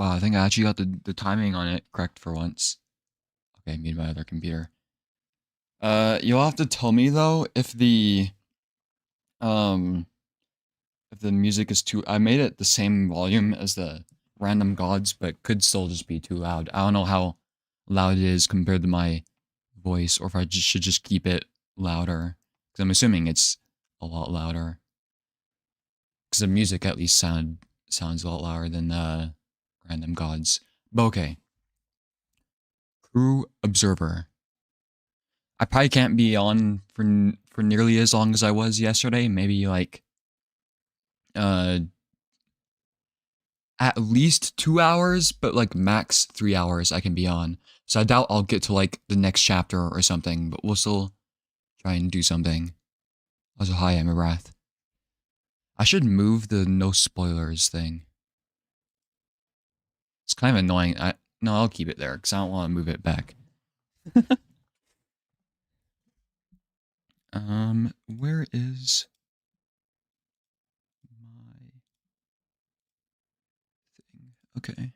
Wow, I think I actually got the timing on it correct for once. Okay, made my other computer. You'll have to tell me though um if the music is too. I made it the same volume as the random gods, but could still just be too loud. I don't know how loud it is compared to my voice, or if I should just keep it louder. Because I'm assuming it's a lot louder. Because the music at least sounds a lot louder than random gods. But okay. Corru.observer. I probably can't be on for nearly as long as I was yesterday. Maybe like uh at least 2 hours, but like max 3 hours I can be on. So I doubt I'll get to like the next chapter or something, but we'll still try and do something. Also, hi, I'm Arath. I should move the no spoilers thing. It's kind of annoying. No, I'll keep it there because I don't want to move it back. Where is my thing? Okay.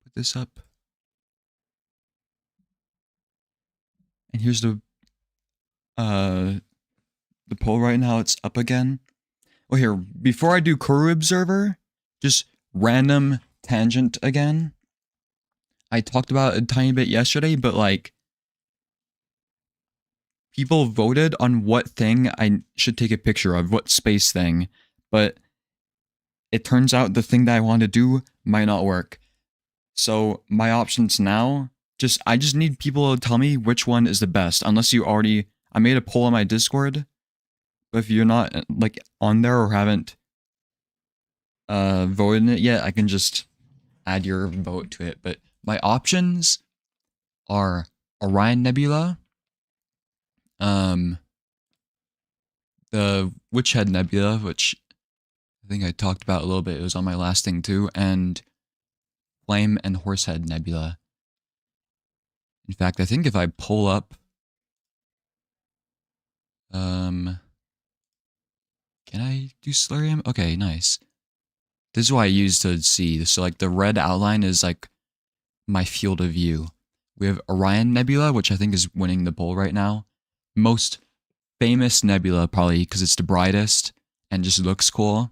Put this up. And here's the poll right now. It's up again. Oh, here, before I do corru.observer, just random tangent again. I talked about it a tiny bit yesterday, but like, people voted on what thing I should take a picture of, what space thing, but it turns out the thing that I want to do might not work. So my options now, I just need people to tell me which one is the best, unless you already, I made a poll on my Discord, but if you're not like on there or haven't voted in it yet, I can just add your vote to it. But my options are Orion Nebula, the Witchhead Nebula, which I think I talked about a little bit. It was on my last thing too, and Flame and Horsehead Nebula. In fact, I think if I pull up, can I do Solarium? Okay, nice. This is what I use to see. So like the red outline is like my field of view. We have Orion Nebula, which I think is winning the poll right now. Most famous nebula, probably because it's the brightest and just looks cool.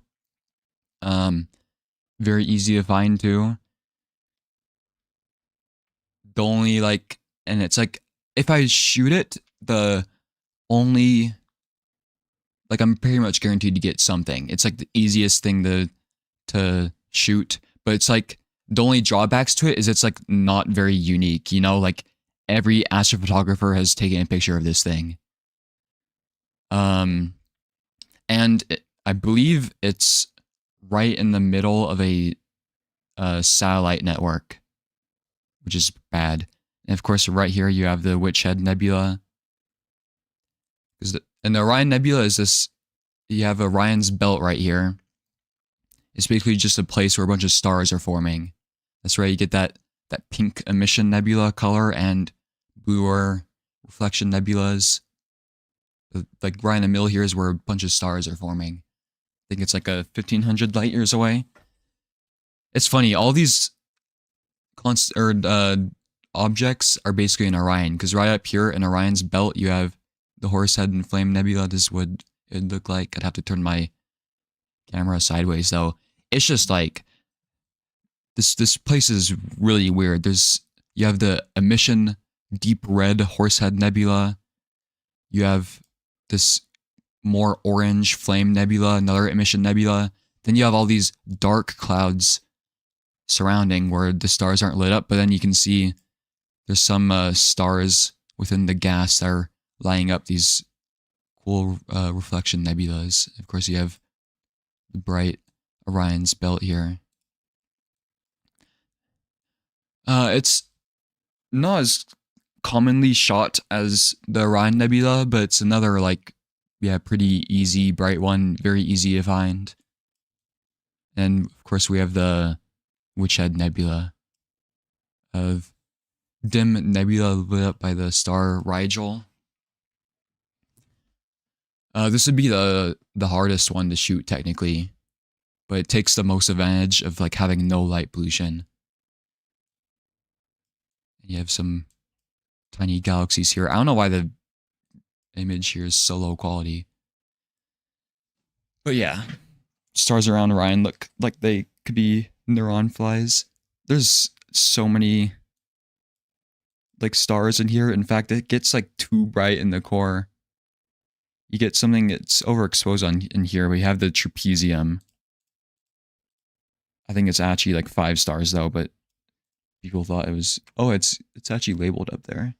Very easy to find too. The only like, and it's like, if I shoot it, the only, like I'm pretty much guaranteed to get something. It's like the easiest thing to shoot, but it's like, the only drawbacks to it is it's like not very unique, you know, like every astrophotographer has taken a picture of this thing. I believe it's right in the middle of a satellite network, which is bad. And of course, right here you have the Witchhead Nebula. And the Orion Nebula is this, you have Orion's belt right here. It's basically just a place where a bunch of stars are forming. That's where you get that pink emission nebula color and bluer reflection nebulas. Like right in the middle here is where a bunch of stars are forming. I think it's like a 1500 light years away. It's funny, all these objects are basically in Orion, because right up here in Orion's belt you have the Horsehead and Flame Nebula. This is what it'd look like. I'd have to turn my camera sideways though. It's just like, this place is really weird. You have the emission deep red Horsehead Nebula. You have this more orange Flame Nebula, another emission nebula. Then you have all these dark clouds surrounding where the stars aren't lit up, but then you can see there's some stars within the gas that are lighting up these cool reflection nebulas. Of course, you have the bright Orion's belt here. It's not as commonly shot as the Orion Nebula, but it's another, like, yeah, pretty easy, bright one, very easy to find. And, of course, we have the Witchhead Nebula, of dim nebula lit up by the star Rygel. This would be the hardest one to shoot, technically. but it takes the most advantage of like having no light pollution. And you have some tiny galaxies here. I don't know why the image here is so low quality. But yeah, stars around Orion look like they could be neuron flies. There's so many like stars in here. In fact, it gets like too bright in the core. You get something that's overexposed in here. We have the trapezium. I think it's actually like 5 stars though, but people thought it was, oh, it's actually labeled up there.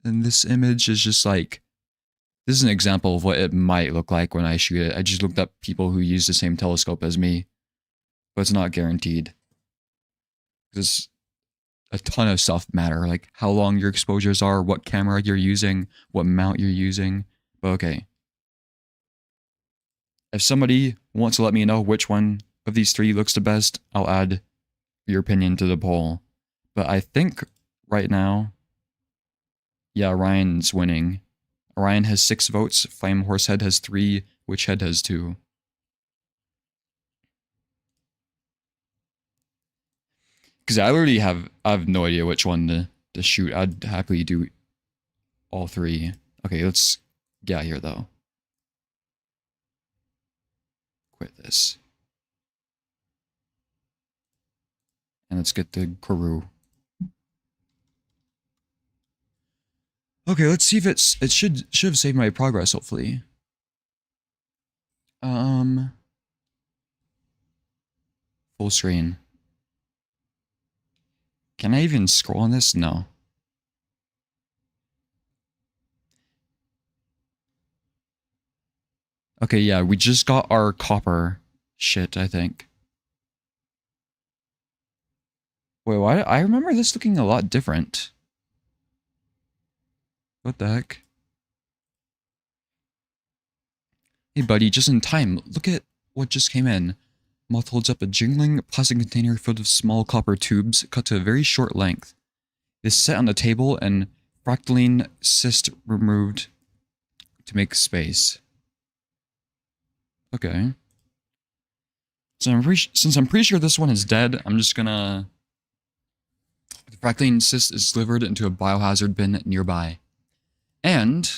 And this image is just like, this is an example of what it might look like when I shoot it. I just looked up people who use the same telescope as me, but it's not guaranteed. Because a ton of stuff matter, like how long your exposures are, what camera you're using, what mount you're using. But okay. If somebody wants to let me know which one of these 3 looks the best, I'll add your opinion to the poll. But I think right now, yeah, Orion's winning. Orion has 6 votes, Flame Horsehead has 3, Witchhead has 2. Because I literally have no idea which one to shoot. I'd happily do all 3. Okay, let's get out here though. Quit this. And let's get the corru. Okay, let's see if it should have saved my progress, hopefully. Full screen. Can I even scroll on this? No. Okay, yeah, we just got our copper shit, I think. Wait, why? I remember this looking a lot different. What the heck? Hey buddy, just in time. Look at what just came in. Moth holds up a jingling plastic container filled with small copper tubes cut to a very short length. It is set on the table and fractaline cyst removed to make space. Okay. So since I'm pretty sure this one is dead, I'm just gonna... The fractaline cyst is delivered into a biohazard bin nearby. And...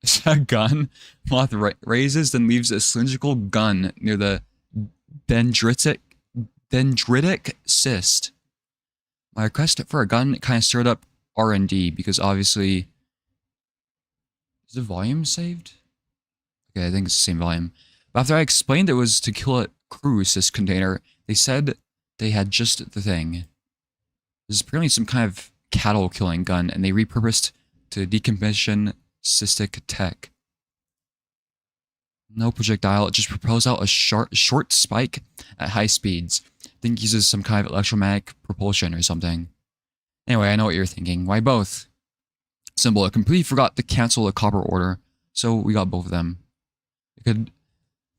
Is that a gun? Moth raises, then leaves a cylindrical gun near the dendritic cyst. My request for a gun kind of stirred up R&D because obviously... Is the volume saved? Okay, I think it's the same volume. But after I explained it was to kill a corru cyst container, they said they had just the thing. This is apparently some kind of cattle killing gun, and they repurposed to decommission cystic tech. No projectile, it just propels out a short spike at high speeds. I think it uses some kind of electromagnetic propulsion or something. Anyway, I know what you're thinking. Why both? Simple, I completely forgot to cancel the copper order, so we got both of them. We could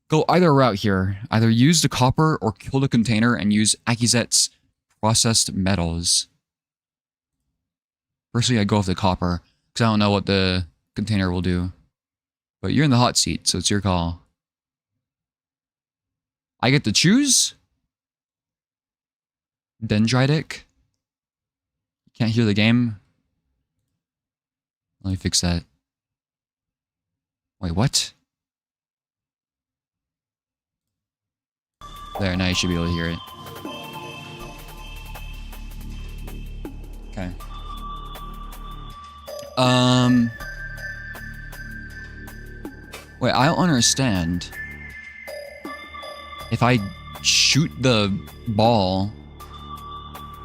go either route here. Either use the copper or kill the container and use Akizet's processed metals. Firstly, I go with the copper, because I don't know what the container will do. But you're in the hot seat, so it's your call. I get to choose? Dendritic? Can't hear the game? Let me fix that. Wait, what? There, now you should be able to hear it. Okay. Wait, I don't understand. If I shoot the ball,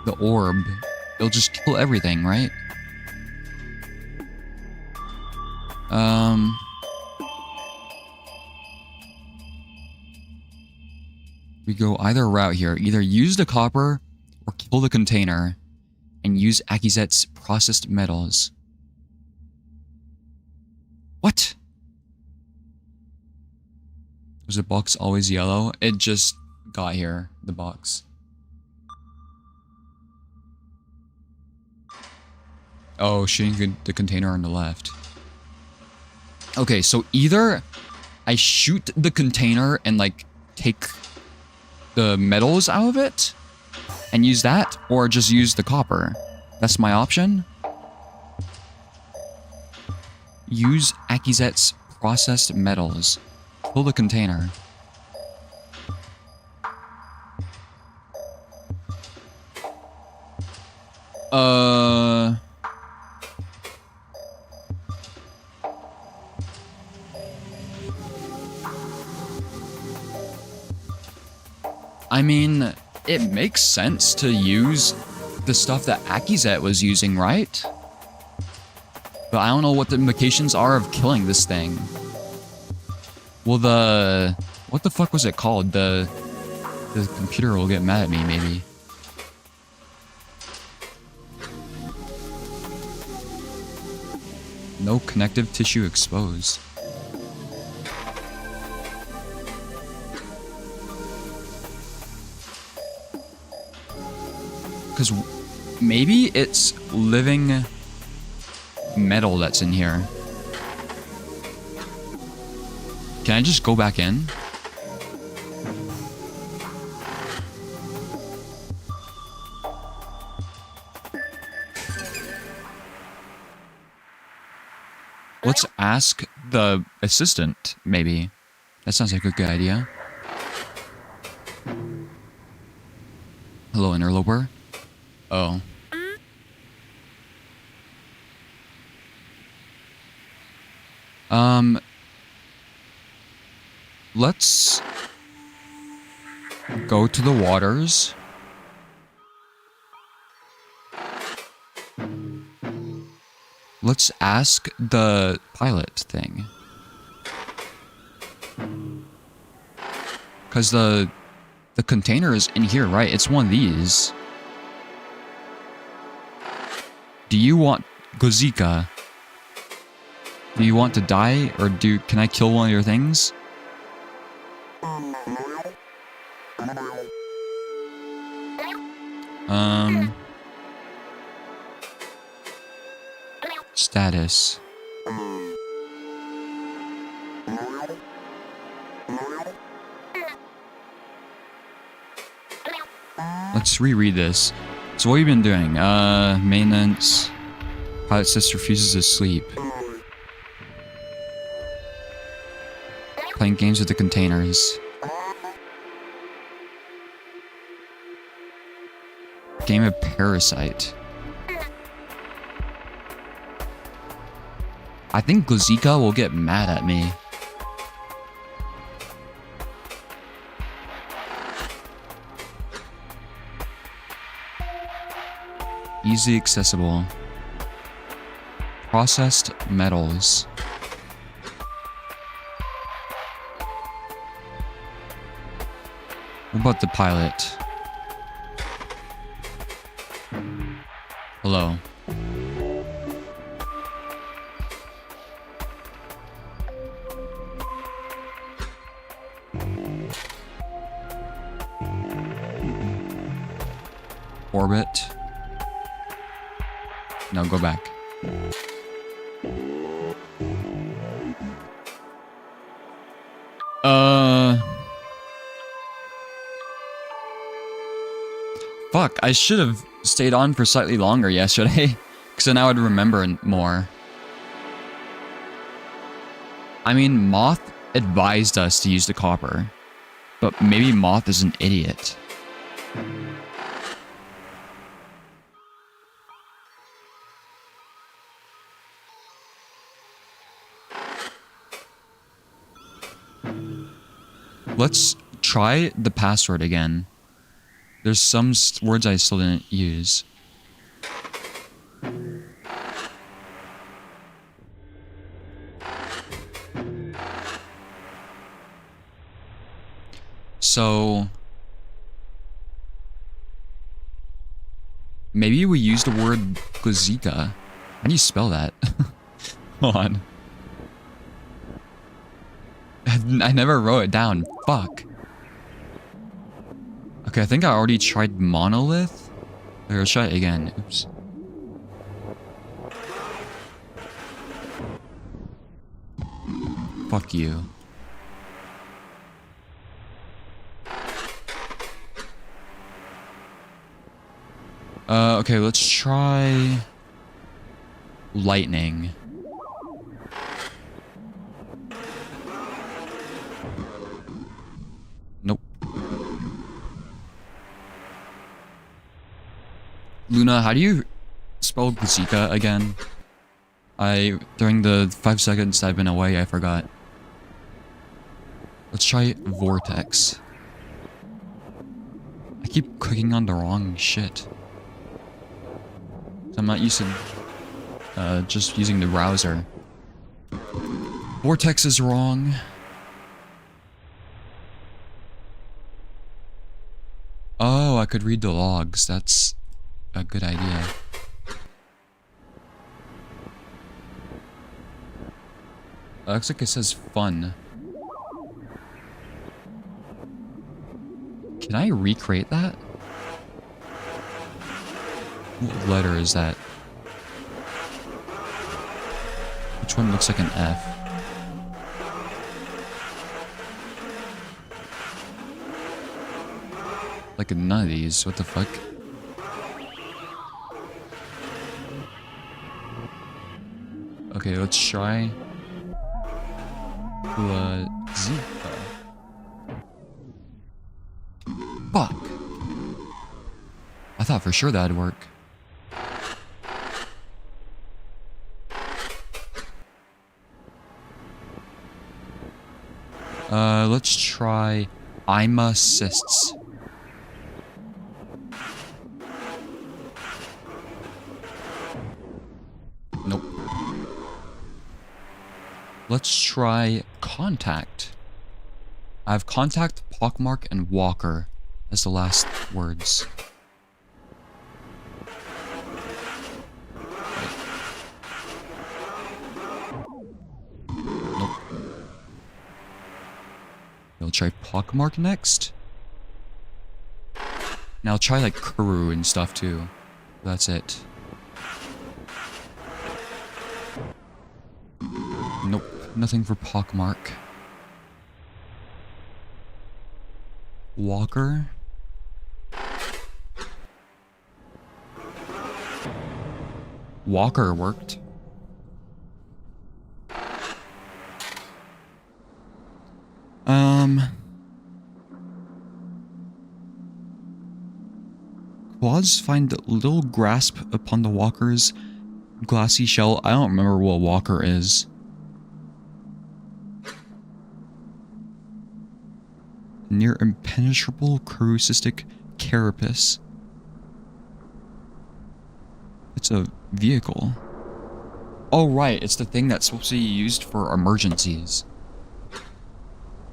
the orb, it'll just kill everything, right? We go either route here. Either use the copper or kill the container and use Akizet's processed metals. What? Was the box always yellow? It just got here, the box. Oh, shooting the container on the left. Okay, so either I shoot the container and like take the metals out of it and use that, or just use the copper. That's my option. Use Akizet's processed metals. Fill the container. I mean, it makes sense to use the stuff that Akizet was using, right? But I don't know what the implications are of killing this thing. Well, what the fuck was it called? The computer will get mad at me, maybe. No connective tissue exposed. Because maybe it's living metal that's in here. Can I just go back in? Let's ask the assistant, maybe. That sounds like a good idea. Hello, interloper. Oh. Let's go to the waters. Let's ask the pilot thing. Because the container is in here, right? It's one of these. Do you want Gozika? Do you want to die, or can I kill one of your things? Status. Let's reread this. So what have you been doing? Maintenance. Pilot says refuses to sleep. Playing games with the containers. Game of Parasite. I think Glazika will get mad at me. Easy accessible. Processed metals. What about the pilot? Hello. Orbit. No, go back. Fuck, I should have stayed on for slightly longer yesterday, because then I would remember more. I mean, Moth advised us to use the copper, but maybe Moth is an idiot. Let's try the password again. There's some words I still didn't use. So maybe we use the word Glazika. How do you spell that? Hold on. I never wrote it down. Fuck. Okay, I think I already tried monolith. Okay, let's try it again. Oops. Fuck you. Okay, let's try lightning. Nope. Luna, how do you spell Gazika again? During the 5 seconds I've been away, I forgot. Let's try vortex. I keep clicking on the wrong shit. I'm not used to just using the browser. Vortex is wrong. Oh, I could read the logs. That's a good idea. It looks like it says fun. Can I recreate that? What letter is that? Which one looks like an F? Like none of these. What the fuck? Okay, let's try Zika. Fuck. I thought for sure that'd work. Let's try IMA cysts. Nope. Let's try contact. I have contact, pockmark, and walker as the last words. Nope. We'll try pockmark next. Now I'll try like corru and stuff too. That's it. Nope, nothing for pockmark. Walker. Walker worked. Quads find little grasp upon the walker's glassy shell. I don't remember what walker is. Near impenetrable corrucystic carapace. It's a vehicle. Oh right, it's the thing that's supposed to be used for emergencies.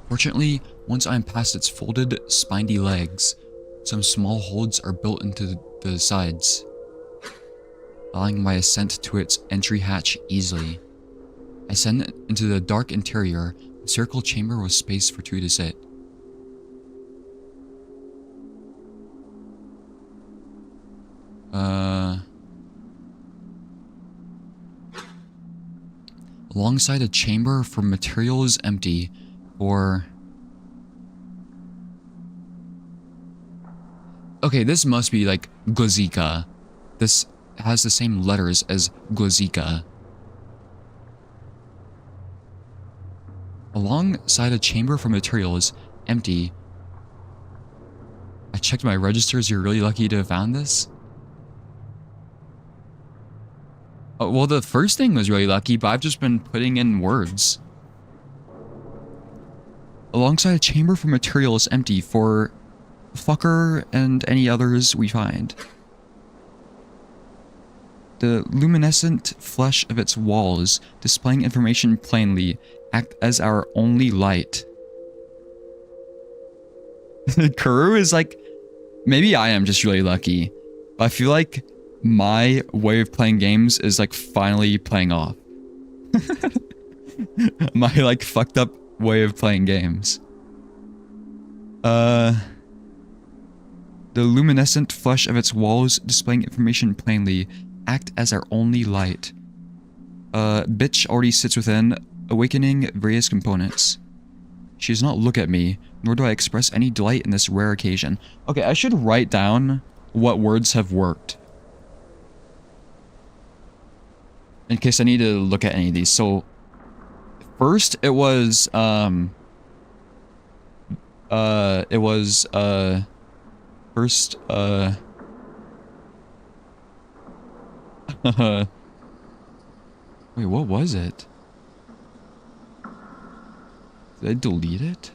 Fortunately, once I'm past its folded, spiny legs, some small holes are built into the sides, allowing my ascent to its entry hatch easily. I ascend into the dark interior, a circle chamber with space for two to sit. Alongside a chamber for materials empty, or... Okay, this must be like Gozika. This has the same letters as Gozika. Alongside a chamber for materials empty. I checked my registers. You're really lucky to have found this. Oh, well, the first thing was really lucky, but I've just been putting in words. Alongside a chamber for materials empty for fucker and any others we find. The luminescent flesh of its walls, displaying information plainly, act as our only light. Corru is like... Maybe I am just really lucky. But I feel like my way of playing games is like finally playing off. My like fucked up way of playing games. The luminescent flesh of its walls, displaying information plainly, act as our only light. Bitch already sits within, awakening various components. She does not look at me, nor do I express any delight in this rare occasion. Okay, I should write down what words have worked. in case I need to look at any of these. So first it was first wait, what was it? Did I delete it?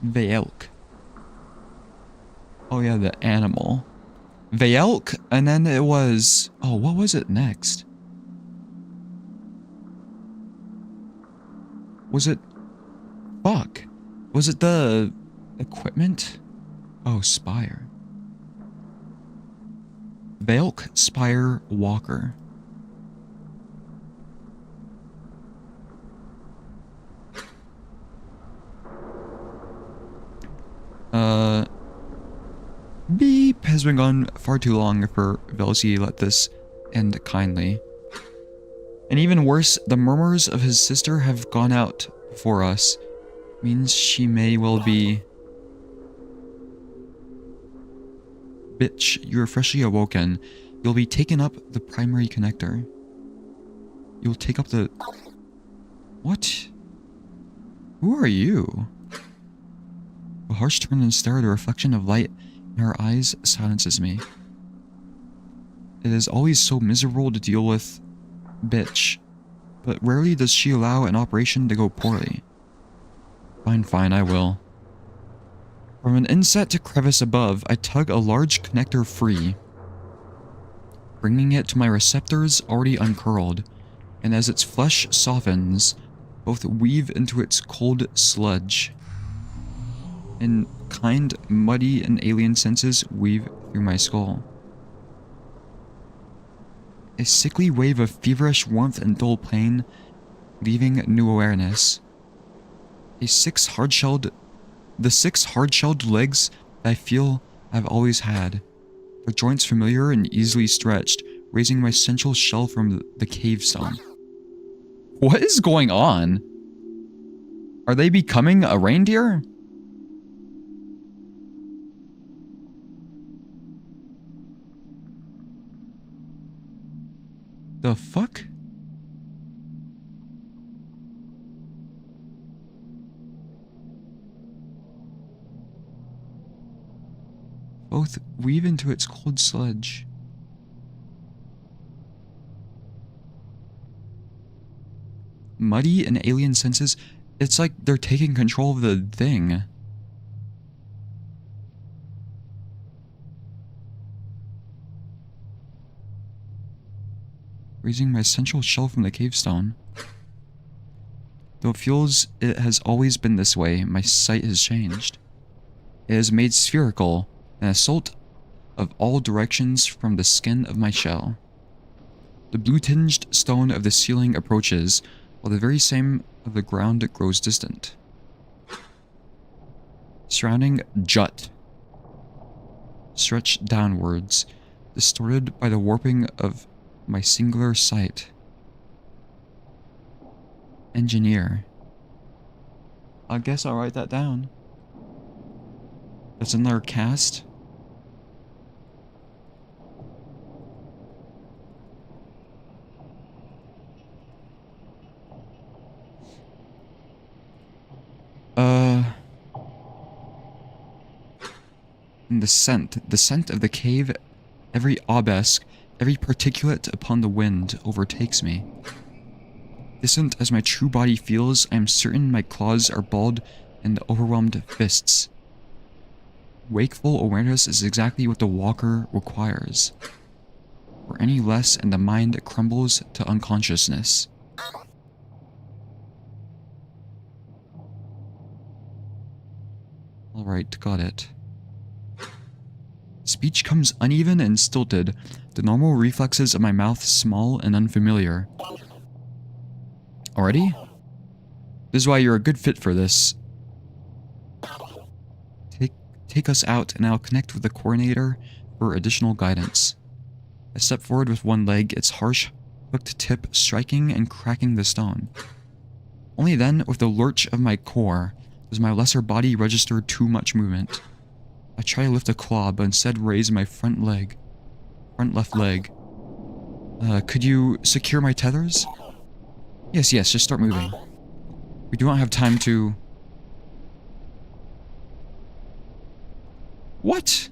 Veilk. Oh yeah, the animal. Veilk, and then it was... Oh, what was it next? Was it... Fuck. Was it the... equipment? Oh, Spire. Veilk, Spire, Walker. Beep has been gone far too long for Velsi let this end kindly. And even worse, the murmurs of his sister have gone out before us. Means she may well be... Bitch, you are freshly awoken. You'll be taken up the primary connector. You'll take up the... What? Who are you? A harsh turn and stare at a reflection of light in her eyes silences me. It is always so miserable to deal with, bitch, but rarely does she allow an operation to go poorly. Fine, I will. From an inset crevice above, I tug a large connector free, bringing it to my receptors already uncurled, and as its flesh softens, both weave into its cold sludge. And kind, muddy, and alien senses weave through my skull. A sickly wave of feverish warmth and dull pain, leaving new awareness. The six hard-shelled legs that I feel I've always had. Their joints familiar and easily stretched, raising my central shell from the cave stone. What is going on? Are they becoming a reindeer? The fuck? Both weave into its cold sludge. Muddy and alien senses. It's like they're taking control of the thing. Raising my central shell from the cave stone. Though it feels it has always been this way, my sight has changed. It is made spherical, an assault of all directions from the skin of my shell. The blue-tinged stone of the ceiling approaches, while the very same of the ground grows distant. Surrounding jut. Stretched downwards, distorted by the warping of my singular sight. Engineer. I guess I'll write that down. That's another cast. And the scent of the cave, every obelisk, every particulate upon the wind overtakes me. Distant as my true body feels, I am certain my claws are balled in the overwhelmed fists. Wakeful awareness is exactly what the walker requires. For any less and the mind crumbles to unconsciousness. Alright, got it. Speech comes uneven and stilted, the normal reflexes of my mouth small and unfamiliar. Already? This is why you're a good fit for this. Take us out and I'll connect with the coordinator for additional guidance. I step forward with one leg, its harsh, hooked tip striking and cracking the stone. Only then, with the lurch of my core, does my lesser body register too much movement. I try to lift a claw, but instead raise my front leg. Front left leg. Could you secure my tethers? Yes, yes, just start moving. We do not have time to... What?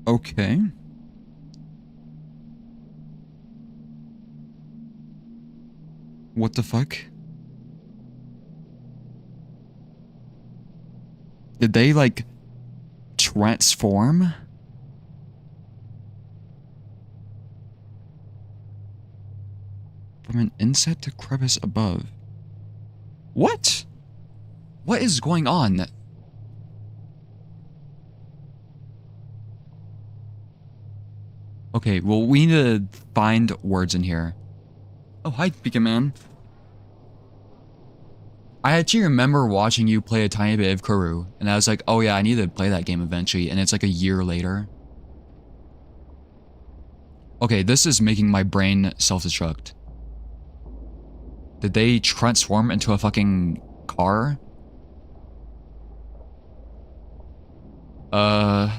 Okay. What the fuck? Did they, like, transform? From an inset to crevice above. What? What is going on? Okay, well, we need to find words in here. Oh, hi, Beacon Man. I actually remember watching you play a tiny bit of Corru, and I was like, oh yeah, I need to play that game eventually, and it's like a year later. Okay, this is making my brain self-destruct. Did they transform into a fucking car? Have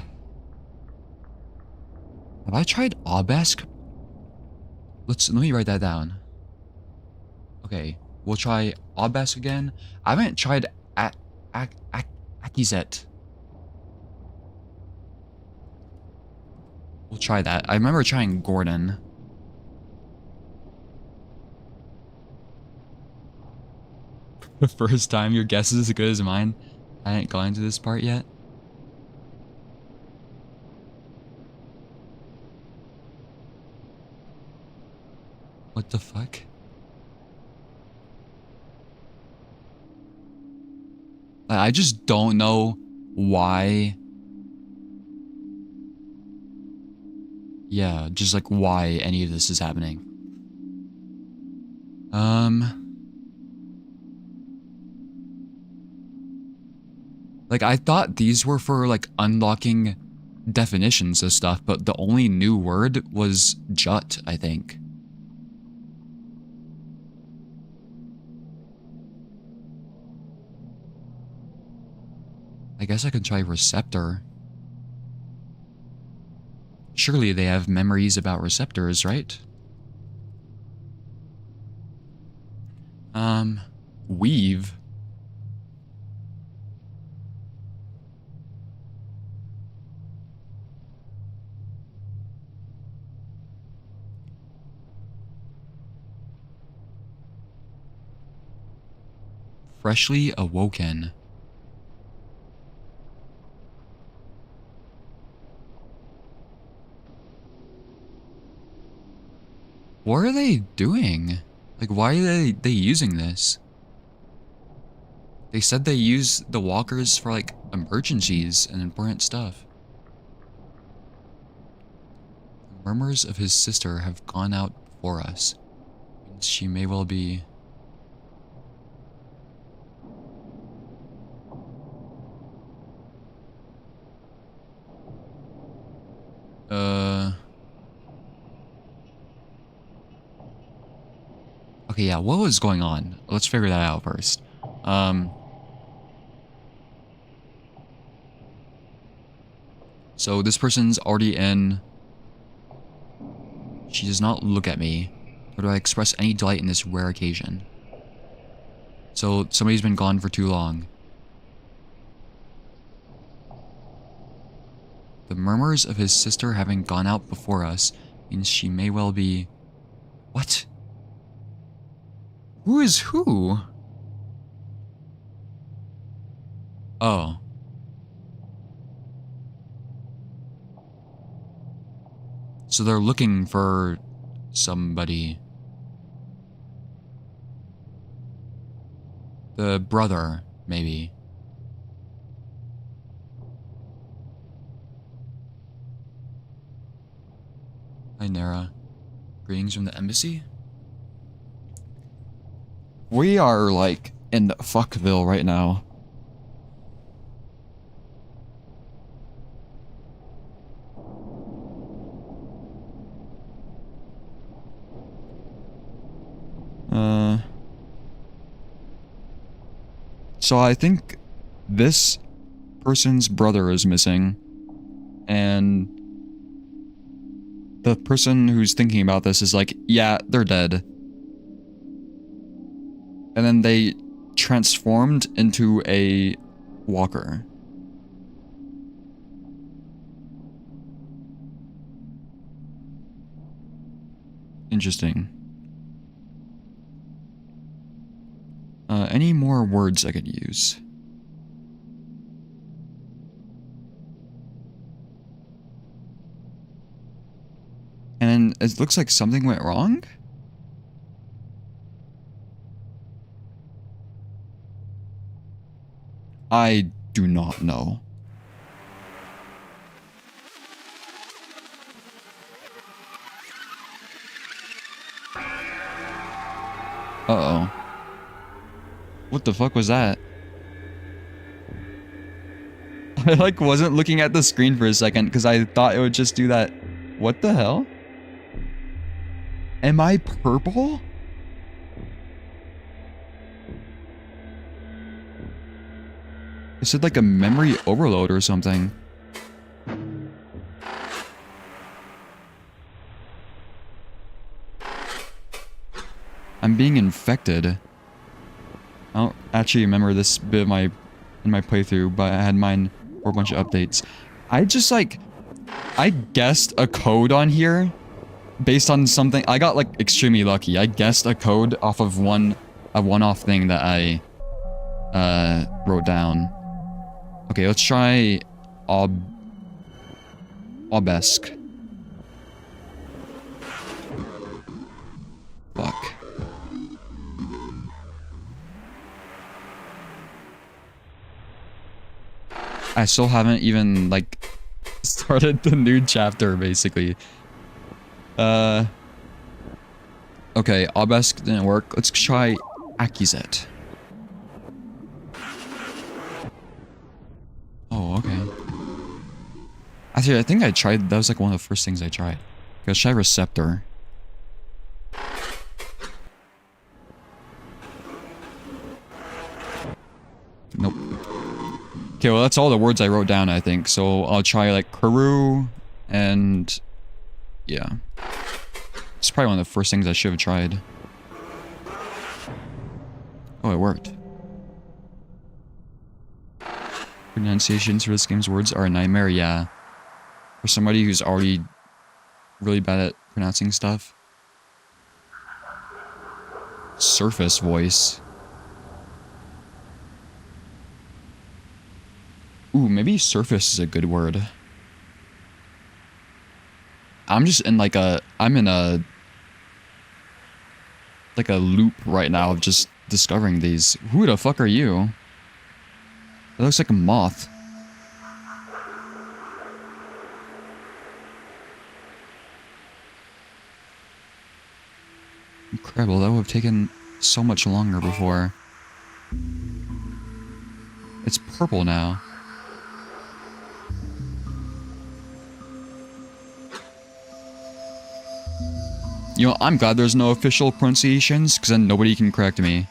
I tried Obelisk? Let me write that down. Okay, we'll try Obelisk again. I haven't tried Akizet. We'll try that. I remember trying Gordon. The first time, your guess is as good as mine. I hadn't gone into this part yet. What the fuck? I just don't know why. Yeah, just like why any of this is happening. Like I thought these were for like unlocking definitions of stuff, but the only new word was jut, I think. I guess I can try receptor. Surely they have memories about receptors, right? Weave. Freshly awoken. What are they doing? Like, why are they using this? They said they use the walkers for, like, emergencies and important stuff. The murmurs of his sister have gone out before us. She may well be... Okay, yeah, what was going on? Let's figure that out first. So this person's already in. She does not look at me, nor do I express any delight in this rare occasion. So somebody's been gone for too long. The murmurs of his sister having gone out before us means she may well be... What? Who is who? Oh. So they're looking for somebody. The brother, maybe. Hi, Nara. Greetings from the embassy? We are like in Fuckville right now. So I think this person's brother is missing, and the person who's thinking about this is like, yeah, they're dead. And then they transformed into a walker. Interesting. Any more words I could use? And it looks like something went wrong? I do not know. Uh-oh. What the fuck was that? I like wasn't looking at the screen for a second because I thought it would just do that. What the hell? Am I purple? It said like a memory overload or something. I'm being infected. I don't actually remember this bit of in my playthrough, but I had mine for a bunch of updates. I just like, I guessed a code on here based on something. I got like extremely lucky. I guessed a code off of a one-off thing that I wrote down. Okay, let's try obelisk. Fuck. I still haven't even like started the new chapter basically. Okay, obelisk didn't work. Let's try accusate. Oh, okay. Actually, I think I tried, that was like one of the first things I tried. Okay, let's try receptor. Nope. Okay, well that's all the words I wrote down, I think. So I'll try like corru and yeah. It's probably one of the first things I should have tried. Oh, it worked. Pronunciations for this game's words are a nightmare, yeah. For somebody who's already really bad at pronouncing stuff. Surface voice. Ooh, maybe surface is a good word. I'm just in like I'm in a loop right now of just discovering these. Who the fuck are you? It looks like a moth. Incredible, that would have taken so much longer before. It's purple now. You know, I'm glad there's no official pronunciations, because then nobody can correct me.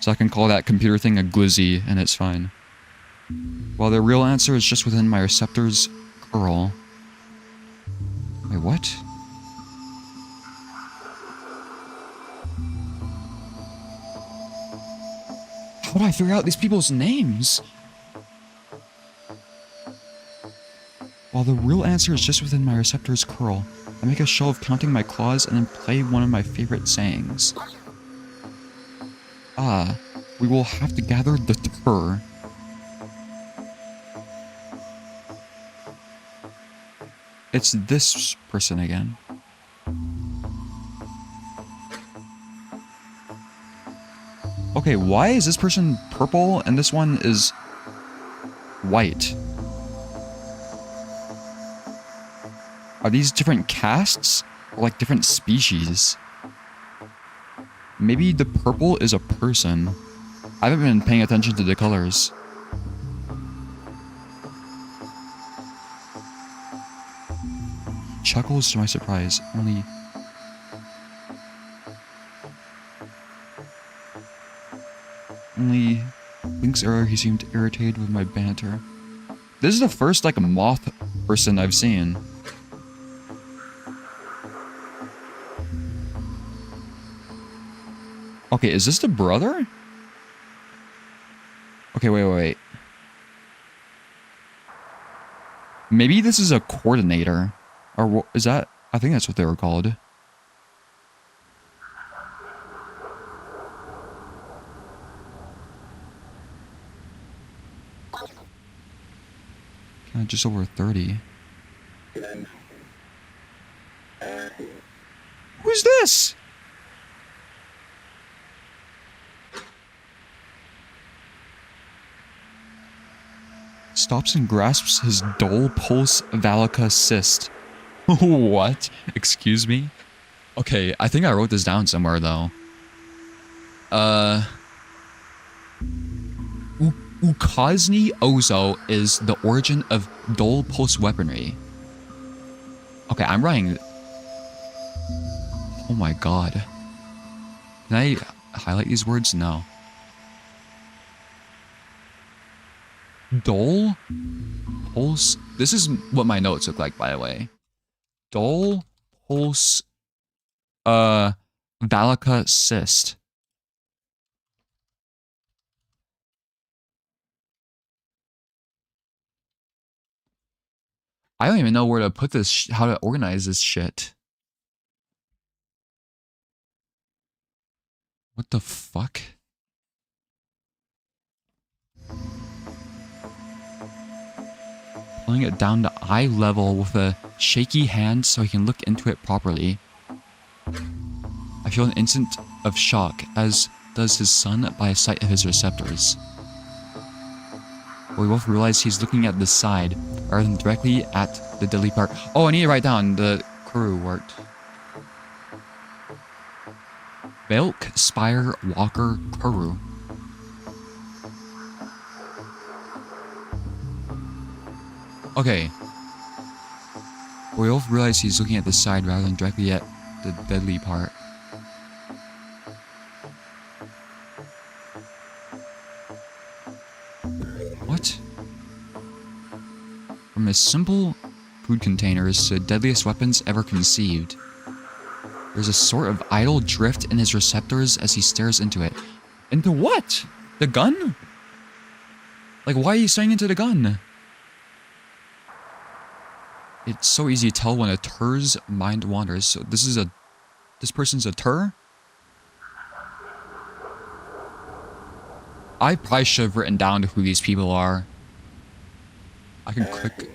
So I can call that computer thing a glizzy, and it's fine. While the real answer is just within my receptor's curl. Wait, what? How do I figure out these people's names? While the real answer is just within my receptor's curl, I make a show of counting my claws and then play one of my favorite sayings. Ah, we will have to gather the tur. It's this person again. Okay, why is this person purple and this one is white? Are these different castes? Or like different species? Maybe the purple is a person. I haven't been paying attention to the colors. Chuckles to my surprise. Only blinks earlier he seemed irritated with my banter. This is the first, like, moth person I've seen. Okay, is this the brother? Okay, wait. Maybe this is a coordinator. Or what is that? I think that's what they were called. Just over 30. Who's this? Stops and grasps his dull pulse valica cyst. What? Excuse me? Okay, I think I wrote this down somewhere though. Ukazny Ozo is the origin of dull pulse weaponry. Okay, I'm writing. Oh my god. Can I highlight these words? No. Dull pulse. This is what my notes look like, by the way. Dull pulse. Valica cyst. I don't even know where to put this, how to organize this shit. What the fuck? Pulling it down to eye level with a shaky hand so he can look into it properly. I feel an instant of shock, as does his son, by sight of his receptors. We both realize he's looking at the side, rather than directly at the deadly part. Oh, I need to write down the corru worked. Belk, Spire, Walker, corru. Okay. We both realize he's looking at the side rather than directly at the deadly part. What? From his simple food containers to deadliest weapons ever conceived, there's a sort of idle drift in his receptors as he stares into it. Into what? The gun? Like, why are you staring into the gun? It's so easy to tell when a tur's mind wanders. So this person's a tur? I probably should have written down who these people are. I can click.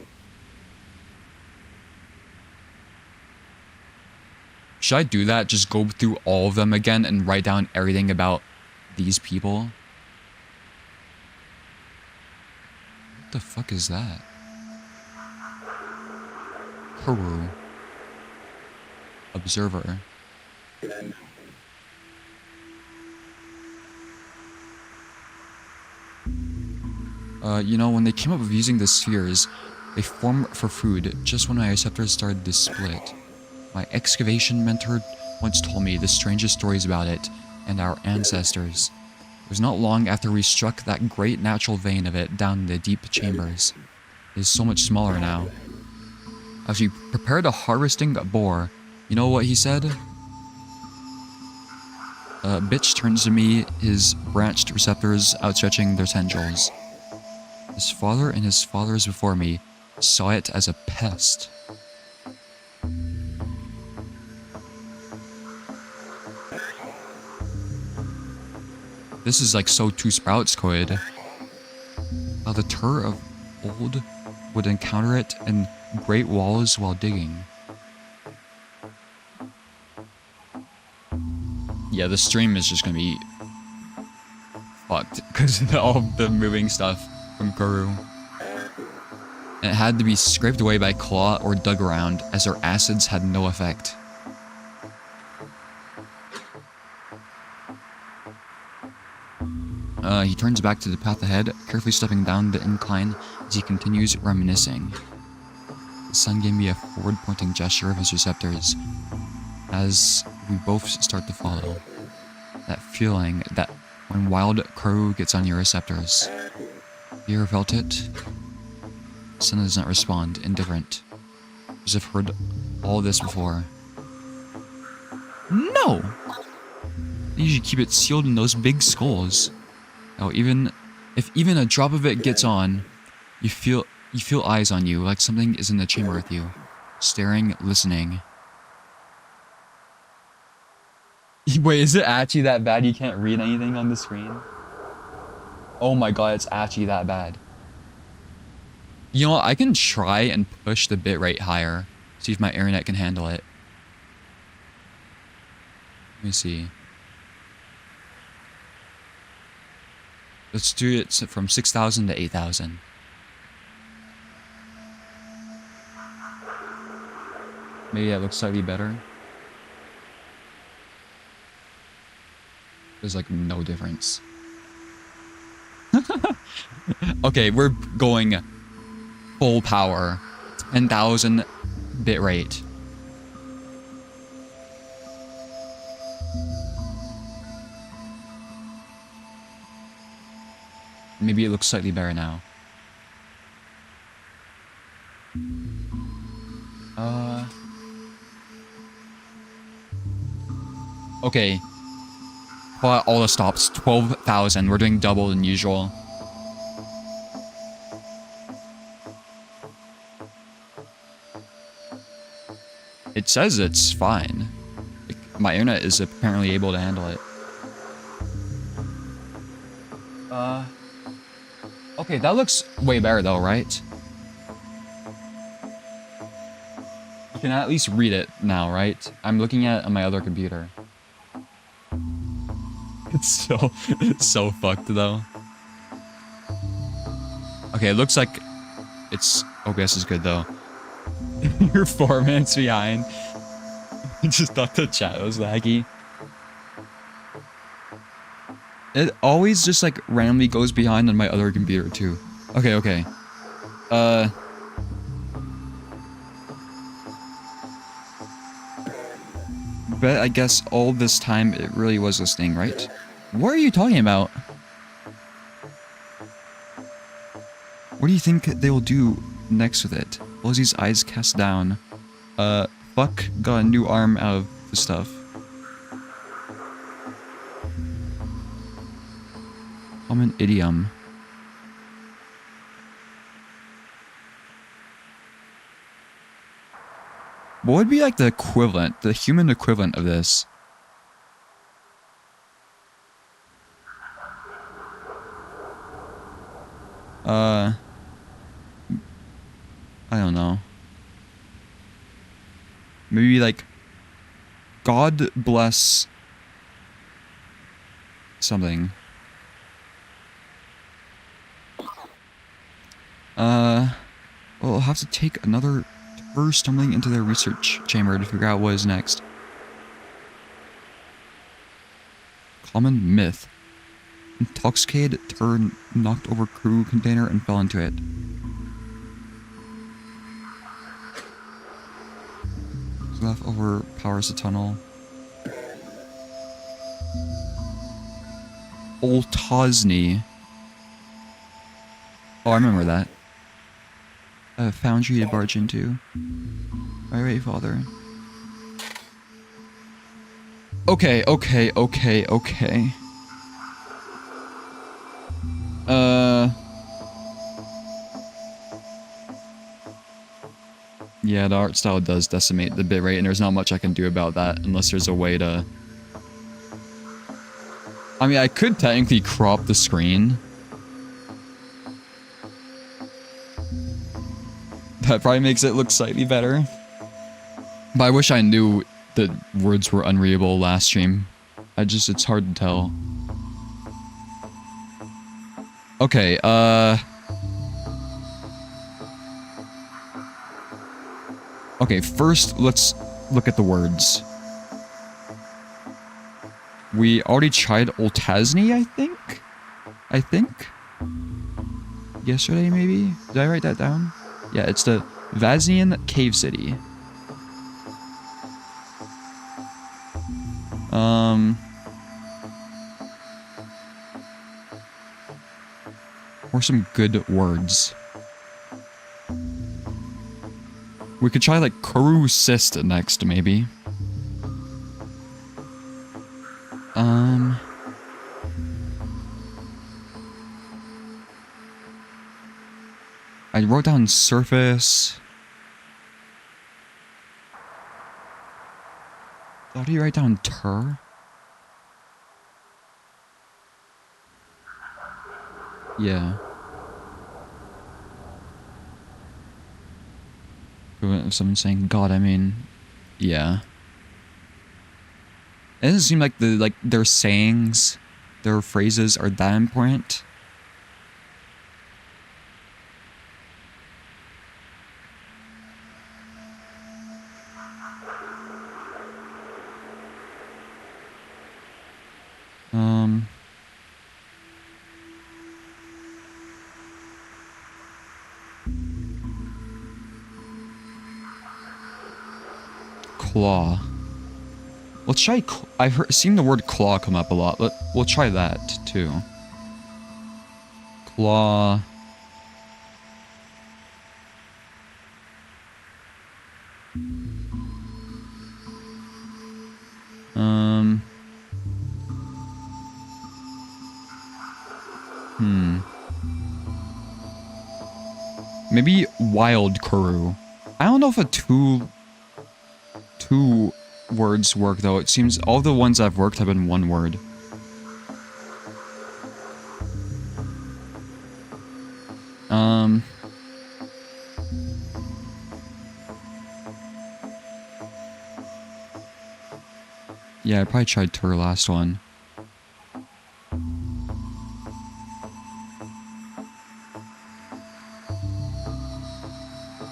Should I do that? Just go through all of them again and write down everything about these people? What the fuck is that? corru.observer. You know, when they came up with using the spheres, they form for food just when my receptors started to split. My excavation mentor once told me the strangest stories about it and our ancestors. It was not long after we struck that great natural vein of it down in the deep chambers. It is so much smaller now. As we prepared a harvesting boar, you know what he said? Bitch turns to me, his branched receptors outstretching their tendrils. His father and his fathers before me saw it as a pest. This is like so Two Sprouts could. How the tur of old would encounter it in great walls while digging. Yeah, the stream is just gonna be fucked because of all the moving stuff from corru. And it had to be scraped away by claw or dug around, as their acids had no effect. He turns back to the path ahead, carefully stepping down the incline as he continues reminiscing. The sun gave me a forward-pointing gesture of his receptors as we both start to follow. That feeling that when wild corru gets on your receptors. Have you ever felt it? The sun does not respond, indifferent. As if heard all this before. No! You should keep it sealed in those big skulls. Oh, if even a drop of it gets on, you feel eyes on you, like something is in the chamber with you. Staring, listening. Wait, is it actually that bad you can't read anything on the screen? Oh my god, it's actually that bad. You know what, I can try and push the bitrate higher. See if my internet can handle it. Let me see. Let's do it from 6,000 to 8,000. Maybe that looks slightly better. There's like no difference. Okay, we're going full power. 10,000 bitrate. Maybe it looks slightly better now. Okay. All the stops. 12,000. We're doing double than usual. It says it's fine. My internet is apparently able to handle it. Okay, that looks way better though, right? You can at least read it now, right? I'm looking at it on my other computer. It's so fucked though. Okay, it looks like it's OBS is good though. You're 4 minutes behind. I just thought the chat was laggy. It always just like randomly goes behind on my other computer too. Okay. But I guess all this time it really was listening, right? What are you talking about? What do you think they will do next with it? Ozzy's eyes cast down. Fuck got a new arm out of the stuff. Common idiom. What would be like the equivalent, the human equivalent of this? I don't know. Maybe like God bless something. Well, I'll have to take another tour stumbling into their research chamber to figure out what is next. Common myth. Intoxicated turd knocked over crew container and fell into it. Left over powers the tunnel. Oltosny. Oh, I remember that. A foundry to barge into. Right, father. Okay. Yeah, the art style does decimate the bitrate, and there's not much I can do about that unless there's a way to... I mean, I could technically crop the screen. That probably makes it look slightly better. But I wish I knew that words were unreadable last stream. It's hard to tell. Okay, okay, first, let's look at the words. We already tried Oltosny, I think? I think. Yesterday, maybe? Did I write that down? Yeah, it's the Vazian Cave City. Or some good words. We could try like corru next, maybe. I wrote down surface. How do you write down tur? Yeah. If someone's saying God, I mean, yeah. It doesn't seem like their sayings, their phrases are that important. Claw. Let's try. I've seen the word claw come up a lot. We'll try that too. Claw. Maybe wild corru. I don't know if two words work though. It seems all the ones I've worked have been one word. Yeah, I probably tried tur last one.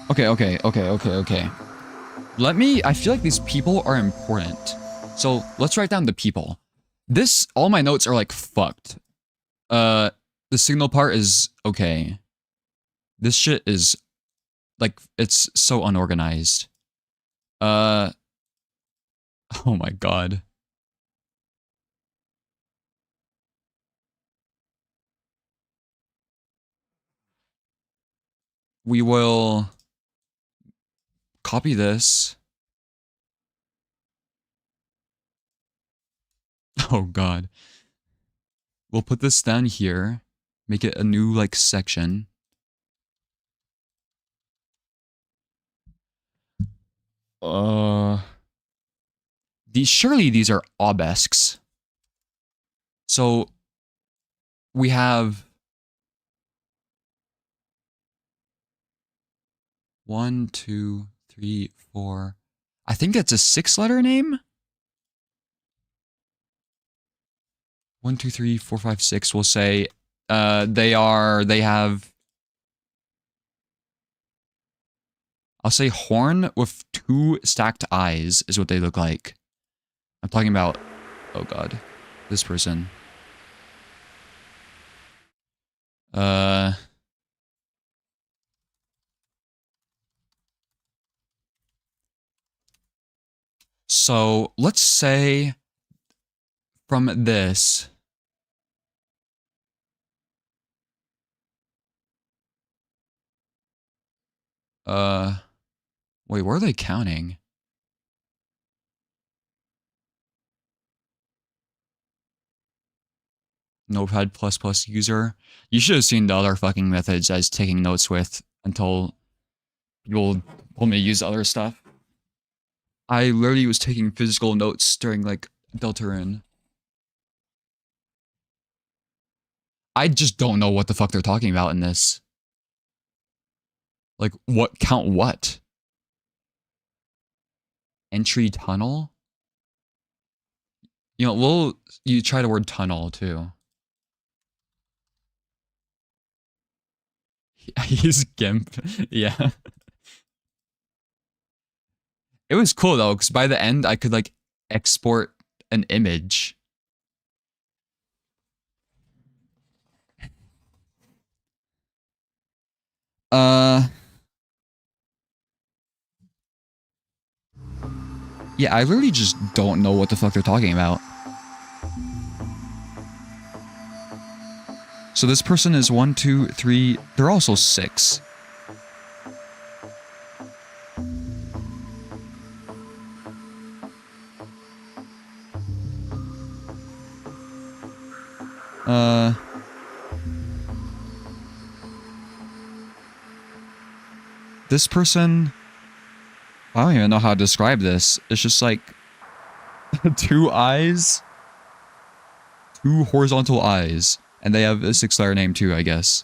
Okay. I feel like these people are important. So let's write down the people. All my notes are like fucked. The signal part is okay. This shit is like, it's so unorganized. Oh my god. We will copy this. Oh god. We'll put this down here. Make it a new like section. Surely these are obelisks. So we have 1, 2, 3, 4. I think that's a 6-letter name. 1, 2, 3, 4, 5, 6. We'll say they have. I'll say horn with 2 stacked eyes is what they look like. I'm talking about, oh god, this person. So let's say from this. Wait, where are they counting? Notepad++ user. You should have seen the other fucking methods I was taking notes with until people told me to use other stuff. I literally was taking physical notes during like Deltarune. I just don't know what the fuck they're talking about in this. Like, what count what? Entry tunnel? You know, you try the word tunnel too. He's GIMP. Yeah. It was cool though, because by the end I could like export an image. Yeah, I literally just don't know what the fuck they're talking about. So this person is 1, 2, 3. They're also 6. This person, I don't even know how to describe this. It's just like 2 eyes, 2 horizontal eyes, and they have a 6-letter name too, I guess.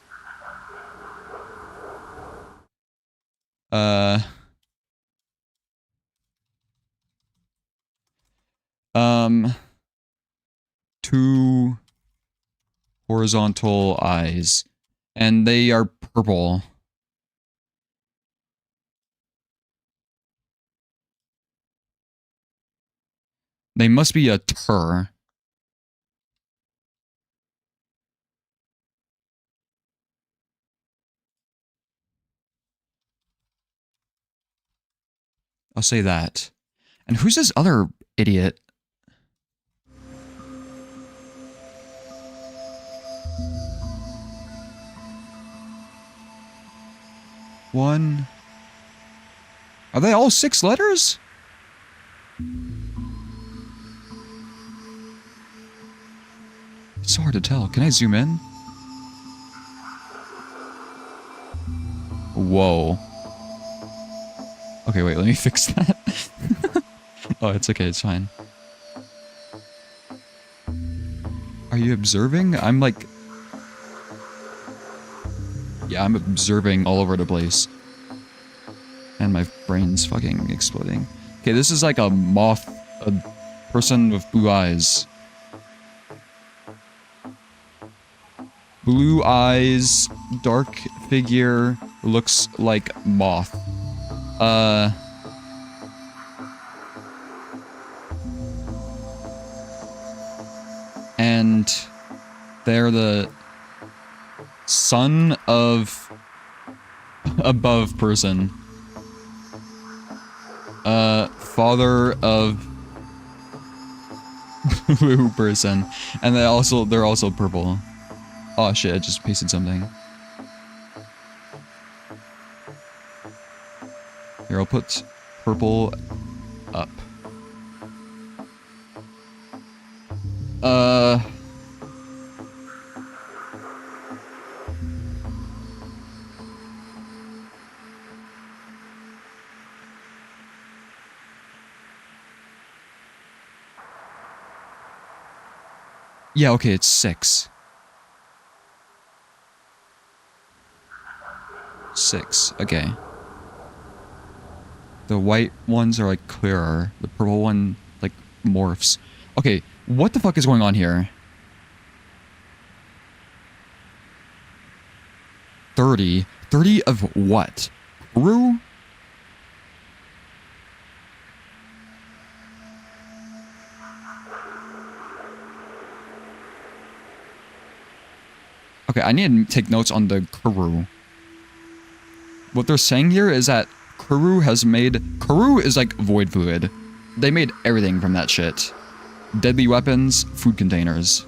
2 horizontal eyes, and they are purple. They must be a tur. I'll say that. And who's this other idiot? One. Are they all 6 letters? It's so hard to tell. Can I zoom in? Whoa. Okay, wait, let me fix that. Oh, it's okay, it's fine. Are you observing? I'm like... Yeah, I'm observing all over the place. And my brain's fucking exploding. Okay, this is like a moth, a person with blue eyes. Blue eyes, dark figure, looks like moth. And they're the son of above person. Father of blue person. And they're also purple. Oh shit, I just pasted something. Here, I'll put purple up. Yeah, okay, it's 6. 6, okay. The white ones are like clearer. The purple one like morphs. Okay, what the fuck is going on here? 30? 30 of what? Corru? Okay, I need to take notes on the corru. What they're saying here is that corru is like void fluid. They made everything from that shit. Deadly weapons, food containers.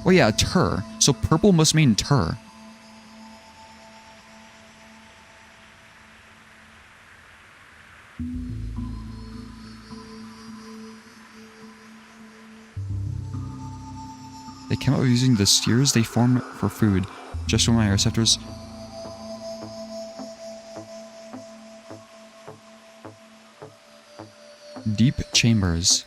Oh yeah, tur. So purple must mean tur. They came up with using the spheres they form for food. Just when my receptors... Deep chambers.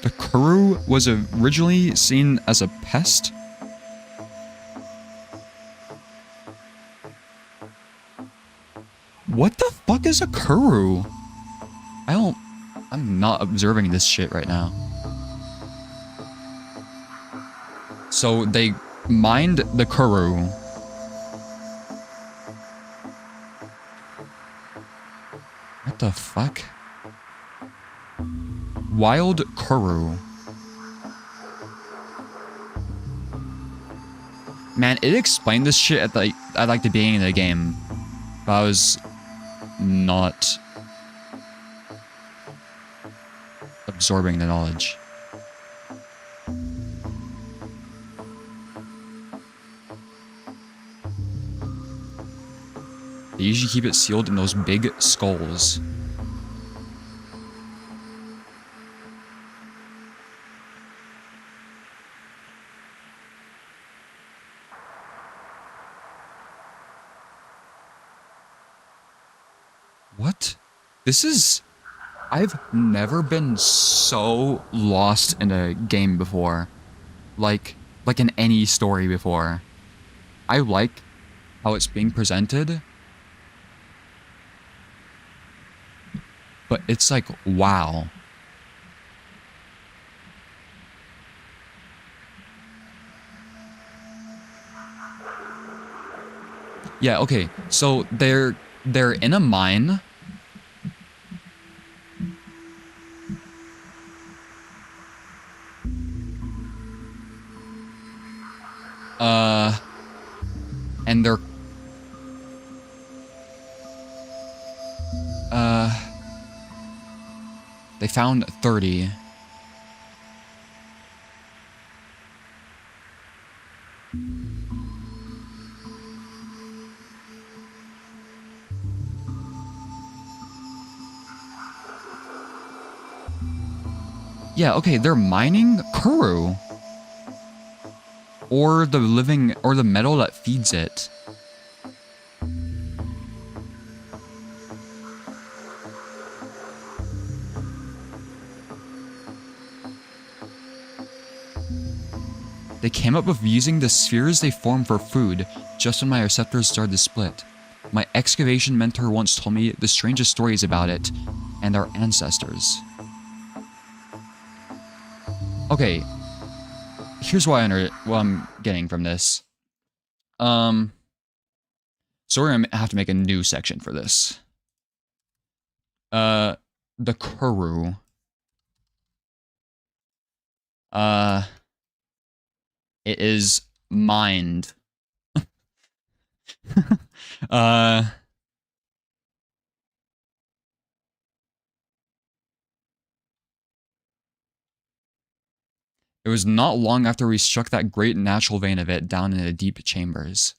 The corru was originally seen as a pest. What the fuck is a corru? I'm not observing this shit right now. So they mined the corru. What the fuck? Wild corru. Man, it explained this shit at like the beginning of the game, but I was not absorbing the knowledge. They usually keep it sealed in those big skulls. What? This is... I've never been so lost in a game before. Like in any story before. I like how it's being presented. But it's like, wow. Yeah, okay. So they're in a mine. And they're they found 30. Yeah, okay, they're mining corru. Or the metal that feeds it. They came up with using the spheres they form for food, just when my receptors started to split. My excavation mentor once told me the strangest stories about it, and our ancestors. Okay, here's what I'm getting from this. So we're gonna have to make a new section for this. The corru. It is mined. It was not long after we struck that great natural vein of it down in the deep chambers.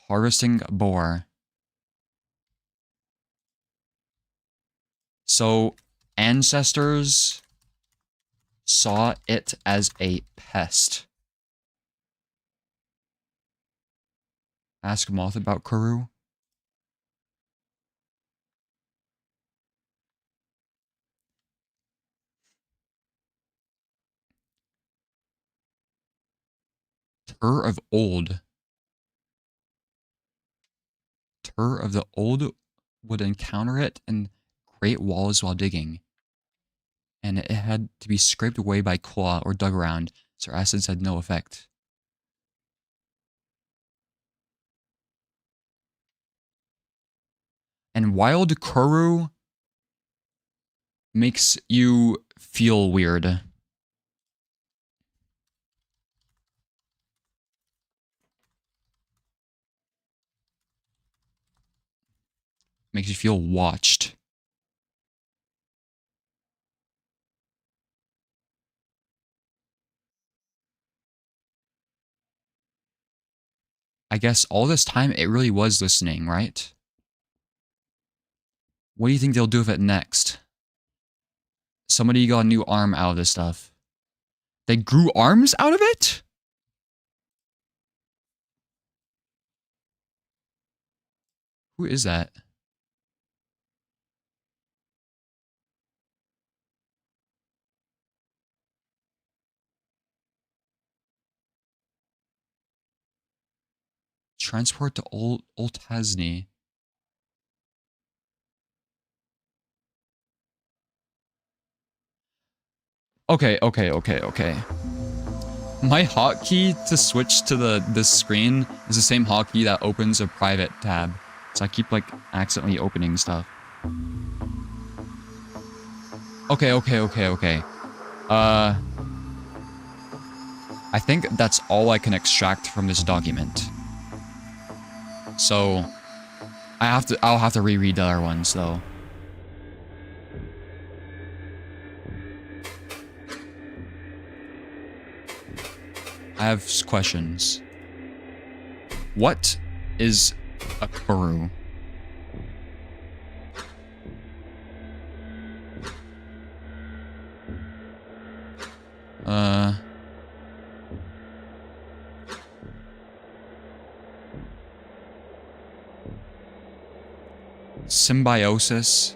Harvesting boar. So, ancestors saw it as a pest. Ask Moth about corru. Tur of old. Tur of the old would encounter it in great walls while digging. And it had to be scraped away by claw or dug around, so acids had no effect. And wild corru makes you feel weird. Makes you feel watched. I guess all this time it really was listening, right? What do you think they'll do with it next? Somebody got a new arm out of this stuff. They grew arms out of it? Who is that? Transport to Old Tasney. Okay. My hotkey to switch to this screen is the same hotkey that opens a private tab. So I keep like accidentally opening stuff. Okay. I think that's all I can extract from this document. So I'll have to reread the other ones though. I have questions. What is a corru? Symbiosis.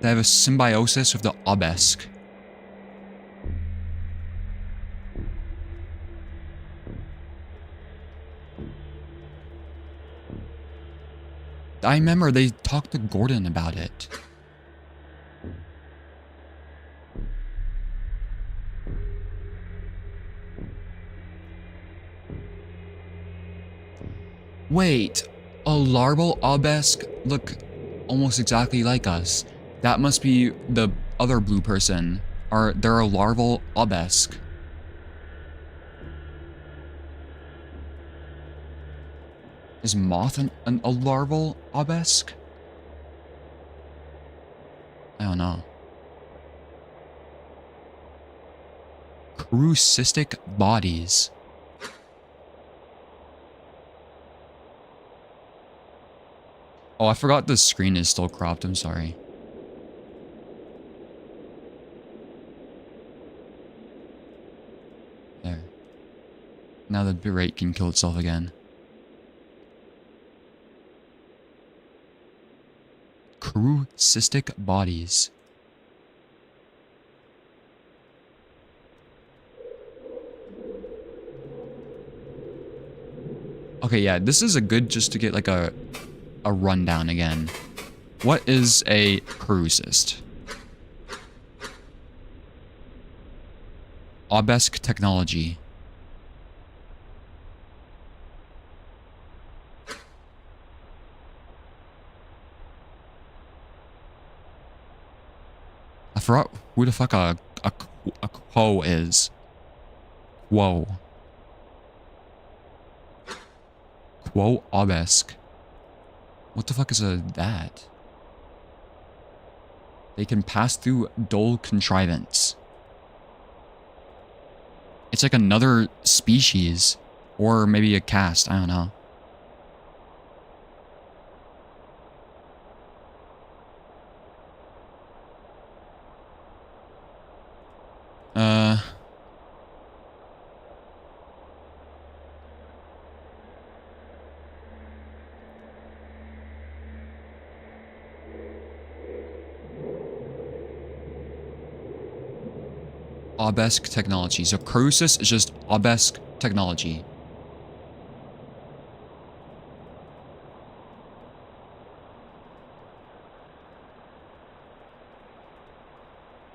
They have a symbiosis with the obelisk. I remember they talked to Gordon about it. Wait, a larval obelisk look almost exactly like us. That must be the other blue person. They're a larval obelisk. Is moth a larval obelisk? I don't know. Crucistic bodies. Oh, I forgot the screen is still cropped. I'm sorry. There. Now the bitrate can kill itself again. Crucistic bodies. Okay, yeah, this is a good just to get like a rundown again. What is a crucist? Obelisk technology. I forgot who the fuck a quo is. Quo. Quo obelisk. What the fuck is that? They can pass through dull contrivance. It's like another species. Or maybe a caste, I don't know. Obelisk technology. So Crucis is just obelisk technology.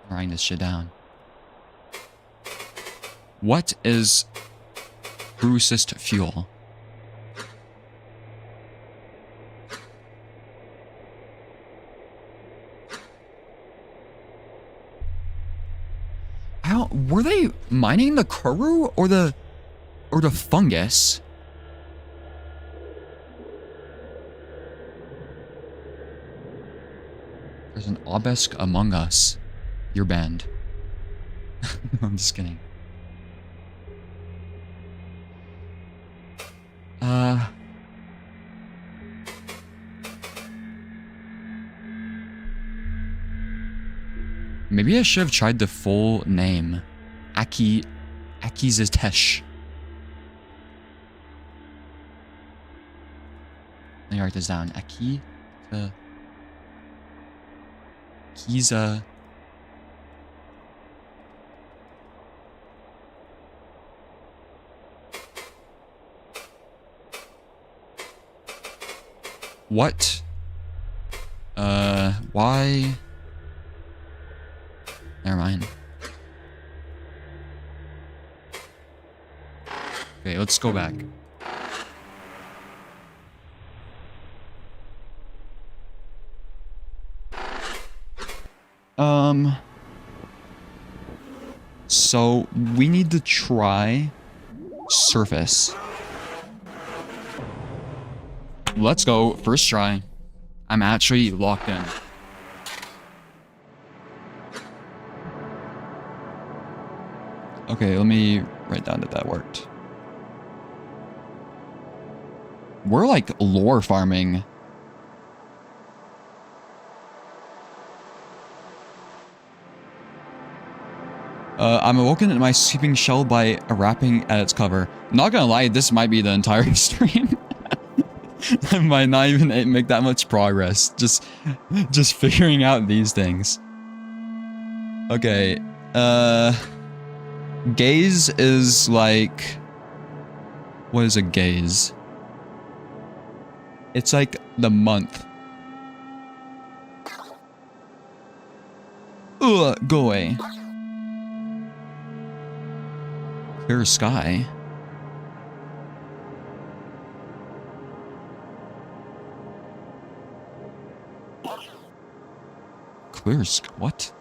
I'm writing this shit down. What is crucist fuel? Were they mining the corru or the fungus? There's an obelisk among us. You're banned. I'm just kidding. Maybe I should have tried the full name. Akizitesh. Let me write this down. Kiza. What? Why? Never mind. Okay, let's go back. So we need to try surface. Let's go. First try. I'm actually locked in. Okay, let me write down that worked. We're like lore farming. I'm awoken in my sleeping shell by rapping at its cover. Not gonna lie, this might be the entire stream. I might not even make that much progress. Just figuring out these things. Okay. Gaze is like... What is a gaze? It's like the month. Ugh, go away. Clear sky. Clear sky? What?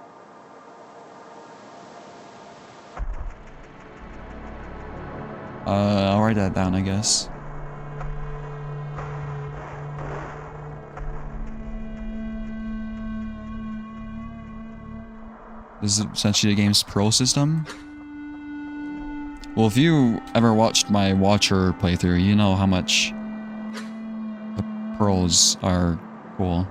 I'll write that down, I guess. This is essentially the game's pearl system. Well, if you ever watched my Watcher playthrough, you know how much the pearls are cool.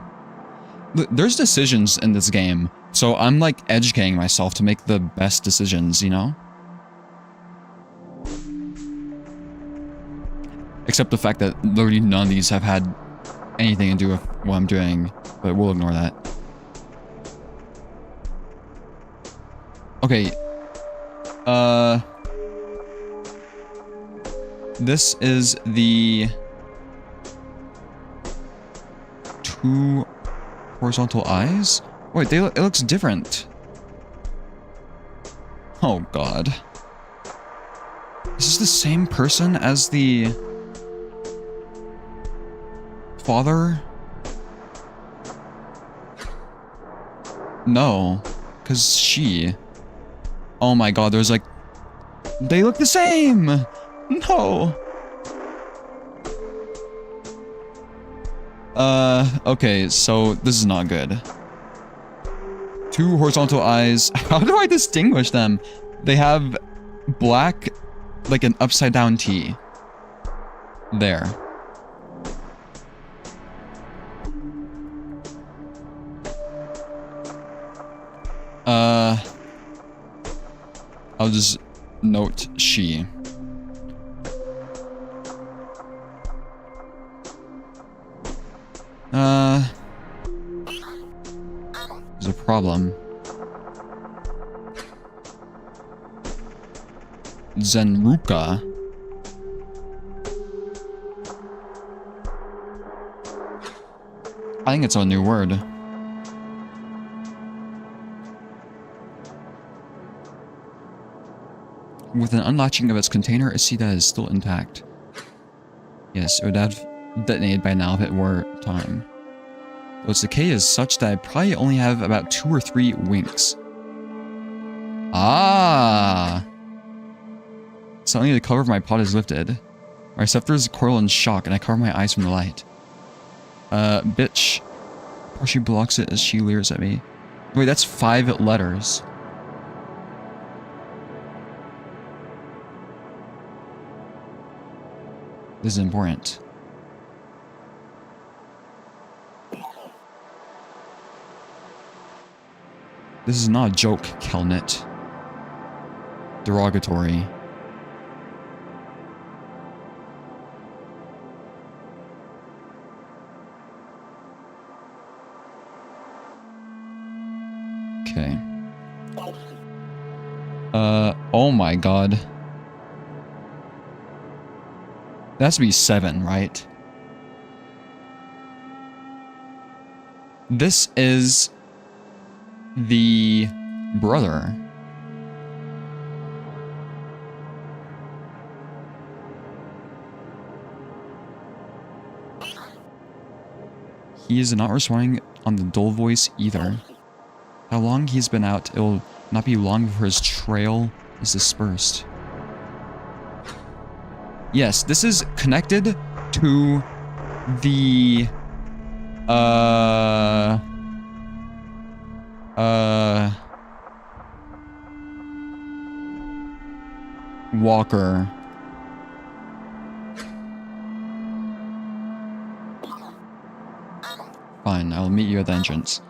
There's decisions in this game, so I'm like educating myself to make the best decisions, you know? Except the fact that literally none of these have had anything to do with what I'm doing, but we'll ignore that. Okay. This is the 2 horizontal eyes? Wait, it looks different. Oh god. Is this the same person as the father? No, because she... Oh my god, there's like... They look the same! No! Okay, so this is not good. 2 horizontal eyes. How do I distinguish them? They have black, like an upside down T. There. I'll just note she. There's a problem. Zenruka. I think it's a new word. With an unlatching of its container, I see that it is still intact. Yes, it would have detonated by now if it were time. Though its decay is such that I probably only have about 2 or 3 winks. Ah! Suddenly the cover of my pod is lifted. My receptors coil in shock and I cover my eyes from the light. Bitch. She blocks it as she leers at me. Wait, that's 5 letters. This is important. This is not a joke, Kelnet. Derogatory. Okay. Oh my god. That has to be 7, right? This is the brother. He is not responding on the dull voice either. How long he's been out, it will not be long before his trail is dispersed. Yes, this is connected to the walker. Fine, I will meet you at the entrance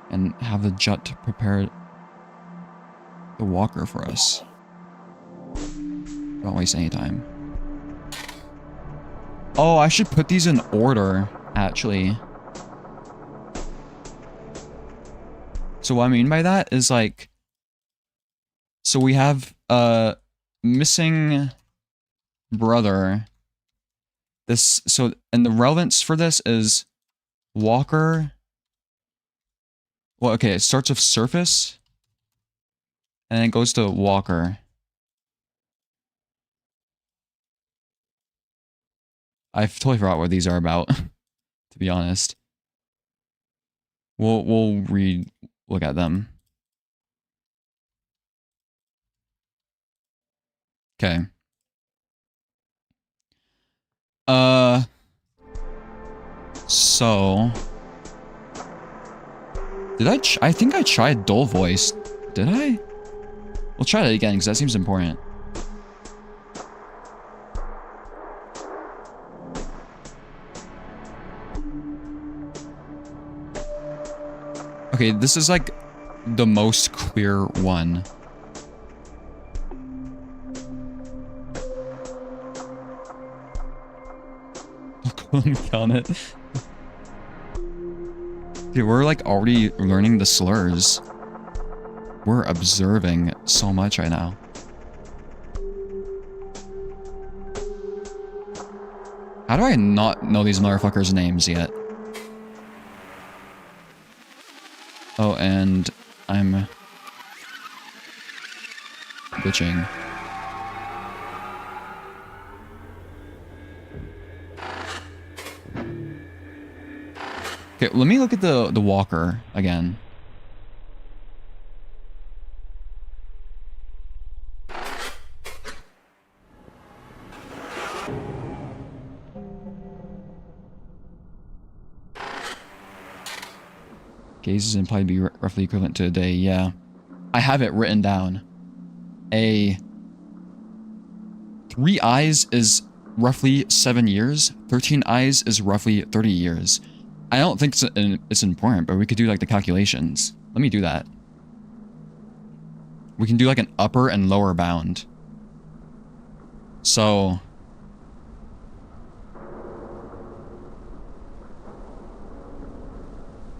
and have the Jut prepare the walker for us. Don't waste any time. Oh, I should put these in order, actually. So what I mean by that is like, so we have missing brother. This, so, and the relevance for this is walker. Well, okay, it starts with surface and then it goes to walker. I've totally forgot what these are about, to be honest. We'll look at them. Okay. So did I think I tried dull voice. Did I? We'll try that again because that seems important. Okay, this is like the most clear one. Count it. Dude, we're like already learning the slurs. We're observing so much right now. How do I not know these motherfuckers' names yet? Oh, and I'm glitching. Okay, let me look at the walker again. Gaze is implied to be roughly equivalent to a day. Yeah, I have it written down. 3 eyes is roughly 7 years. 13 eyes is roughly 30 years. I don't think it's important, but we could do like the calculations. Let me do that. We can do like an upper and lower bound. So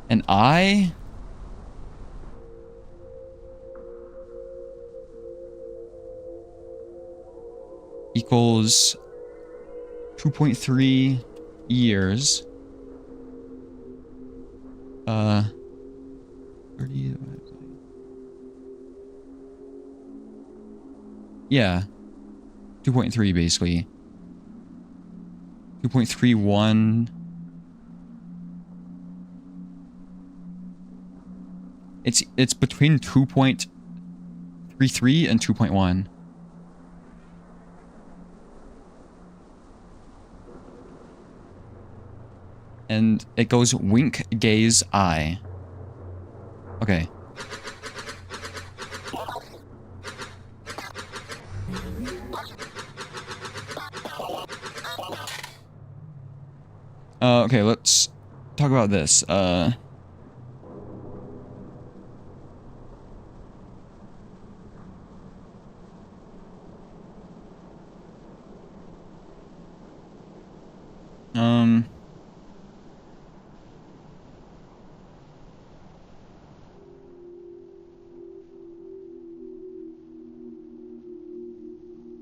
an eye equals 2.3 years. 30. Yeah. 2.3 basically. 2.31. It's between 2.33 and 2.1. And it goes wink, gaze, eye. Okay. Okay, let's talk about this.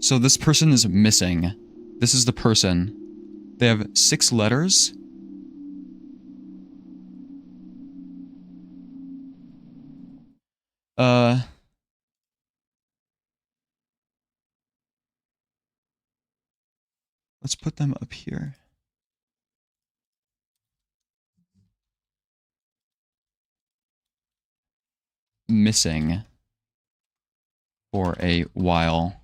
So this person is missing. This is the person. They have 6 letters. Let's put them up here. missing for a while.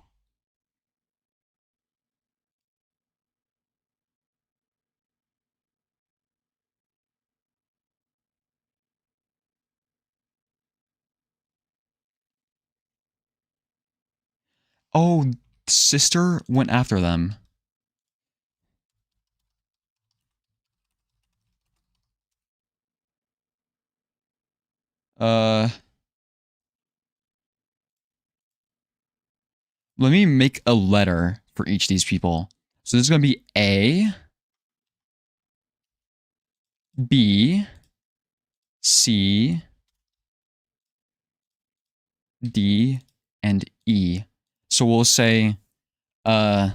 Oh, sister went after them. Let me make a letter for each of these people. So this is going to be A, B, C, D, and E. So we'll say, let's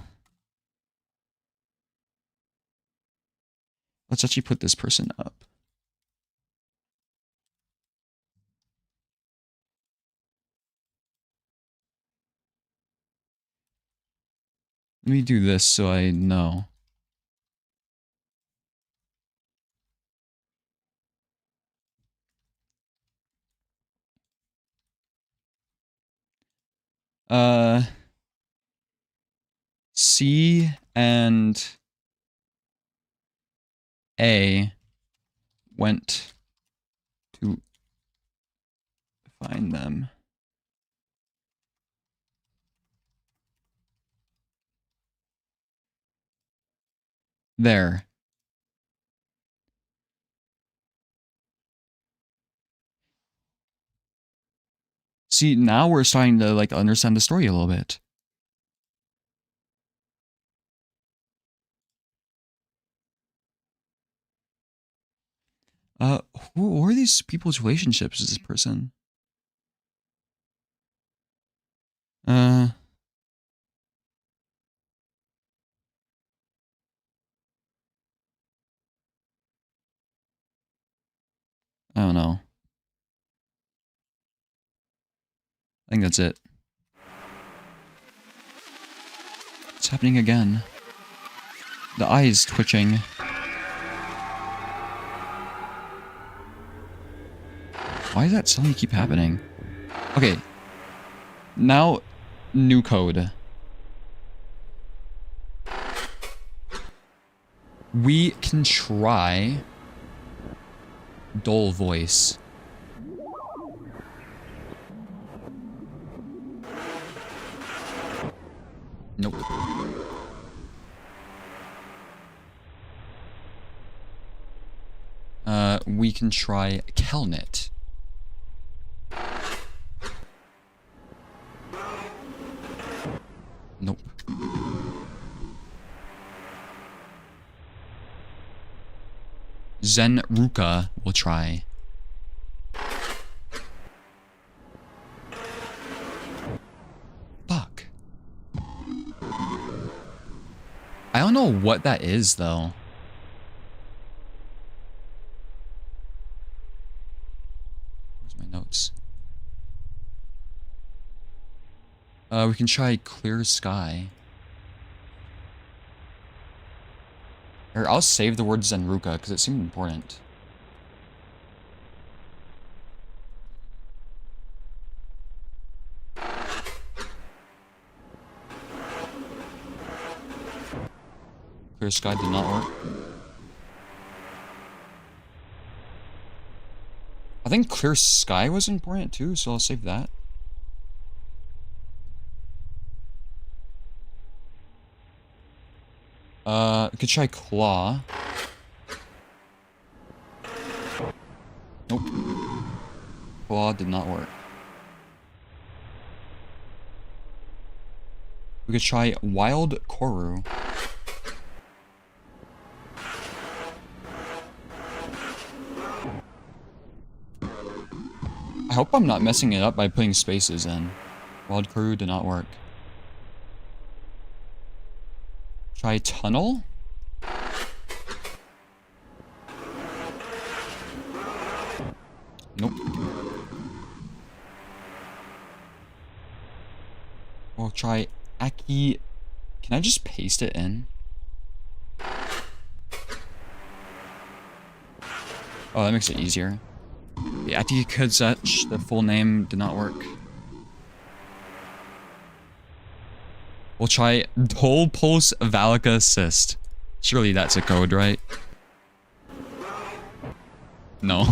actually put this person up. Let me do this so I know. C and A went to find them. There. See, now we're starting to like understand the story a little bit. Who are these people's relationships with this person? I don't know. I think that's it. It's happening again. The eye is twitching. Why does that suddenly keep happening? Okay. Now, new code. We can try dull voice. Nope. We can try Kelnet. Nope. Zenruka will try. Fuck. I don't know what that is, though. Where's my notes? We can try Clear Sky. Or I'll save the word Zenruka because it seemed important. Clear Sky did not work. I think Clear Sky was important too, so I'll save that. We could try Claw. Nope. Claw did not work. We could try Wild Corru. I hope I'm not messing it up by putting spaces in. Wild Corru did not work. Try Tunnel? Nope. We'll try Aki. Can I just paste it in? Oh, that makes it easier. The Atikadzech, the full name did not work. We'll try Dole Pulse Valica Cyst. Surely that's a code, right? No.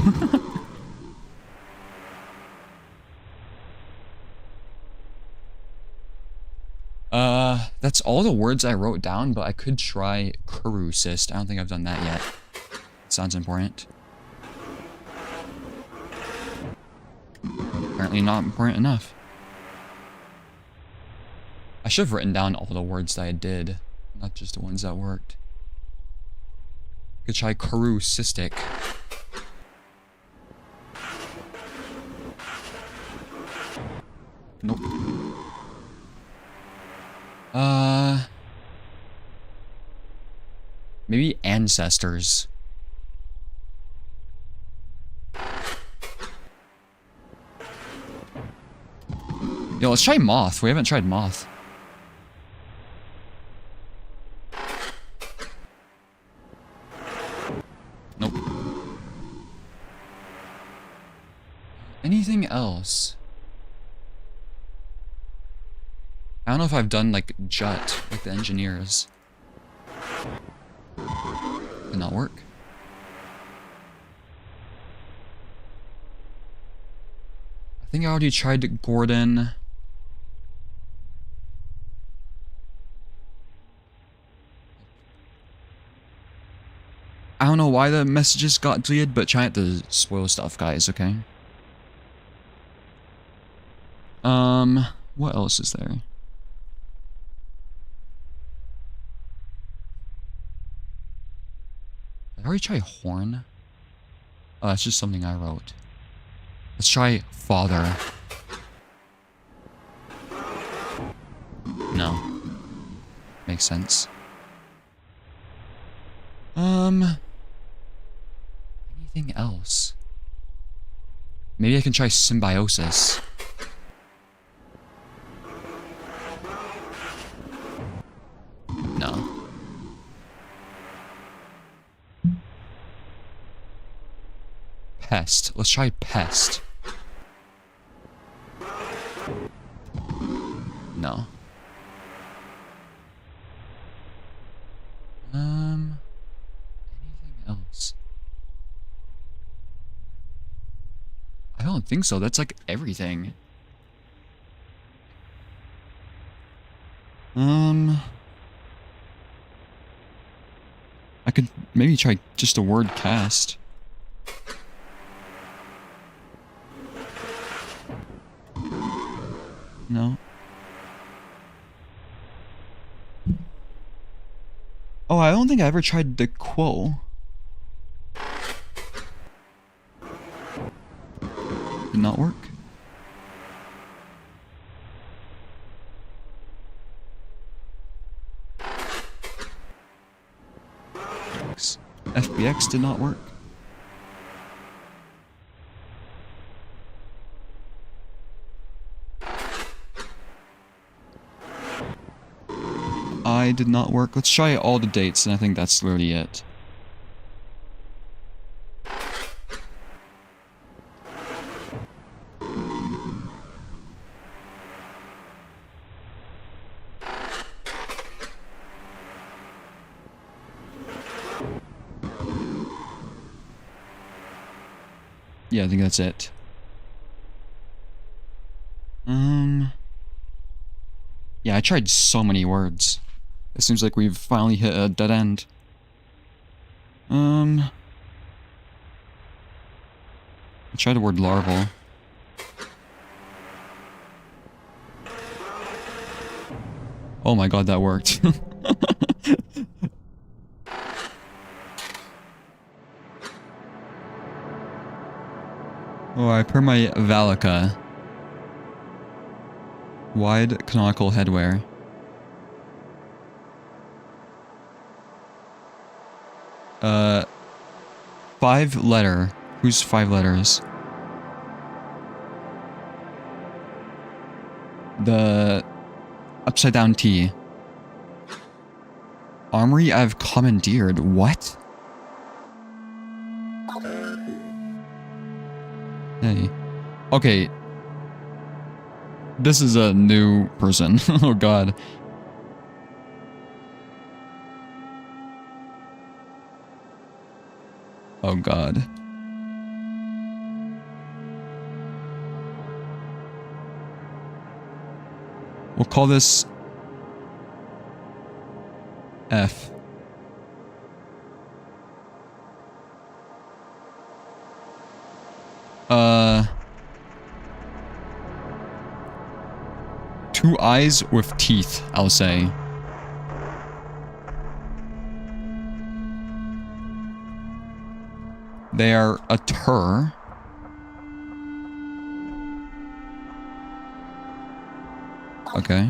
That's all the words I wrote down, but I could try corru cyst. I don't think I've done that yet. Sounds important. Apparently not important enough. I should have written down all the words that I did, not just the ones that worked. Could try corru cystic. Nope. Maybe ancestors. Yo, let's try moth. We haven't tried moth. Nope. Anything else? I don't know if I've done like jut, like the engineers. Did not work. I think I already tried Gordon. I don't know why the messages got deleted, but try not to spoil stuff, guys, okay? What else is there? Did I already try horn? Oh, that's just something I wrote. Let's try father. No. Makes sense. Anything else? Maybe I can try symbiosis. No. Pest. Let's try pest. No. Anything else? I don't think so. That's like everything. I could maybe try just a word cast. No. Oh, I don't think I ever tried the quo. Did not work. FBX did not work. I did not work. Let's try all the dates, and I think that's literally it. Yeah, I think that's it. Yeah, I tried so many words. It seems like we've finally hit a dead end. I tried the word larval. Oh my god, that worked. Alright, per my Valica. Wide canonical headwear. Five letter. Who's 5 letters? The upside down T. Armory I've commandeered. What? Okay. This is a new person. Oh god. Oh god. We'll call this F. Two eyes with teeth, I'll say. They are a tur. Okay.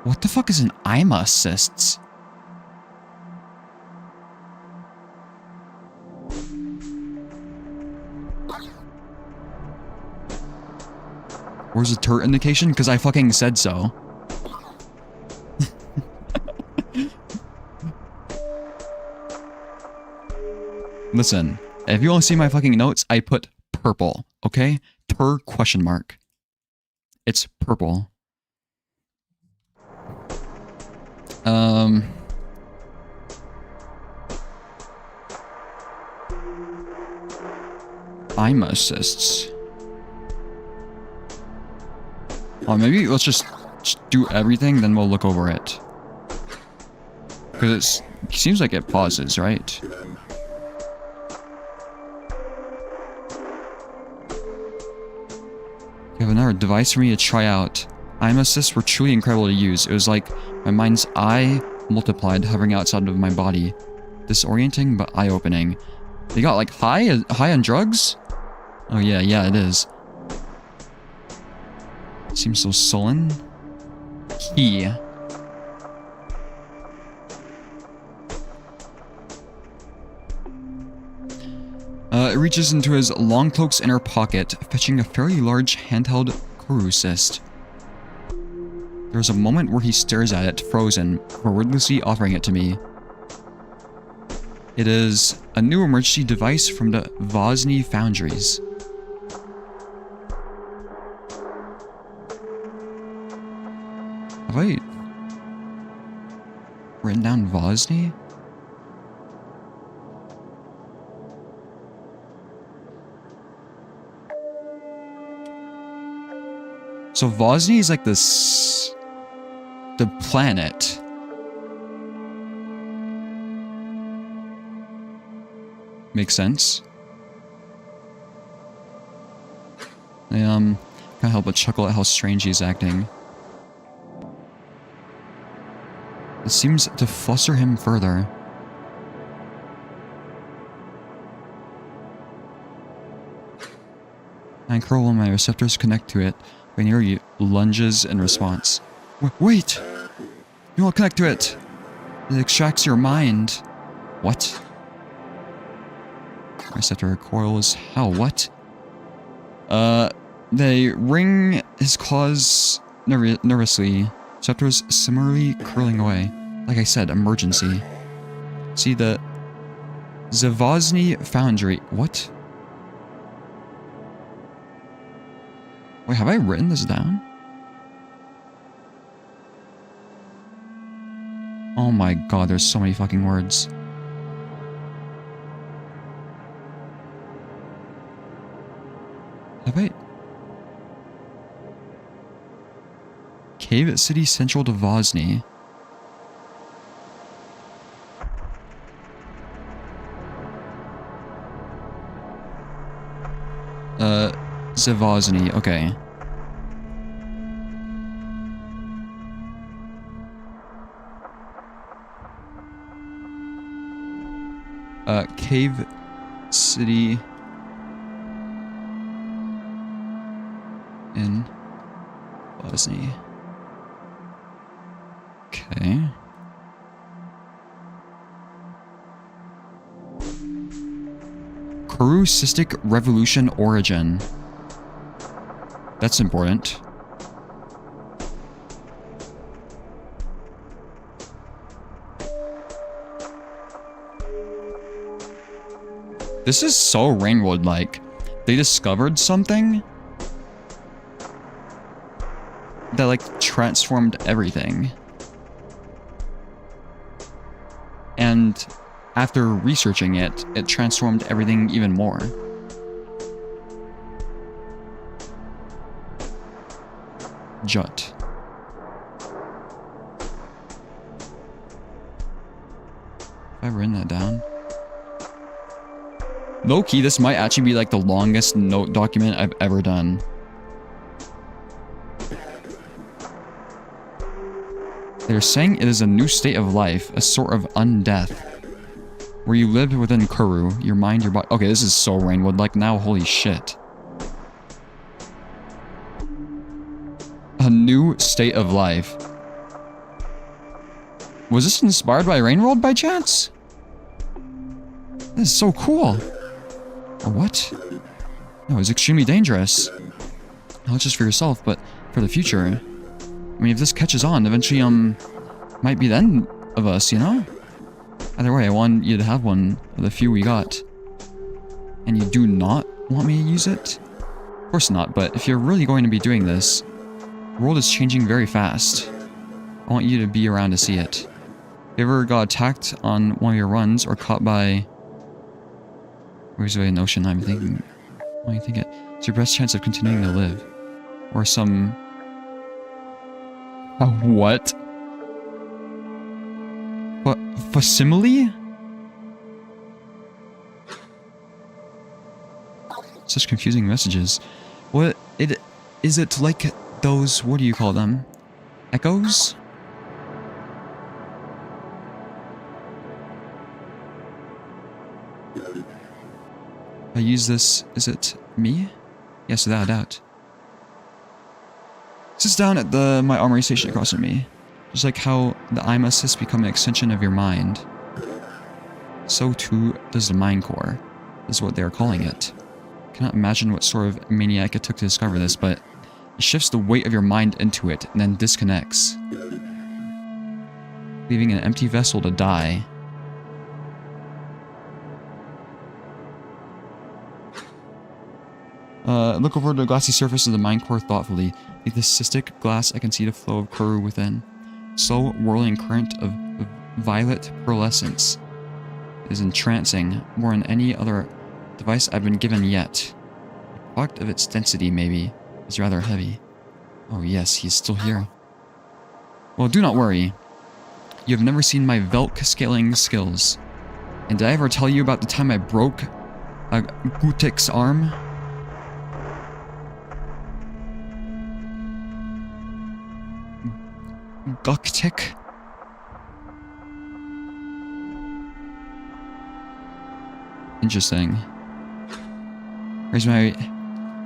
What the fuck is an IMA assists? Where's the tur indication? Because I fucking said so. Listen, if you want to see my fucking notes, I put purple, okay? Tur question mark. It's purple. IMA assists. Oh, maybe let's just do everything, then we'll look over it. Because it seems like it pauses, right? You have another device for me to try out. IMA assists were truly incredible to use. It was like my mind's eye multiplied hovering outside of my body. Disorienting but eye-opening. They got like high on drugs? Oh yeah, it is. Seems so sullen. Key. It reaches into his long cloak's inner pocket, fetching a fairly large handheld corru cyst. There's a moment where he stares at it, frozen, before wordlessly offering it to me. It is a new emergency device from the Vosny Foundries. Have I written down Vosny? So Vosny is like this... the planet. Makes sense. I can't help but chuckle at how strange he's acting. It seems to fluster him further. I curl when my receptors connect to it. When he lunges in response. Wait! You won't connect to it! It extracts your mind. What? Receptor coils. How? What? They wring his claws nervously. Receptors similarly curling away. Like I said, emergency. See the Zavozny Foundry. What? Wait, have I written this down? Oh my god, there's so many fucking words. Have I? Cave City Central to Vosny. Zavozny, okay. Cave City in Vosny. Okay. Corru Cystic Revolution Origin. That's important. This is so Rainworld-like. They discovered something that, like, transformed everything. And after researching it, it transformed everything even more. Jut. Have I written that down? Low-key, this might actually be like the longest note document I've ever done. They're saying it is a new state of life, a sort of undeath, where you live within corru, your mind, your body. Okay, this is so Rainwood like now, holy shit. A new state of life. Was this inspired by Rainworld by chance? This is so cool. Or what? No, it's extremely dangerous. Not just for yourself, but for the future. I mean, if this catches on, eventually, might be the end of us, you know? Either way, I want you to have one of the few we got. And you do not want me to use it? Of course not, but if you're really going to be doing this, the world is changing very fast. I want you to be around to see it. If you ever got attacked on one of your runs or caught by... Where's the notion I'm thinking? What do you think it? It's your best chance of continuing to live. Or some... A what? What? Facsimile? Such confusing messages. What? Is it like those, what do you call them? Echoes? I use this, is it me? Yes, without a doubt. Sits down at my armory station across from me. Just like how the IMUS has become an extension of your mind. So too does the mind core. This is what they are calling it. I cannot imagine what sort of maniac it took to discover this, but it shifts the weight of your mind into it and then disconnects. Leaving an empty vessel to die. Look over the glassy surface of the mind core thoughtfully. Beneath the cystic glass, I can see the flow of corru within. Slow, whirling current of violet pearlescence. It is entrancing, more than any other device I've been given yet. The product of its density, maybe, is rather heavy. Oh yes, he's still here. Well, do not worry. You have never seen my Velk scaling skills. And did I ever tell you about the time I broke a Gutek's arm? Guktik? Interesting. Raise my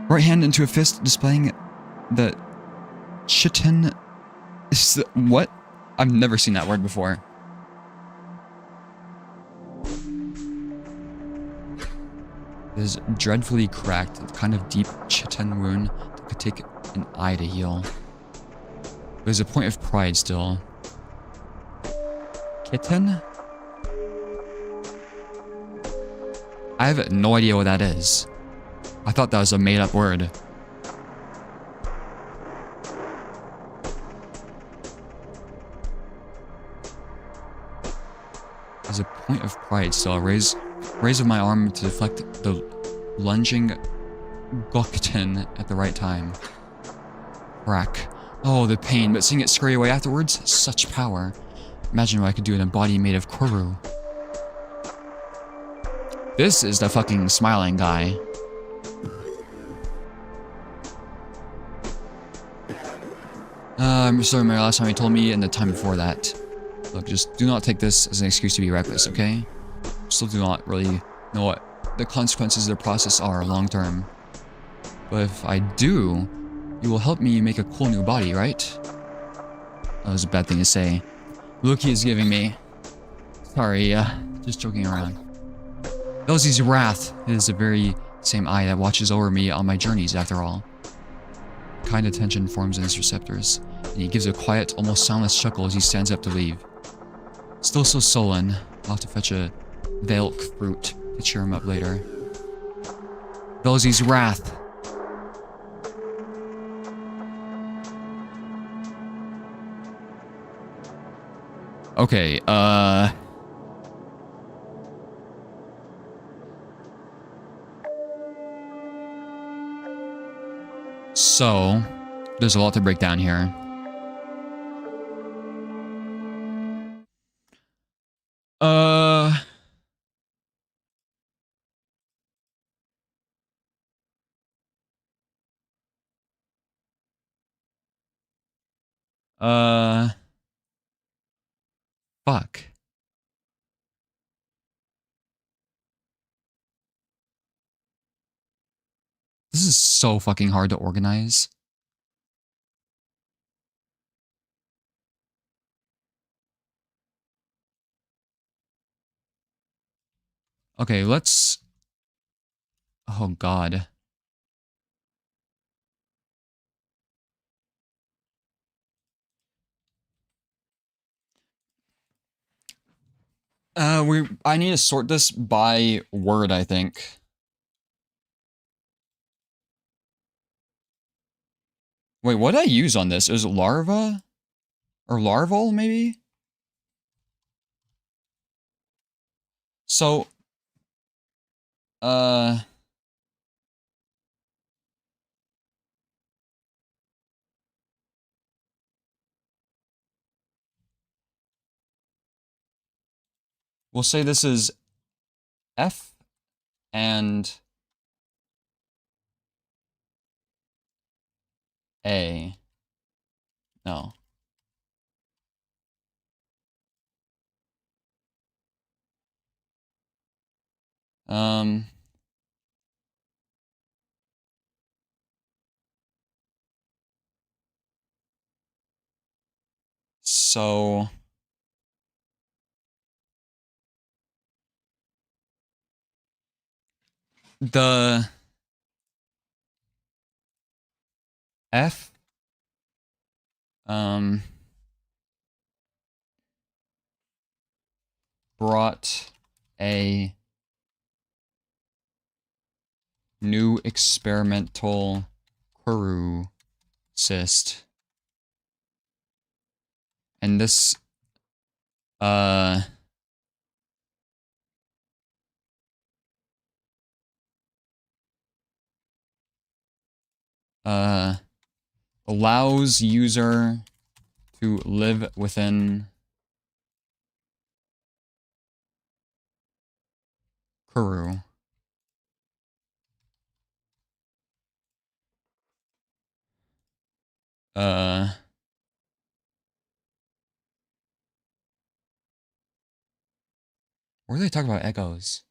right hand into a fist, displaying the chitin. What? I've never seen that word before. It is dreadfully cracked, a kind of deep chitin wound that could take an eye to heal. There's a point of pride still. Kitten? I have no idea what that is. I thought that was a made-up word. There's a point of pride still. Raise of my arm to deflect the lunging Gokten at the right time. Crack. Oh, the pain, but seeing it scurry away afterwards, such power. Imagine what I could do in a body made of corru. This is the fucking smiling guy. I'm sorry, my last time he told me and the time before that. Look, just do not take this as an excuse to be reckless, okay? Still do not really know what the consequences of the process are long term. But if I do, you will help me make a cool new body, right? That was a bad thing to say. Look, he is giving me. Sorry, just joking around. Elsie's wrath. It is the very same eye that watches over me on my journeys, after all. Kind of tension forms in his receptors, and he gives a quiet, almost soundless chuckle as he stands up to leave. Still so sullen, I'll have to fetch a Velk fruit. to cheer him up later. Velzy's wrath. Okay, so, there's a lot to break down here. Fuck. This is so fucking hard to organize. Okay, let's... Oh, God. I need to sort this by word, I think. Wait, what did I use on this? Is it larva? Or larval, maybe? So, we'll say this is F and A. No. So... The... F... brought a new experimental corru cyst. And this, allows user to live within corru. Where do they talk about echoes?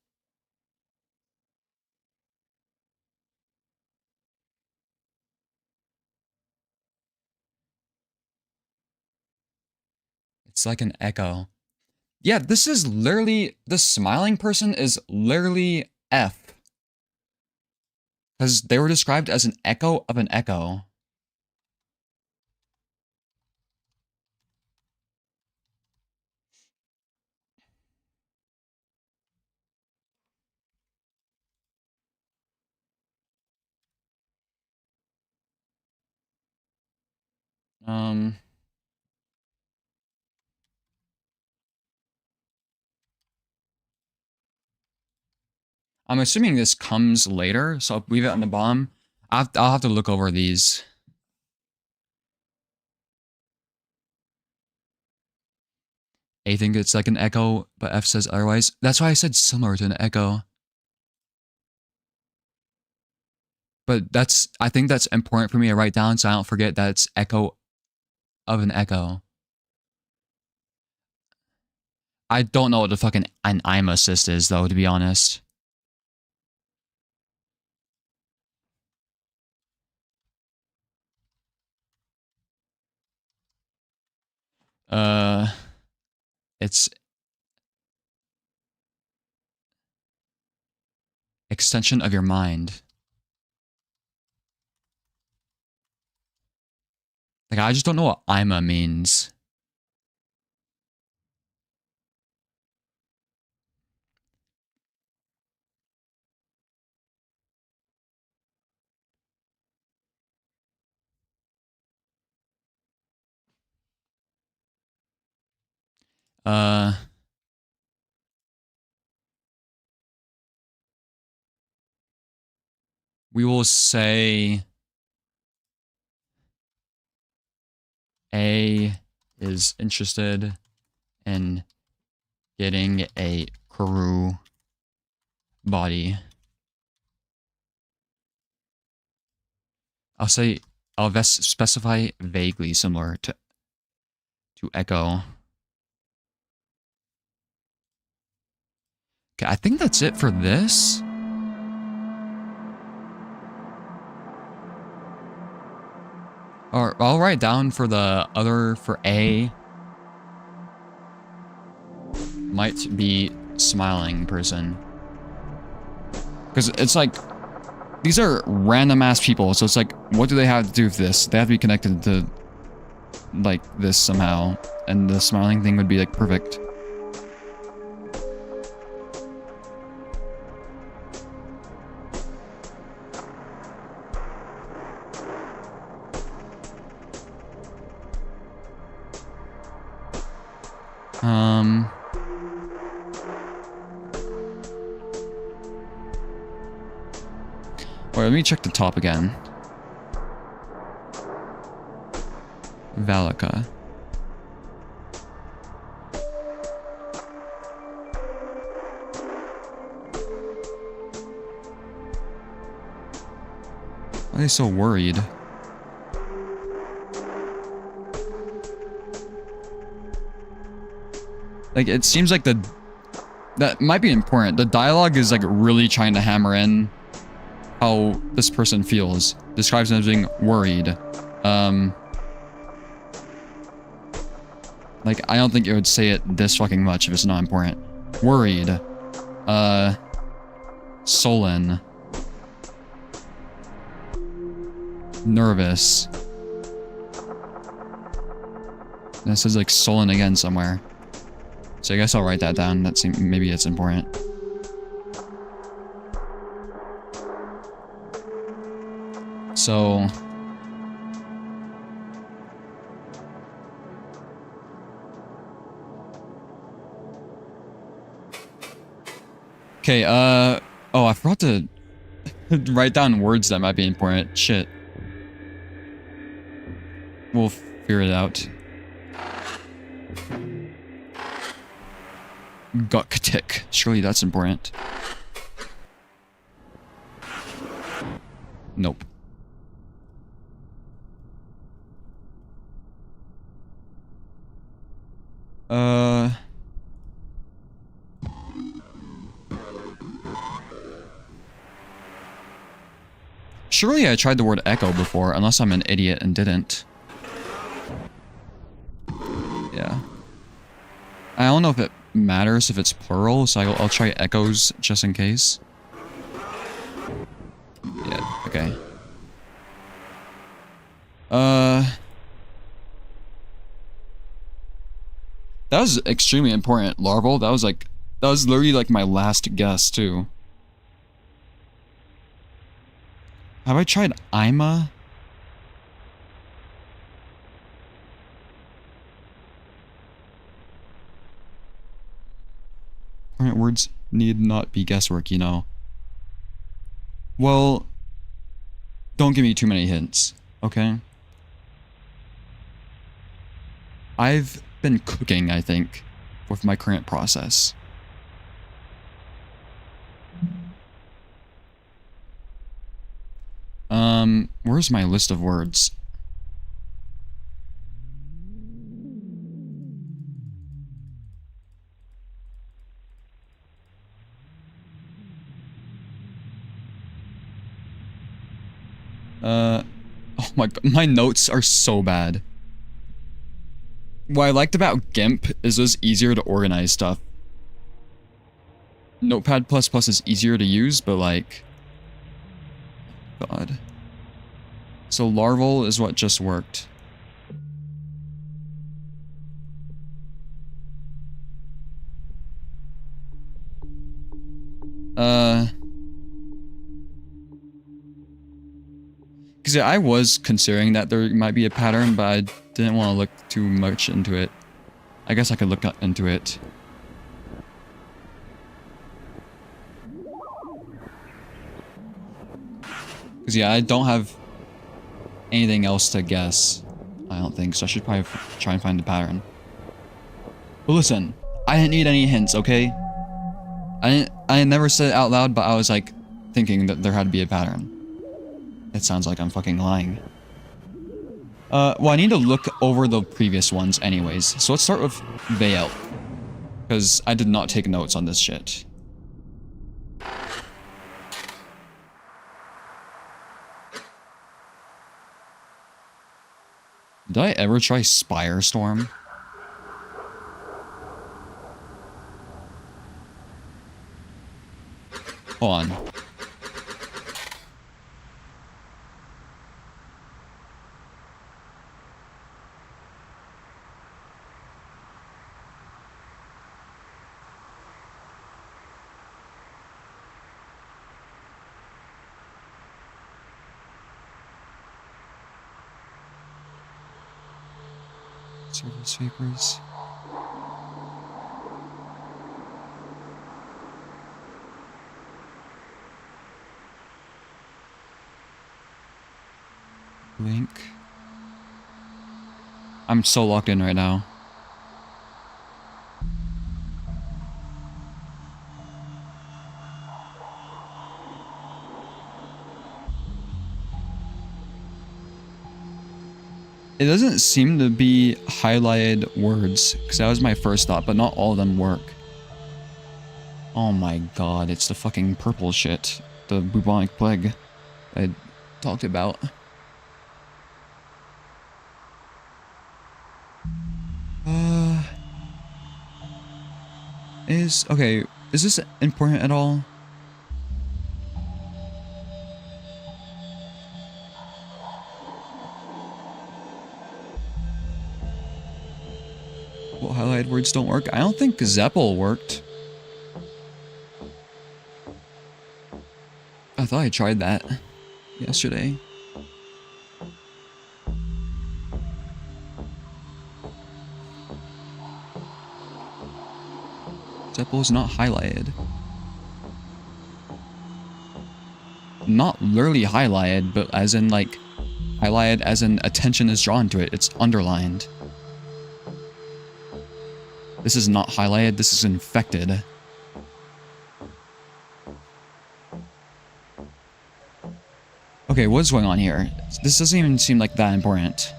It's like an echo. Yeah, this is literally, the smiling person is literally F. Because they were described as an echo of an echo. I'm assuming this comes later, so I'll leave it on the bottom. I'll have to look over these. A think it's like an echo, but F says otherwise. That's why I said similar to an echo. But I think that's important for me to write down so I don't forget that it's echo of an echo. I don't know what the fucking an I'm assist is though, to be honest. It's extension of your mind. Like, I just don't know what IMA means. Uh, we will say A is interested in getting a corru body. I'll specify vaguely similar to echo. Okay, I think that's it for this. Or I'll write down for the other, for A. Might be smiling person. Because it's like, these are random ass people, so it's like, what do they have to do with this? They have to be connected to, like, this somehow. And the smiling thing would be, like, perfect. Alright, let me check the top again. Valika. Why are they so worried? Like, it seems like that might be important. The dialogue is, like, really trying to hammer in how this person feels. Describes them as being worried. Like, I don't think it would say it this fucking much if it's not important. Worried. Sullen. Nervous. And it says, like, sullen again somewhere. So I guess I'll write that down. That seems, maybe it's important. So okay, oh, I forgot to write down words that might be important. Shit. We'll figure it out. Guktik. Surely that's important. Nope. Surely I tried the word echo before, unless I'm an idiot and didn't. Yeah. I don't know if it matters if it's plural, so I'll try echoes just in case. Yeah, okay. That was extremely important. Larval, that was literally like my last guess too. Have I tried Ima? Current words need not be guesswork, you know. Well, don't give me too many hints, okay? I've been cooking, I think, with my current process. Where's my list of words? Oh my god, my notes are so bad. What I liked about GIMP is it was easier to organize stuff. Notepad++ is easier to use, but like... God. So larval is what just worked. Because I was considering that there might be a pattern, but I didn't want to look too much into it. I guess I could look into it. Because yeah, I don't have anything else to guess. I don't think, so I should probably try and find the pattern. But listen, I didn't need any hints, okay? I never said it out loud, but I was like thinking that there had to be a pattern. It sounds like I'm fucking lying. Well, I need to look over the previous ones anyways. So let's start with Veil. Because I did not take notes on this shit. Did I ever try Spire Storm? Hold on. Surface vapors. Blink. I'm so locked in right now. It doesn't seem to be highlighted words, because that was my first thought, but not all of them work. Oh my god, it's the fucking purple shit. The bubonic plague I talked about. Okay, is this important at all? Well, highlighted words don't work. I don't think Zeppel worked. I thought I tried that yesterday. Zeppel is not highlighted. Not literally highlighted, but as in like highlighted as in attention is drawn to it. It's underlined. This is not highlighted, this is infected. Okay, what's going on here? This doesn't even seem like that important.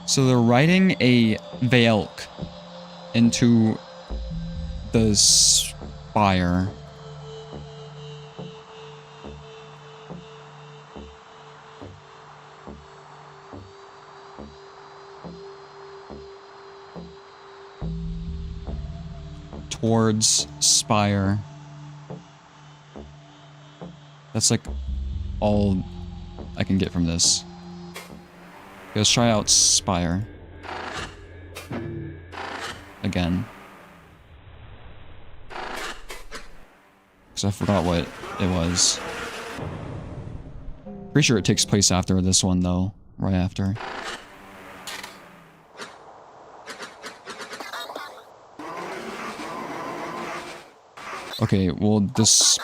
So they're writing a Veilk into the spire. Towards spire. That's like all I can get from this. Okay, let's try out spire. Again. Because I forgot what it was. Pretty sure it takes place after this one though. Right after. Okay, well there's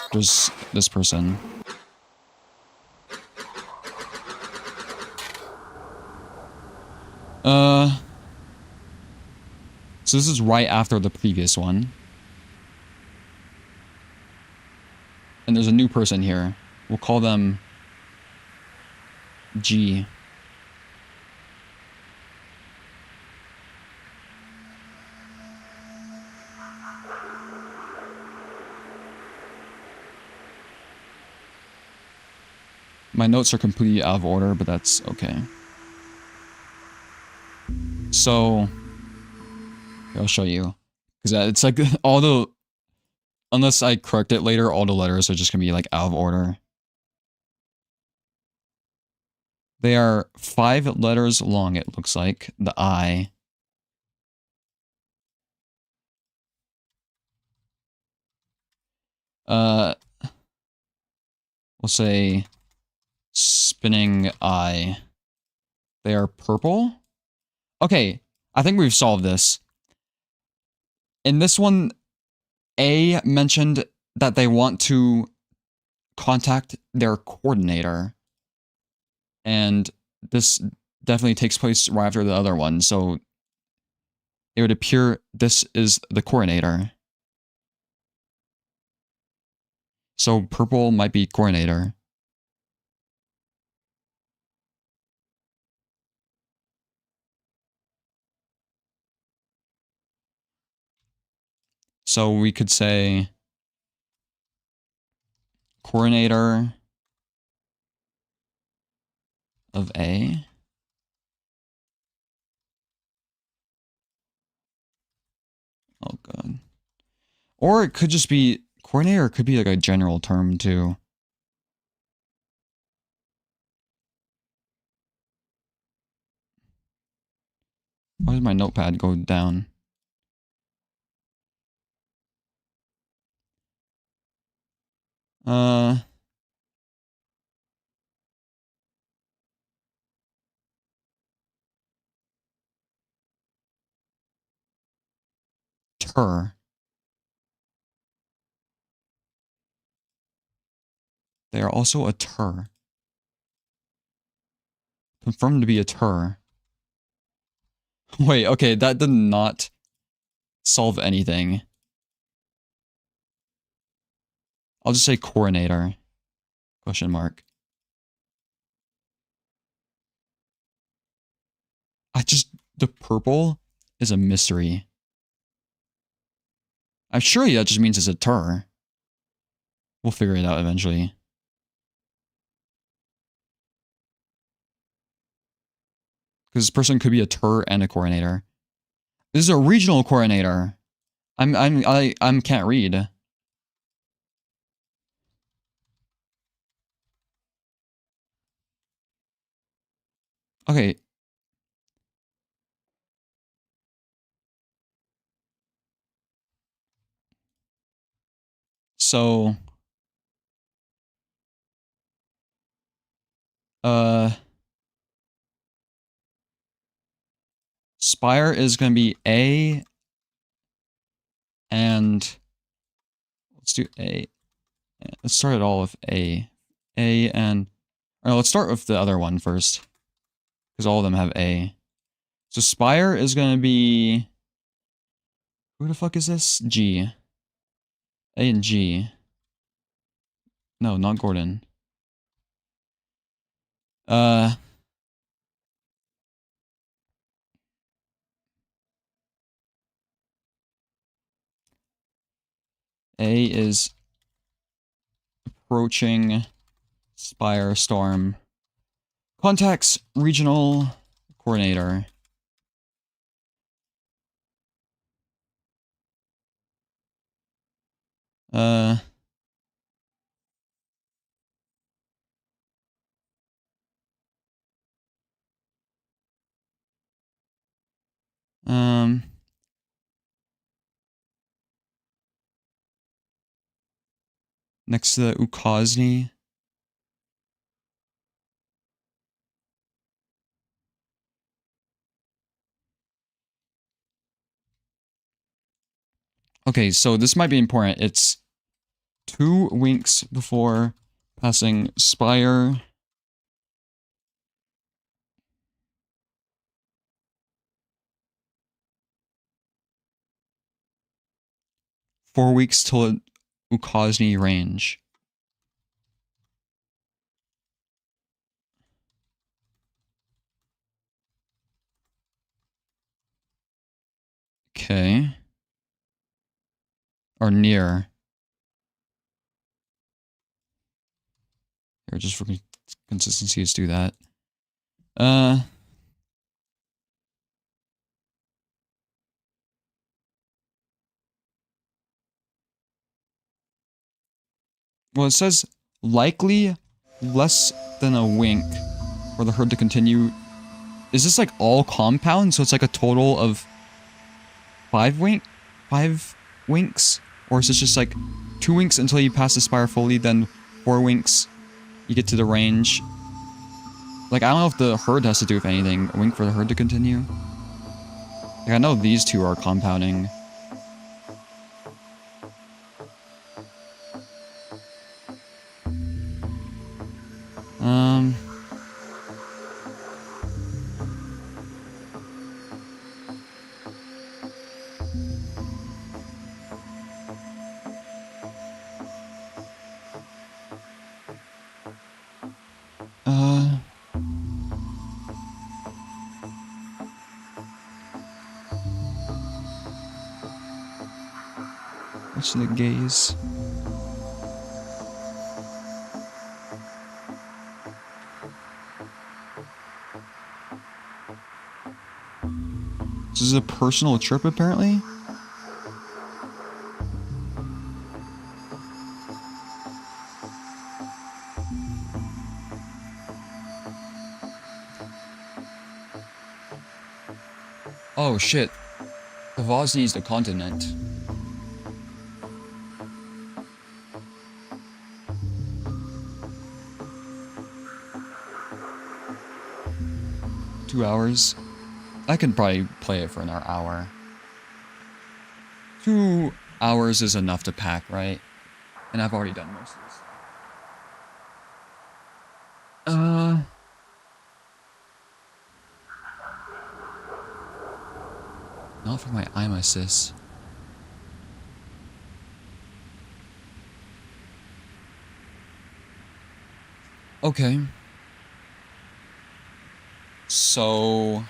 this person. So this is right after the previous one. And there's a new person here. We'll call them G. My notes are completely out of order, but that's okay. So here, I'll show you. Because it's like all the, unless I correct it later, all the letters are just going to be like out of order. They are 5 letters long, it looks like. The I. We'll say spinning I. They are purple. Okay, I think we've solved this. In this one, A mentioned that they want to contact their coordinator. And this definitely takes place right after the other one, so it would appear this is the coordinator. So purple might be coordinator. So we could say coordinator of A. Oh god. Or it could just be coordinator, could be like a general term too. Why did my notepad go down? Ter. They are also a ter. Confirmed to be a ter. Wait, okay, that did not solve anything. I'll just say coordinator. Question mark. The purple is a mystery. I'm sure that just means it's a ter. We'll figure it out eventually. Because this person could be a ter and a coordinator. This is a regional coordinator. I can't read. Okay. So Spire is going to be A, and let's do A. Let's start it all with A. A and, or let's start with the other one first, because all of them have A. So Spire is going to be, who the fuck is this? G. A and G. No, not Gordon. A is approaching Spire Storm. Contacts regional coordinator. Next to the Ukosny. Okay, so this might be important. It's 2 winks before passing Spire. Four weeks till Ukosny range. Okay. Or near. Here, just for consistency, let's do that. Well, it says likely less than a wink for the herd to continue. Is this like all compound? So it's like a total of 5 winks? Or is this just like 2 winks until you pass the spire fully, then 4 winks, you get to the range? Like, I don't know if the herd has to do with anything. A wink for the herd to continue? Like, I know these two are compounding. Um... What's the gaze? This is a personal trip, apparently? Oh shit. The vase needs the continent. Two hours. I could probably play it for another hour. 2 hours is enough to pack, right? And I've already done most of this. Not for my IMASys. Okay. So...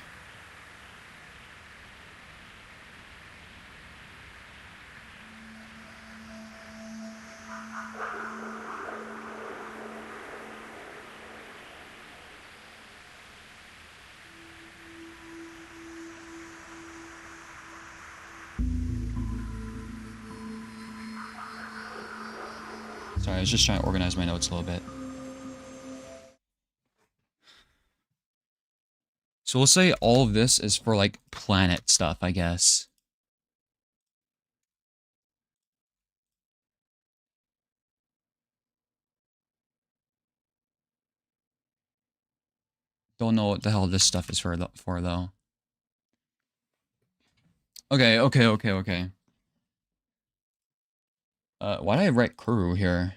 Sorry, I was just trying to organize my notes a little bit. So we'll say all of this is for, like, planet stuff, I guess. Don't know what the hell this stuff is for though. Okay. Why did I write corru here?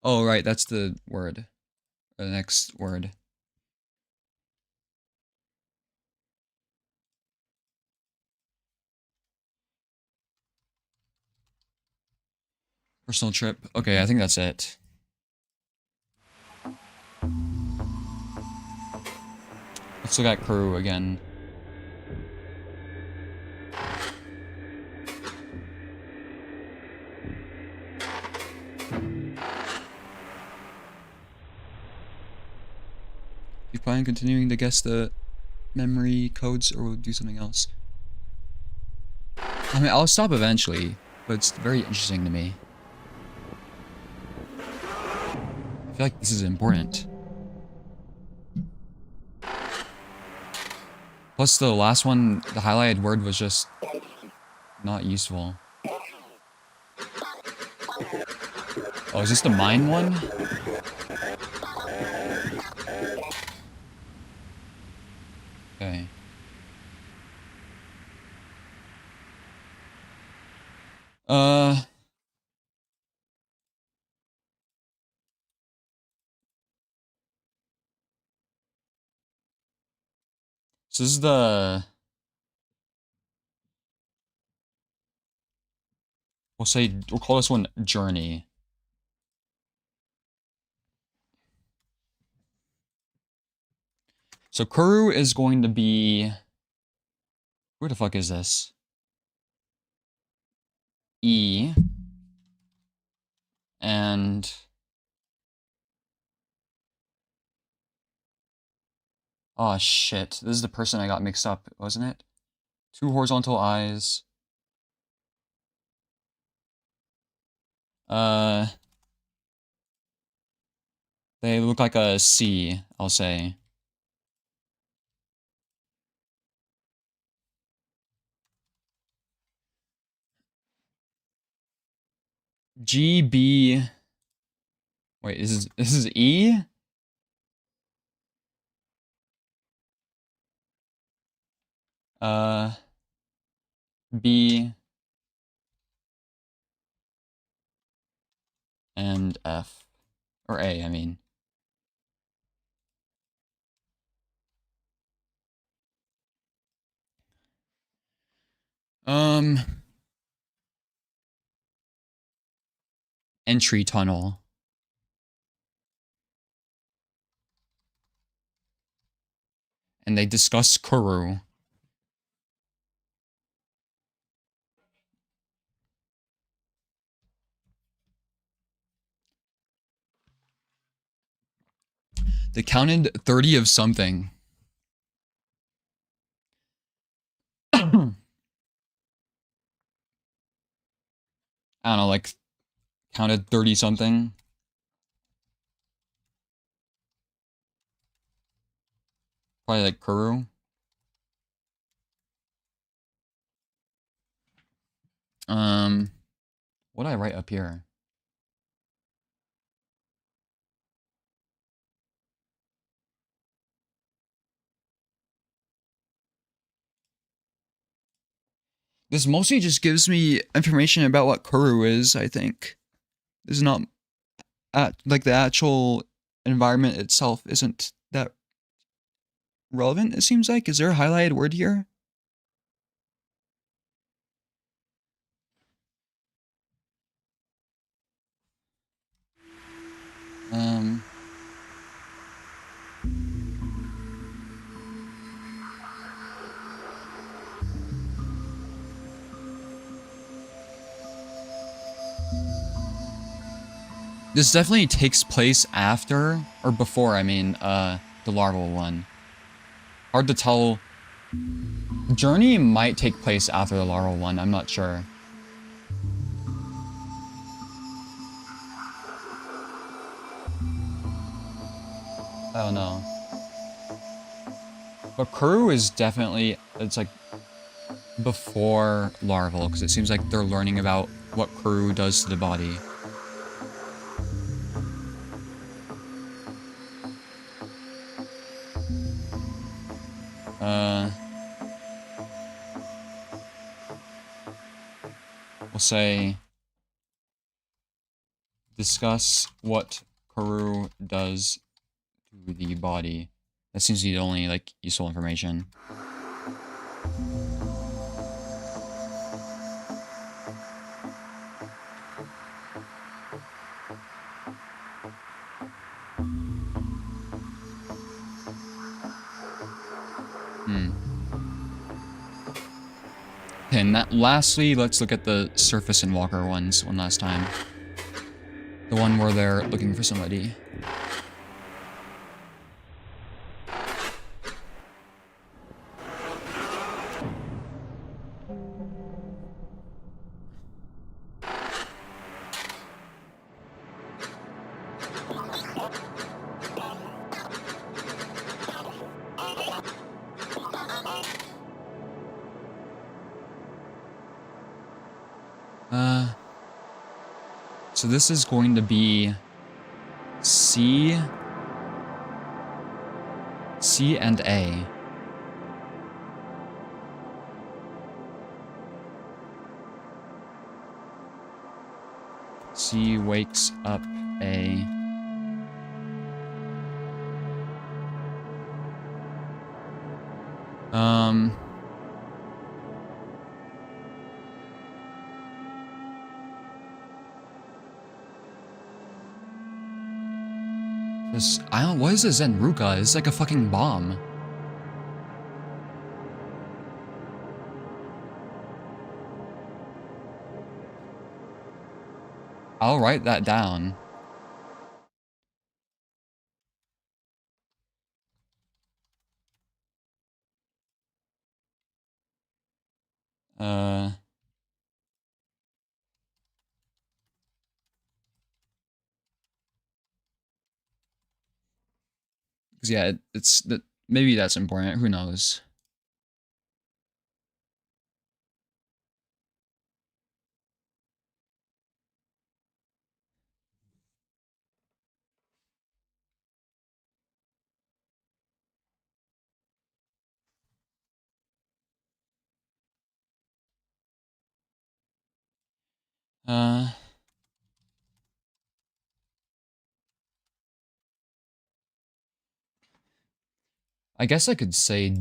Oh, right, that's the word. Or the next word. Personal trip. Okay, I think that's it. Let's look at corru again. You plan on continuing to guess the memory codes, or we'll do something else? I mean, I'll stop eventually, but it's very interesting to me. I feel like this is important. Plus, the last one, the highlighted word was just not useful. Oh, is this the mine one? Okay. So this is the... we'll call this one Journey. So corru is going to be... Where the fuck is this? E. And... Oh shit, this is the person I got mixed up, wasn't it? 2 horizontal eyes. Uh, they look like a C, I'll say. GB. Wait, this is E? B and F. Or A, I mean. Entry tunnel. And they discuss corru. They counted 30 of something. I don't know, like, counted 30 something. Probably like corru. What did I write up here? This mostly just gives me information about what corru is, I think. This is not like the actual environment itself isn't that relevant, it seems like. Is there a highlighted word here? This definitely takes place after, or before, I mean, the larval one. Hard to tell. Journey might take place after the larval one, I'm not sure. I don't know. But corru is definitely, it's like before larval, because it seems like they're learning about what corru does to the body. We'll say discuss what corru does to the body. That seems to be the only like useful information. And lastly, let's look at the surface and walker ones one last time. The one where they're looking for somebody. So this is going to be C and A. C wakes up A. What is this Zenruka? It's like a fucking bomb. I'll write that down. Because yeah, it's that maybe that's important. Who knows? Uh, I guess I could say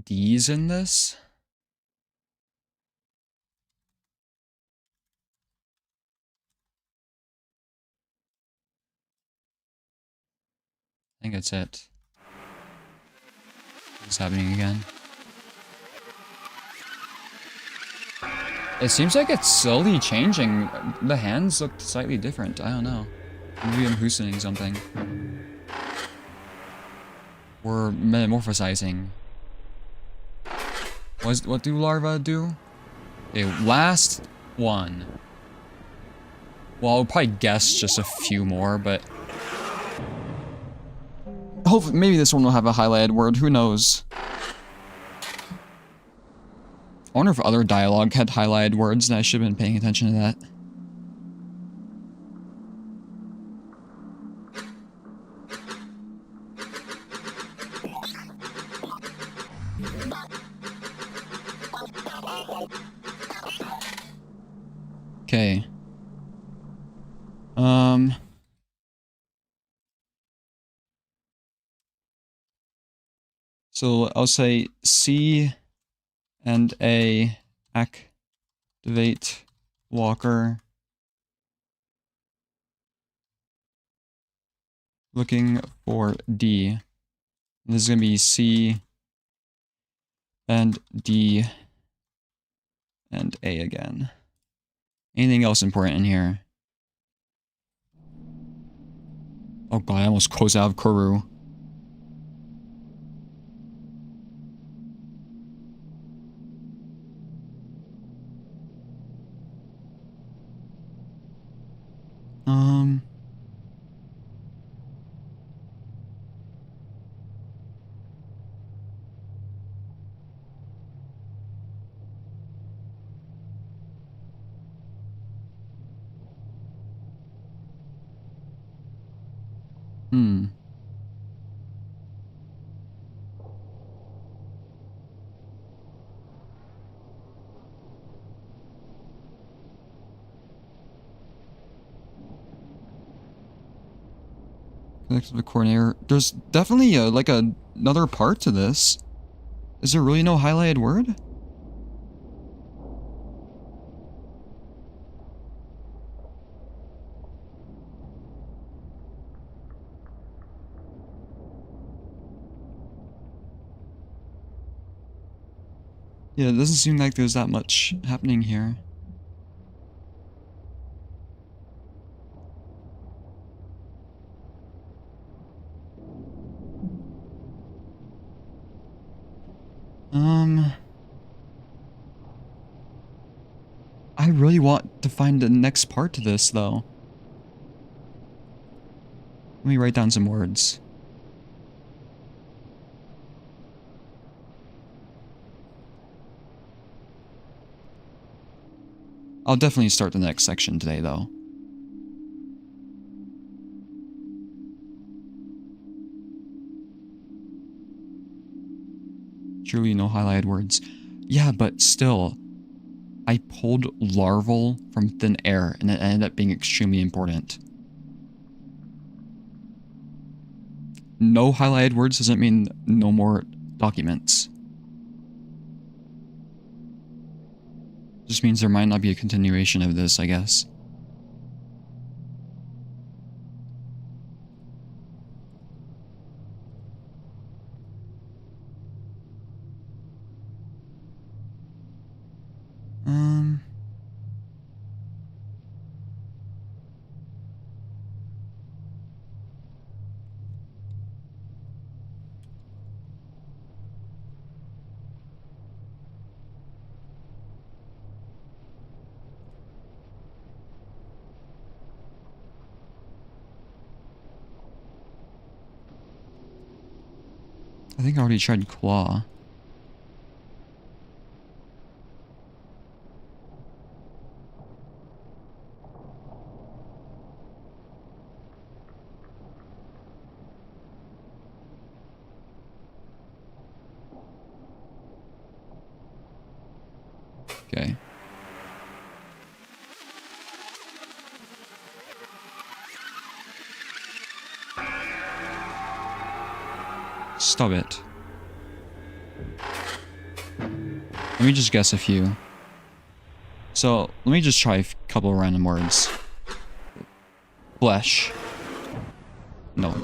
D's in this. I think that's it. What's happening again? It seems like it's slowly changing. The hands look slightly different. I don't know. Maybe I'm hallucinating something. Or metamorphosizing. What do larvae do? Okay, last one. Well, I'll probably guess just a few more, but hopefully, maybe this one will have a highlighted word. Who knows? I wonder if other dialogue had highlighted words, and I should have been paying attention to that. Okay. So I'll say C and A activate walker. Looking for D. This is gonna be C and D and A again. Anything else important in here? Oh god, I almost closed out of corru. Connected to the coordinator. There's definitely another part to this. Is there really no highlighted word? Yeah, it doesn't seem like there's that much happening here. I really want to find the next part to this, though. Let me write down some words. I'll definitely start the next section today, though. Truly no highlighted words. Yeah, but still, I pulled larval from thin air, and it ended up being extremely important. No highlighted words doesn't mean no more documents. Just means there might not be a continuation of this, I guess. I think I already tried claw. Okay. Stop it. Let me just guess a few. So, let me just try a couple random words. Flesh. No.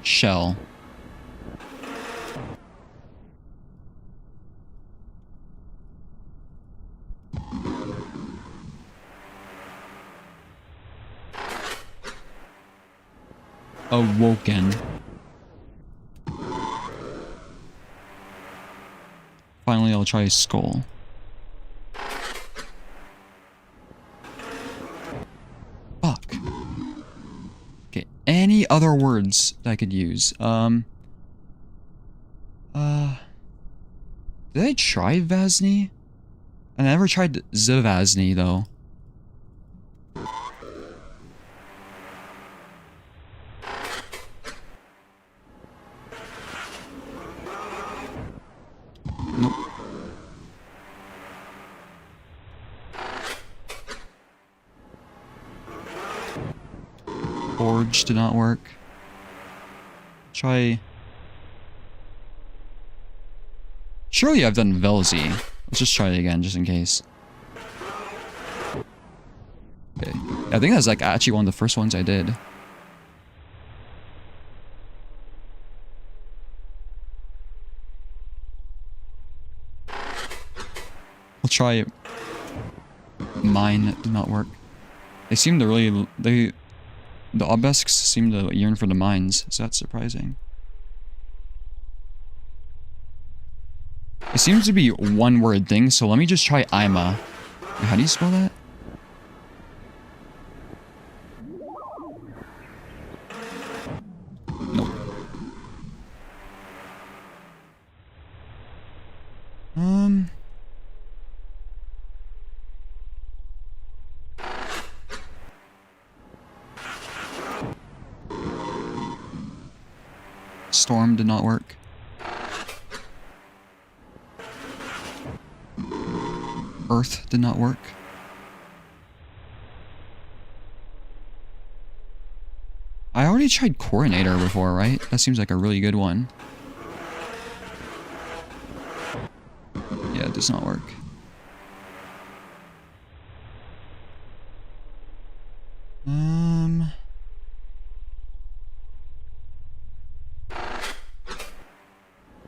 Shell. Awoken. Finally, I'll try skull. Fuck. Okay, any other words that I could use? Did I try Vasny? I never tried Zavasny, though. Nope. Forge did not work. Try... Surely I've done Velzy. Let's just try it again, just in case. Okay. I think that's like actually one of the first ones I did. I'll try... Mine did not work. They seem to really... The obelisks seem to yearn for the mines, so that's surprising. It seems to be one word thing, so let me just try Ima. How do you spell that? Nope. Storm did not work. Earth did not work. I already tried Coordinator before, right? That seems like a really good one. Yeah, it does not work.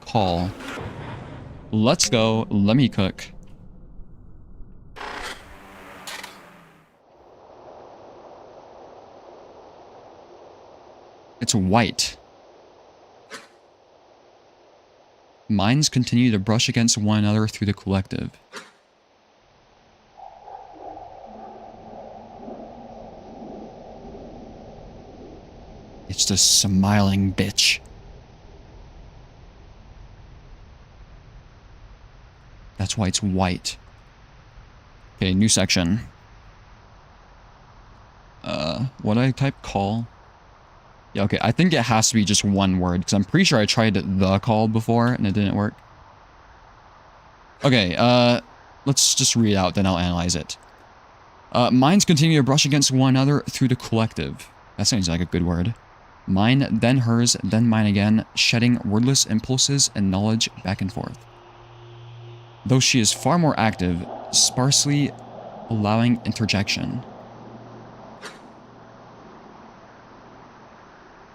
Call. Let's go. Let me cook. It's white. Minds continue to brush against one another through the collective. It's the smiling bitch. That's why it's white. Okay, new section. What did I type? Call? Yeah, okay, I think it has to be just one word, because I'm pretty sure I tried the call before, and it didn't work. Okay, let's just read it out, then I'll analyze it. Minds continue to brush against one another through the collective. That sounds like a good word. Mine, then hers, then mine again, shedding wordless impulses and knowledge back and forth. Though she is far more active, sparsely allowing interjection.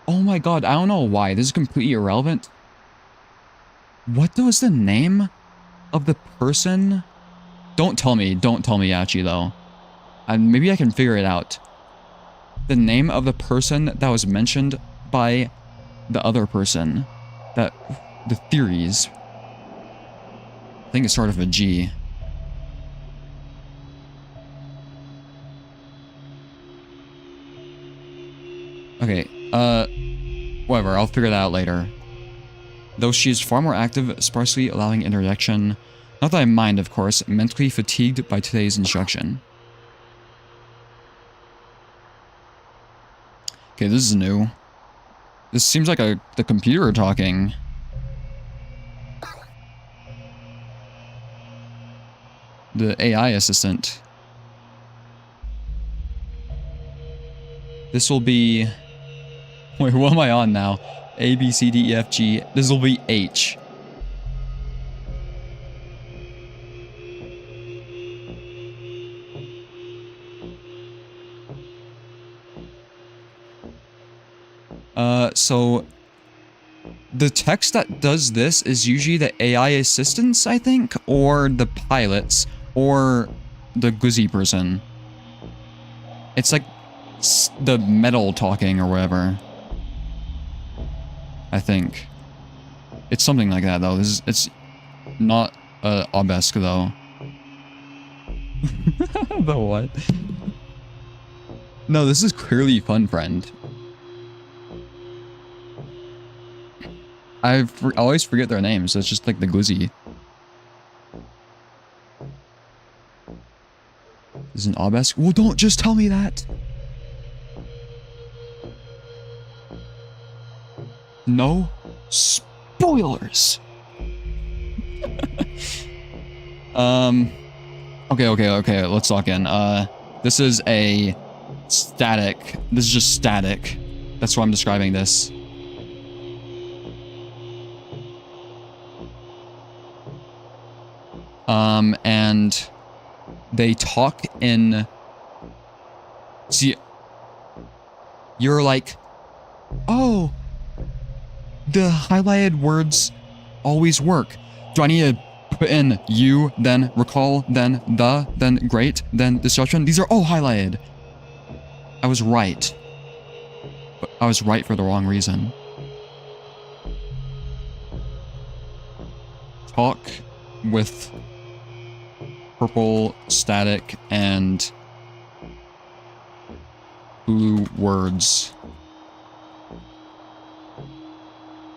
Oh my god, I don't know why. This is completely irrelevant. What was the name of the person? Don't tell me actually though. And maybe I can figure it out. The name of the person that was mentioned by the other person. The theories. I think it's sort of a G. Whatever, I'll figure that out later. Though she is far more active, sparsely allowing interjection. Not that I mind, of course, mentally fatigued by today's instruction. Okay, this is new. This seems like the computer talking. The AI assistant. This will be... Wait, what am I on now? A, B, C, D, E, F, G. This will be H. So... The text that does this is usually the AI assistants, I think, or the pilots, or the Guzzi person. It's like the metal talking or whatever. I think. It's something like that, though. It's not obelisk, though. The what? No, this is clearly Fun Friend. I always forget their names. It's just like the Guzzi. This is an obelisk. Well, don't just tell me that. No spoilers. Okay. Let's lock in. This is a static. This is just static. That's why I'm describing this. And they talk in... See, you're like, oh, the highlighted words always work. Do I need to put in you, then recall, then the, then great, then disruption? These are all highlighted. I was right. But I was right for the wrong reason. Talk with purple, static, and blue words.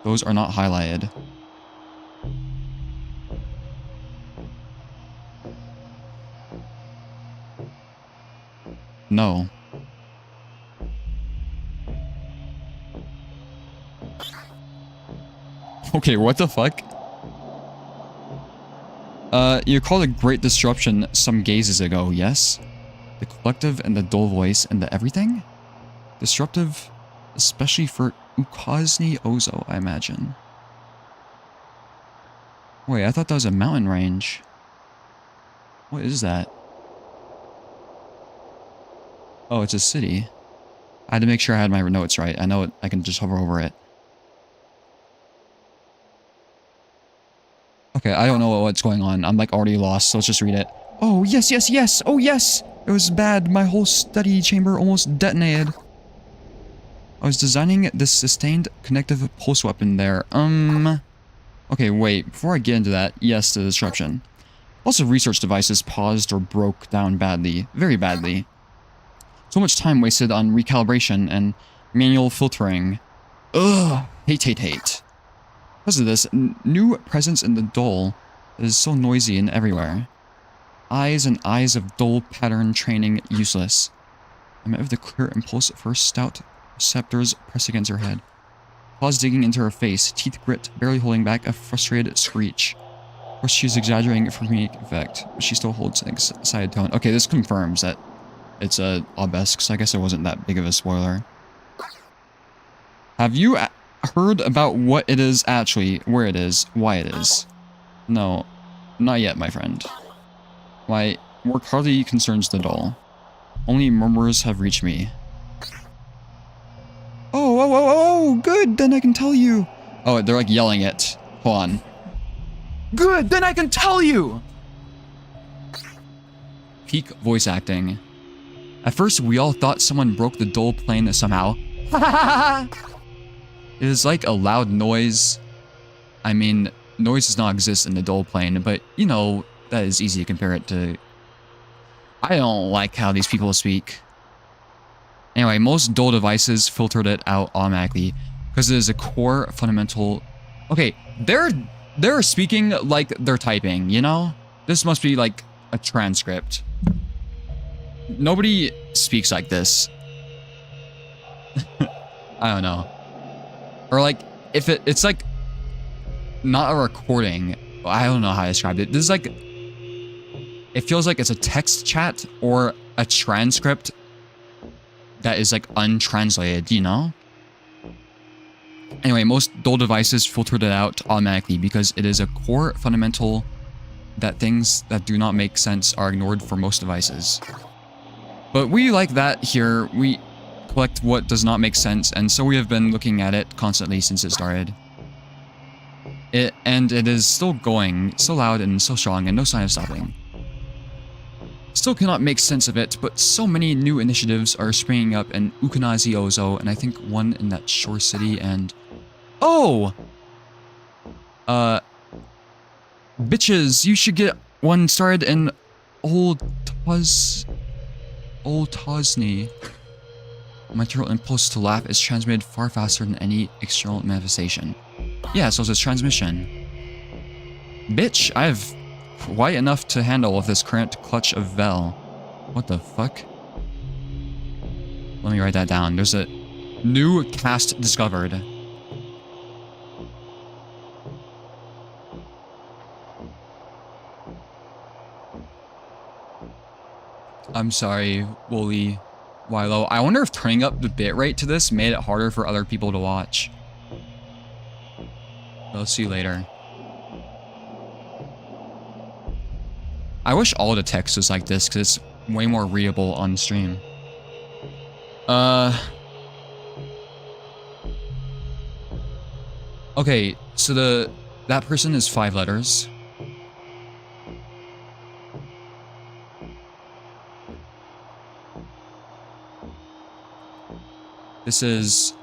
Those are not highlighted. No. Okay, what the fuck? You called a great disruption some gazes ago, yes? The collective and the dull voice and the everything? Disruptive, especially for Ukosny Ozo, I imagine. Wait, I thought that was a mountain range. What is that? Oh, it's a city. I had to make sure I had my notes right. I know it, I can just hover over it. Okay, I don't know what's going on. I'm like already lost, so let's just read it. Oh, yes, yes, yes! Oh, yes! It was bad. My whole study chamber almost detonated. I was designing this sustained connective pulse weapon there. Okay, wait. Before I get into that, yes, the disruption. Lots of research devices paused or broke down badly. Very badly. So much time wasted on recalibration and manual filtering. Ugh! Hate. Because of this, new presence in the dull that is so noisy and everywhere. Eyes and eyes of dull pattern training useless. I met with the clear impulse of her stout receptors pressed against her head. Claws digging into her face, teeth grit, barely holding back a frustrated screech. Of course, she's exaggerating for comedic effect, but she still holds an excited tone. Okay, this confirms that it's a obelisk, so I guess it wasn't that big of a spoiler. Have you heard about what it is actually, where it is, why it is? No, not yet, my friend. My work hardly concerns the dull. Only murmurs have reached me. Oh, good, then I can tell you. Oh, they're like yelling it. Hold on. Good, then I can tell you! Peak voice acting. At first, we all thought someone broke the dull plane somehow. It is like a loud noise. I mean, noise does not exist in the dull plane, but, you know, that is easy to compare it to. I don't like how these people speak. Anyway, most dull devices filtered it out automatically because it is a core fundamental. Okay, they're speaking like they're typing, you know? This must be like a transcript. Nobody speaks like this. I don't know. Or like, if it's like not a recording. I don't know how to describe it. This is like, it feels like it's a text chat or a transcript that is like untranslated, you know? Anyway, most dull devices filtered it out automatically because it is a core fundamental that things that do not make sense are ignored for most devices. But we like that here. We collect what does not make sense, and so we have been looking at it constantly since it started. And it is still going, so loud and so strong, and no sign of stopping. Still cannot make sense of it, but so many new initiatives are springing up in Ukanazi Ozo, and I think one in that shore city, and... Oh! Bitches, you should get one started in Old Tosny. Material impulse to laugh is transmitted far faster than any external manifestation. Yeah, so it's transmission. Bitch, I have quite enough to handle with this current clutch of Vel. What the fuck? Let me write that down. There's a new cast discovered. I'm sorry, Wooly Wilo. I wonder if turning up the bitrate to this made it harder for other people to watch. I'll see you later. I wish all the text was like this because it's way more readable on stream. Okay, so that person is 5 letters. This is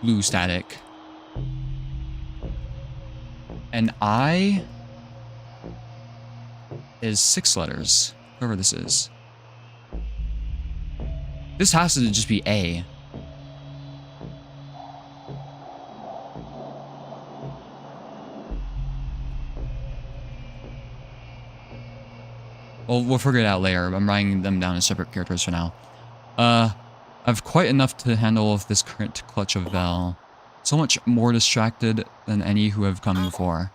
blue static. And I is 6 letters, whoever this is. This has to just be A. Well, we'll figure it out later. I'm writing them down as separate characters for now. I've quite enough to handle with this current clutch of Vel. So much more distracted than any who have come before.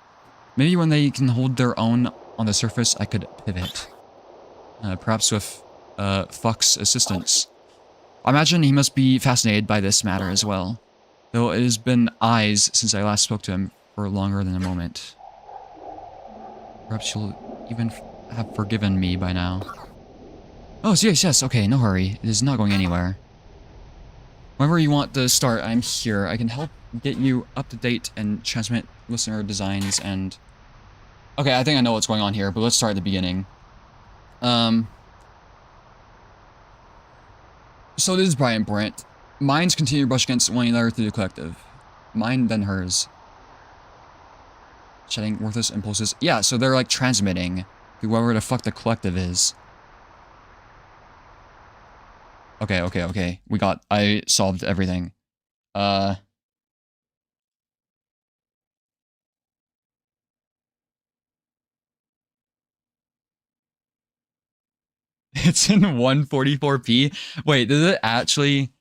Maybe when they can hold their own on the surface, I could pivot. Perhaps with Fuck's assistance. I imagine he must be fascinated by this matter as well. Though it has been eyes since I last spoke to him for longer than a moment. Perhaps you'll even have forgiven me by now. Oh, yes, okay, no hurry. It is not going anywhere. Whenever you want to start, I'm here. I can help get you up to date and transmit listener designs and... Okay, I think I know what's going on here, but let's start at the beginning. So this is probably important. Minds continue to brush against one another through the collective. Mine, then hers. Shedding worthless impulses. Yeah, so they're like transmitting to whoever the fuck the collective is. Okay. I solved everything. It's in 144p. Wait, did it actually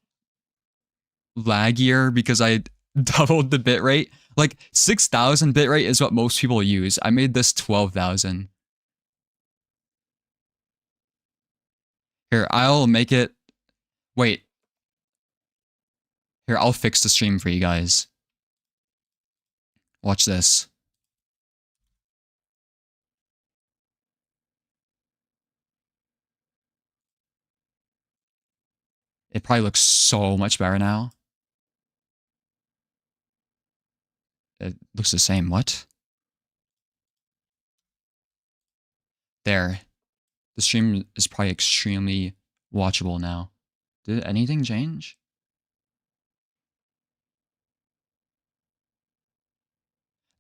laggier because I doubled the bitrate? Like 6,000 bitrate is what most people use. I made this 12,000. Here, I'll make it... Wait. Here, I'll fix the stream for you guys. Watch this. It probably looks so much better now. It looks the same. What? There. The stream is probably extremely watchable now. Did anything change?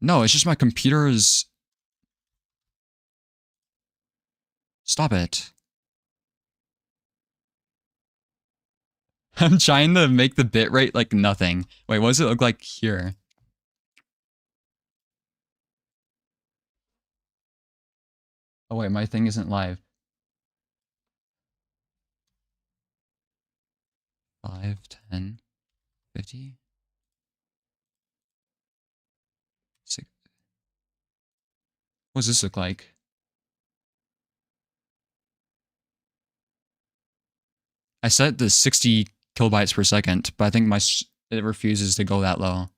No, it's just my computer is... Stop it. I'm trying to make the bit rate like nothing. Wait, what does it look like here? Oh wait, my thing isn't live. 5, 10, 50, 6. What does this look like? I set it to 60 kilobytes per second, but I think it refuses to go that low.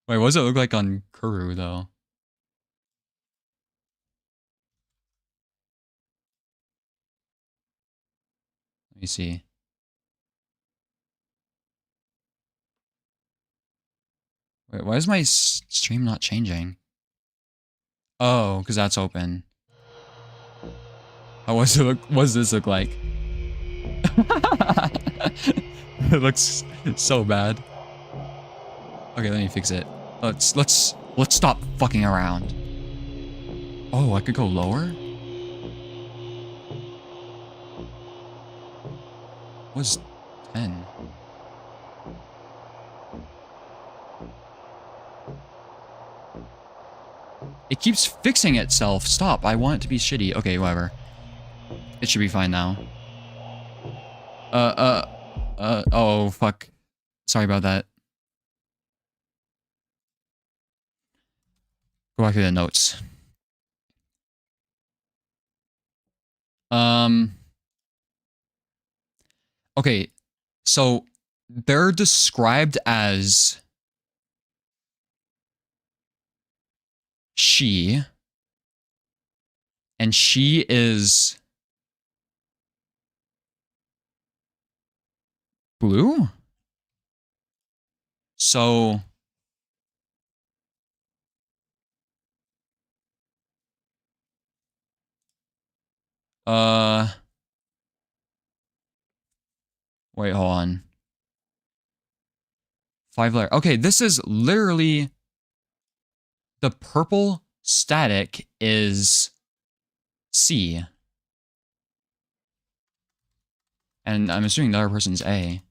Wait, what does it look like on Corru though? Let me see. Wait, why is my stream not changing? Oh, because that's open. Oh, what does this look like? It looks so bad. Okay, let me fix it. Let's stop fucking around. Oh, I could go lower? What's 10? It keeps fixing itself. Stop. I want it to be shitty. Okay, whatever. It should be fine now. Oh, fuck. Sorry about that. Go back to the notes. Okay, so they're described as she, and she is blue? So wait, hold on. 5 layer. Okay, this is literally the purple static is C. And I'm assuming the other person's A.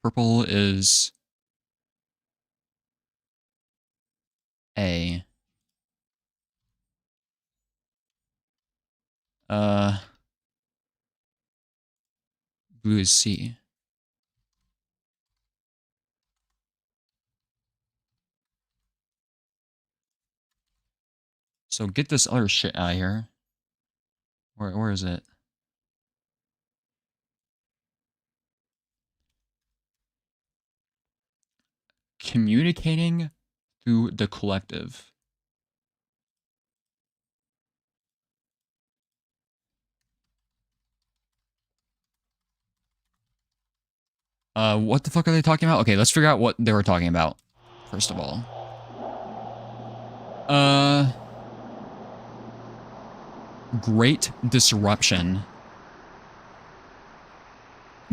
Purple is A. Blue is C. So get this other shit out of here. Where is it? Communicating through the collective. What the fuck are they talking about? Okay, let's figure out what they were talking about, first of all. Great disruption.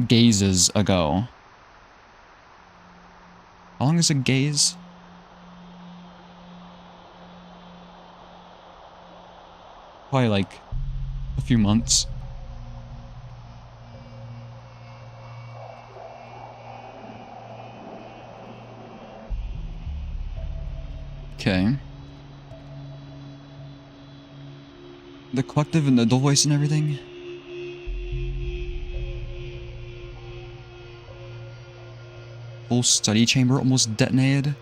Gazes ago. How long is a gaze? Probably like a few months. Okay. The collective and the dual voice and everything. Whole study chamber almost detonated.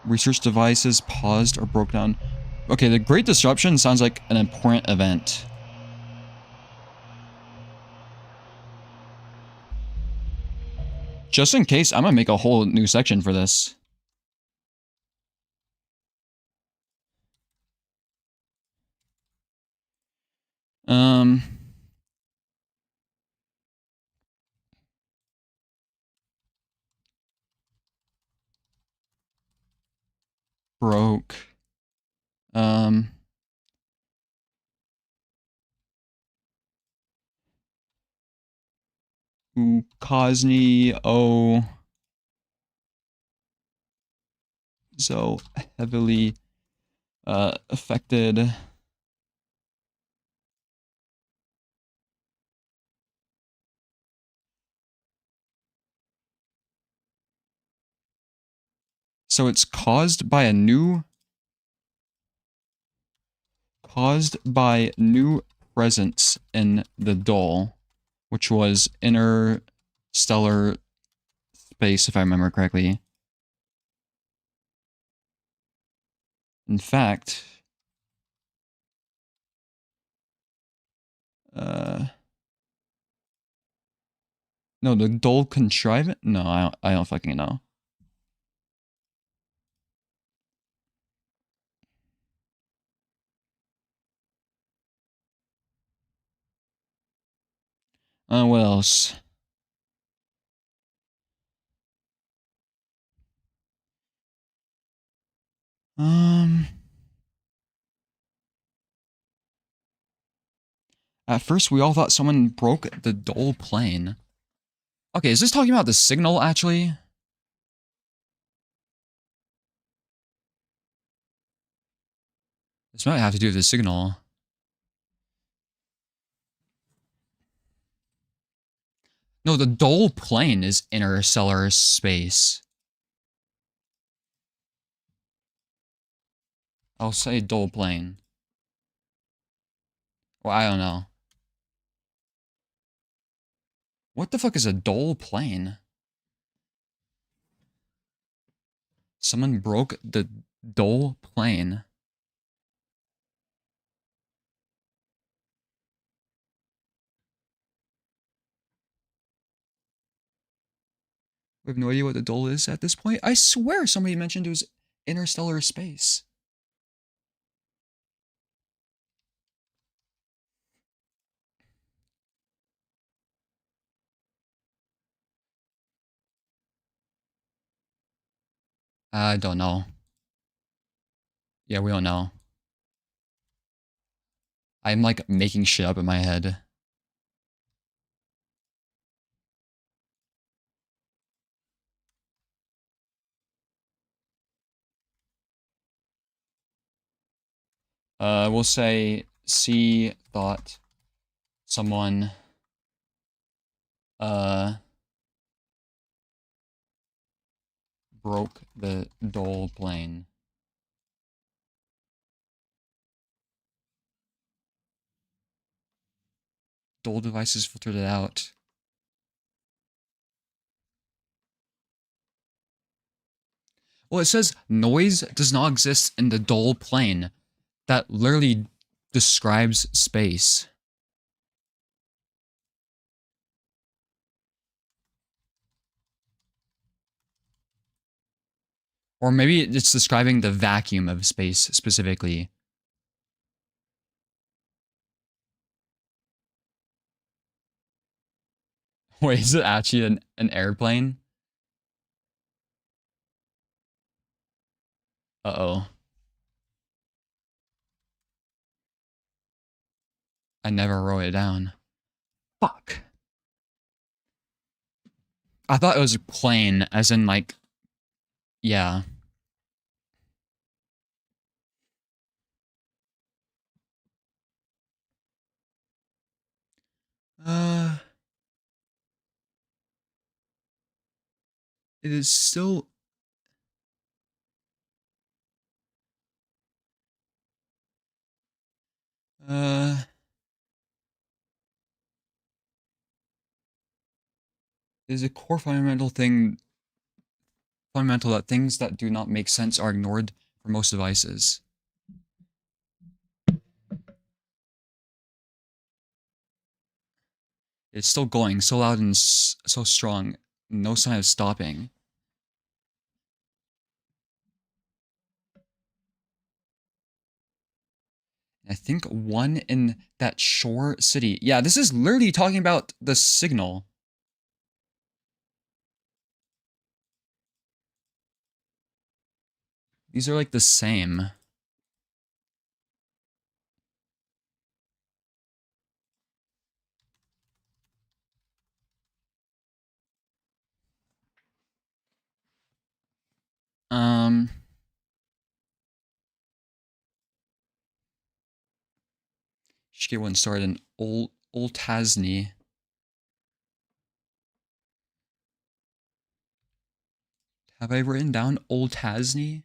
Research devices paused or broke down. Okay, the Great Disruption sounds like an important event. Just in case, I'm gonna make a whole new section for this. Broke. who Cosney so heavily affected so it's caused by new presence in the dull, which was interstellar space, if I remember correctly. In fact, no, the dull contrivance. No, I don't fucking know. What else? At first, we all thought someone broke the dull plane. Okay, is this talking about the signal, actually? This might have to do with the signal. No, the dull plane is interstellar space. I'll say dull plane. Well, I don't know. What the fuck is a dull plane? Someone broke the dull plane. We have no idea what the dull is at this point. I swear somebody mentioned it was interstellar space. I don't know. Yeah, we don't know. I'm like making shit up in my head. We'll say C thought someone broke the dull plane. Dull devices filtered it out. Well, it says noise does not exist in the dull plane. That literally describes space. Or maybe it's describing the vacuum of space specifically. Wait, is it actually an airplane? Uh-oh. I never wrote it down. Fuck. I thought it was a plane, as in like, yeah. It is still... is a core fundamental that things that do not make sense are ignored for most devices. It's still going, so loud and so strong. No sign of stopping. I think one in that shore city. Yeah, this is literally talking about the signal. These are like the same. Should get one started in Old Tasney. Have I written down Old Tasney?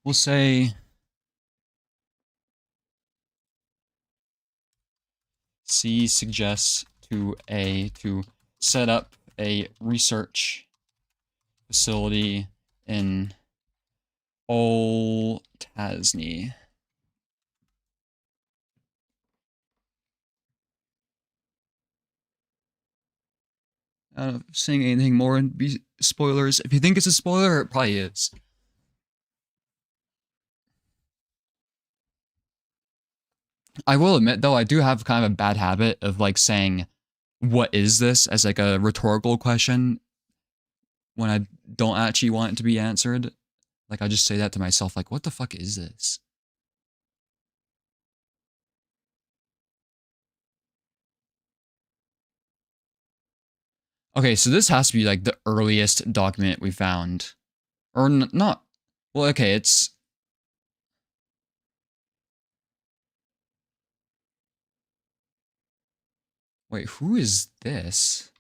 We'll say C suggests to A to set up a research facility in Old Tasney. I don't know if saying anything more and be spoilers. If you think it's a spoiler, it probably is. I will admit, though, I do have kind of a bad habit of like saying, what is this, as like a rhetorical question when I don't actually want it to be answered. Like, I just say that to myself, like, what the fuck is this? Okay, so this has to be like the earliest document we found. Or not. Well, okay, it's... Wait, who is this?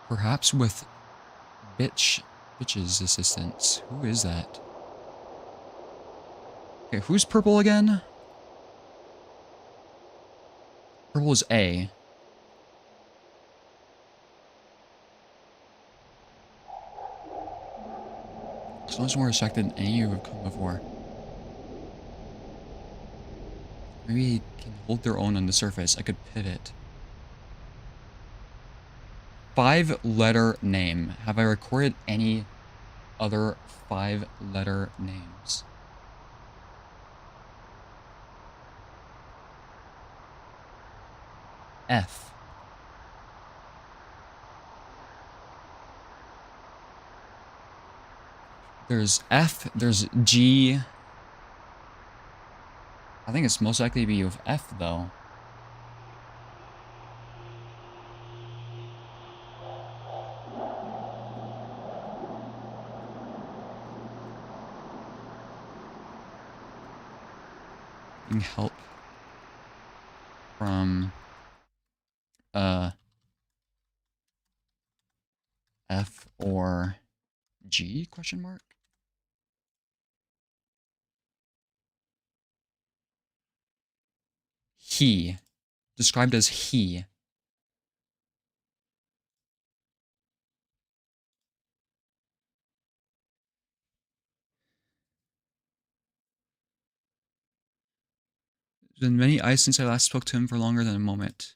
Perhaps with bitch's assistance. Who is that? Okay, who's purple again? Purple is A. So much more respected than any who have come before. Maybe he can hold their own on the surface. I could pivot. 5-letter name. Have I recorded any other 5-letter names? F. There's F, there's G. I think it's most likely to be with F, though. Getting help from F or G, question mark? He. Described as he. It's been many eyes since I last spoke to him for longer than a moment.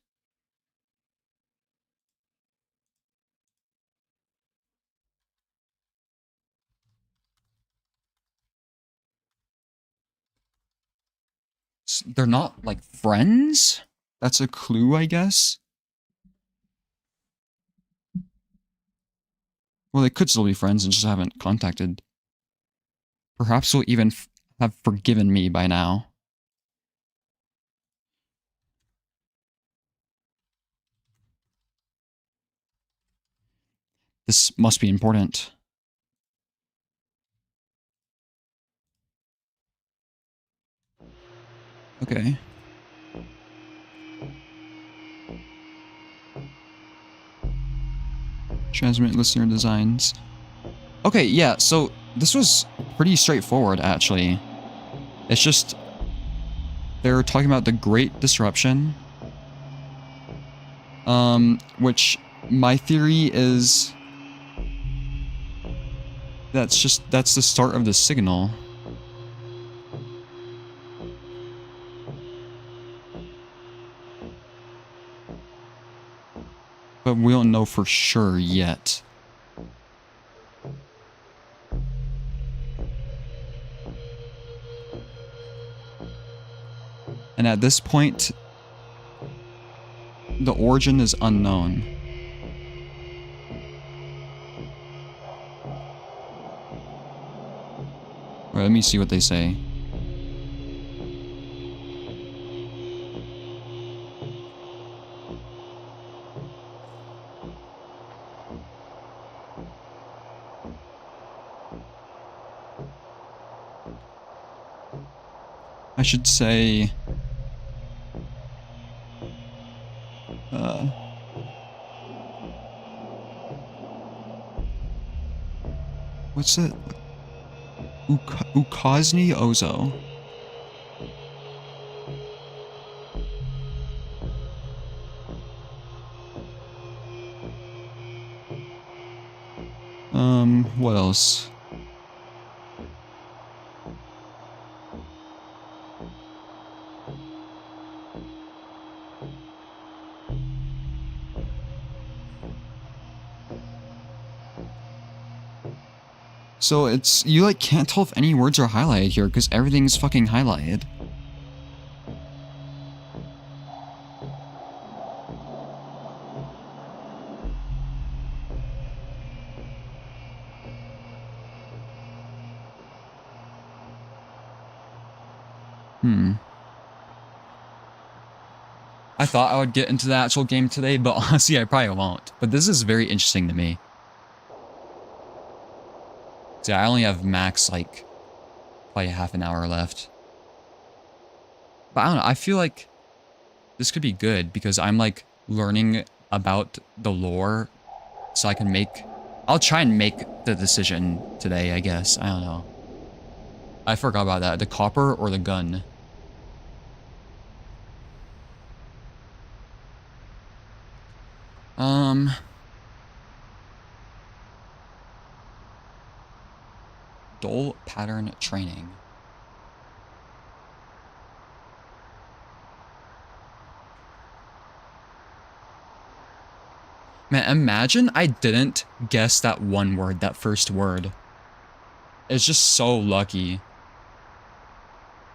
They're not, like, friends? That's a clue, I guess? Well, they could still be friends and just haven't contacted. Perhaps they'll even have forgiven me by now. This must be important. Okay. Transmit listener designs. Okay, yeah, so this was pretty straightforward, actually. It's just... they're talking about the Great Disruption. Which my theory is... that's the start of the signal. But we don't know for sure yet. And at this point, the origin is unknown. Alright, let me see what they say. I should say... what's it? Ukosny Ozo. What else? So it's, you like can't tell if any words are highlighted here because everything's fucking highlighted. I thought I would get into the actual game today, but honestly, I probably won't. But this is very interesting to me. See, I only have max, like, probably half an hour left. But I don't know, I feel like this could be good because I'm, like, learning about the lore. So I can make... I'll try and make the decision today, I guess. I don't know. I forgot about that. The copper or the gun? Dull pattern training. Man, imagine I didn't guess that one word, that first word. It's just so lucky.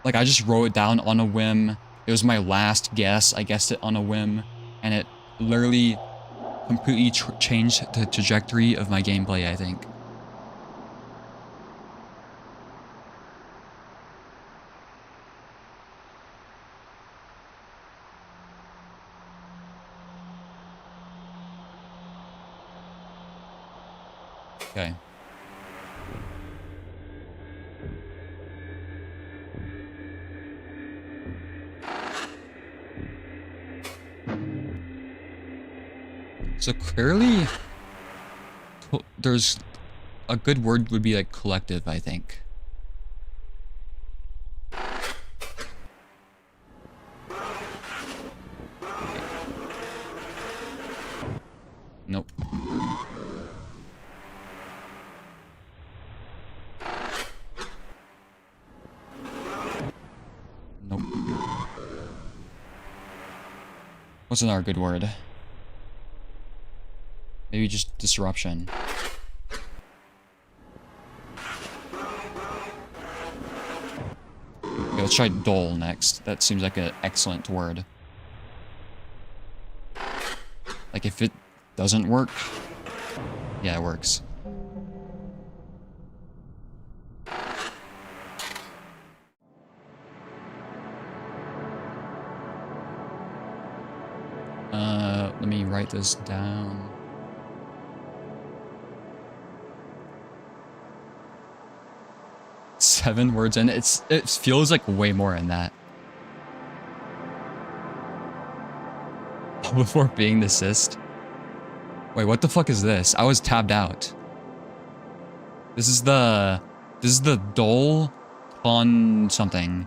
Like, I just wrote it down on a whim. It was my last guess. I guessed it on a whim. And it literally completely changed the trajectory of my gameplay, I think. Okay. So clearly, there's a good word would be like collective, I think. Nope. Nope. What's another good word? Maybe just disruption. Okay, let's try dull next. That seems like an excellent word. Like if it doesn't work, yeah, it works. Let me write this down. Seven words in it feels like way more than that. Before being the cyst. Wait, what the fuck is this? I was tabbed out. This is the Dole Con something.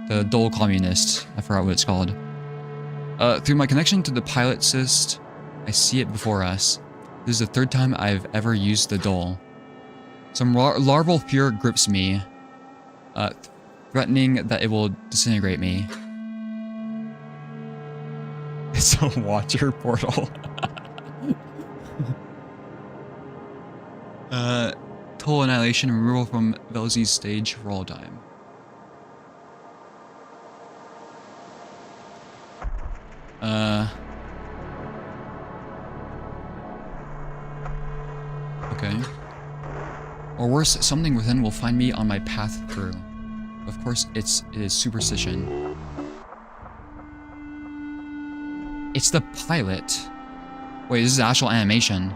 The Dole Communist. I forgot what it's called. Through my connection to the pilot cyst, I see it before us. This is the third time I've ever used the Dole. Some larval fear grips me, threatening that it will disintegrate me. It's a watcher portal. Total annihilation, removal from Velzy's stage for all time. Okay. Or worse, something within will find me on my path through. Of course, it is superstition. It's the pilot. Wait, this is actual animation.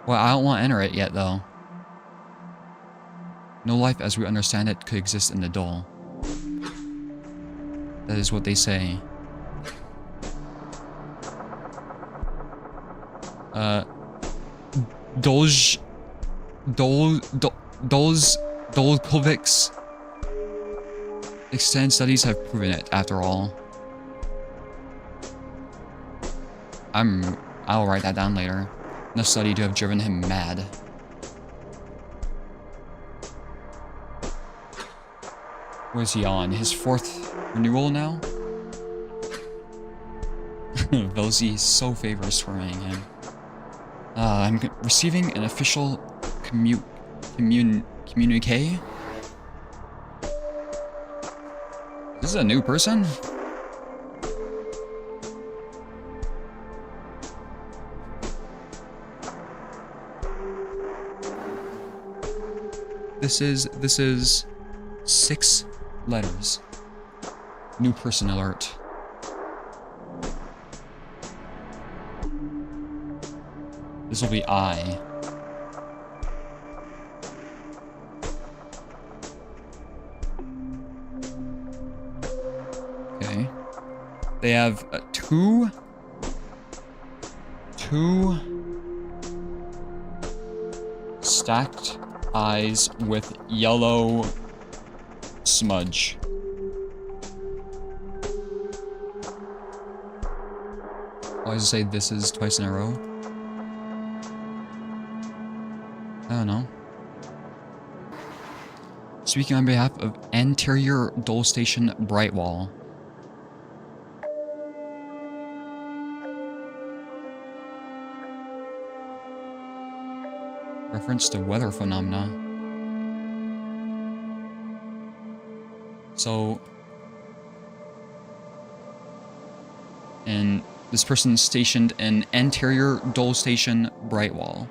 Well, I don't want to enter it yet, though. No life as we understand it could exist in the Dole. That is what they say. Dolkovics extended studies have proven it, after all. I'll write that down later. Enough study to have driven him mad. What is he on? His 4th renewal now? Velzy so favors swearing him. I'm receiving an official communique. This is a new person? This is 6 letters. New person alert. This will be I. Okay. They have two stacked eyes with yellow smudge. Why does it say this is twice in a row? I don't know. Speaking on behalf of Anterior Dole Station Brightwall. Reference to weather phenomena. So, and this person stationed in Anterior Dole Station Brightwall.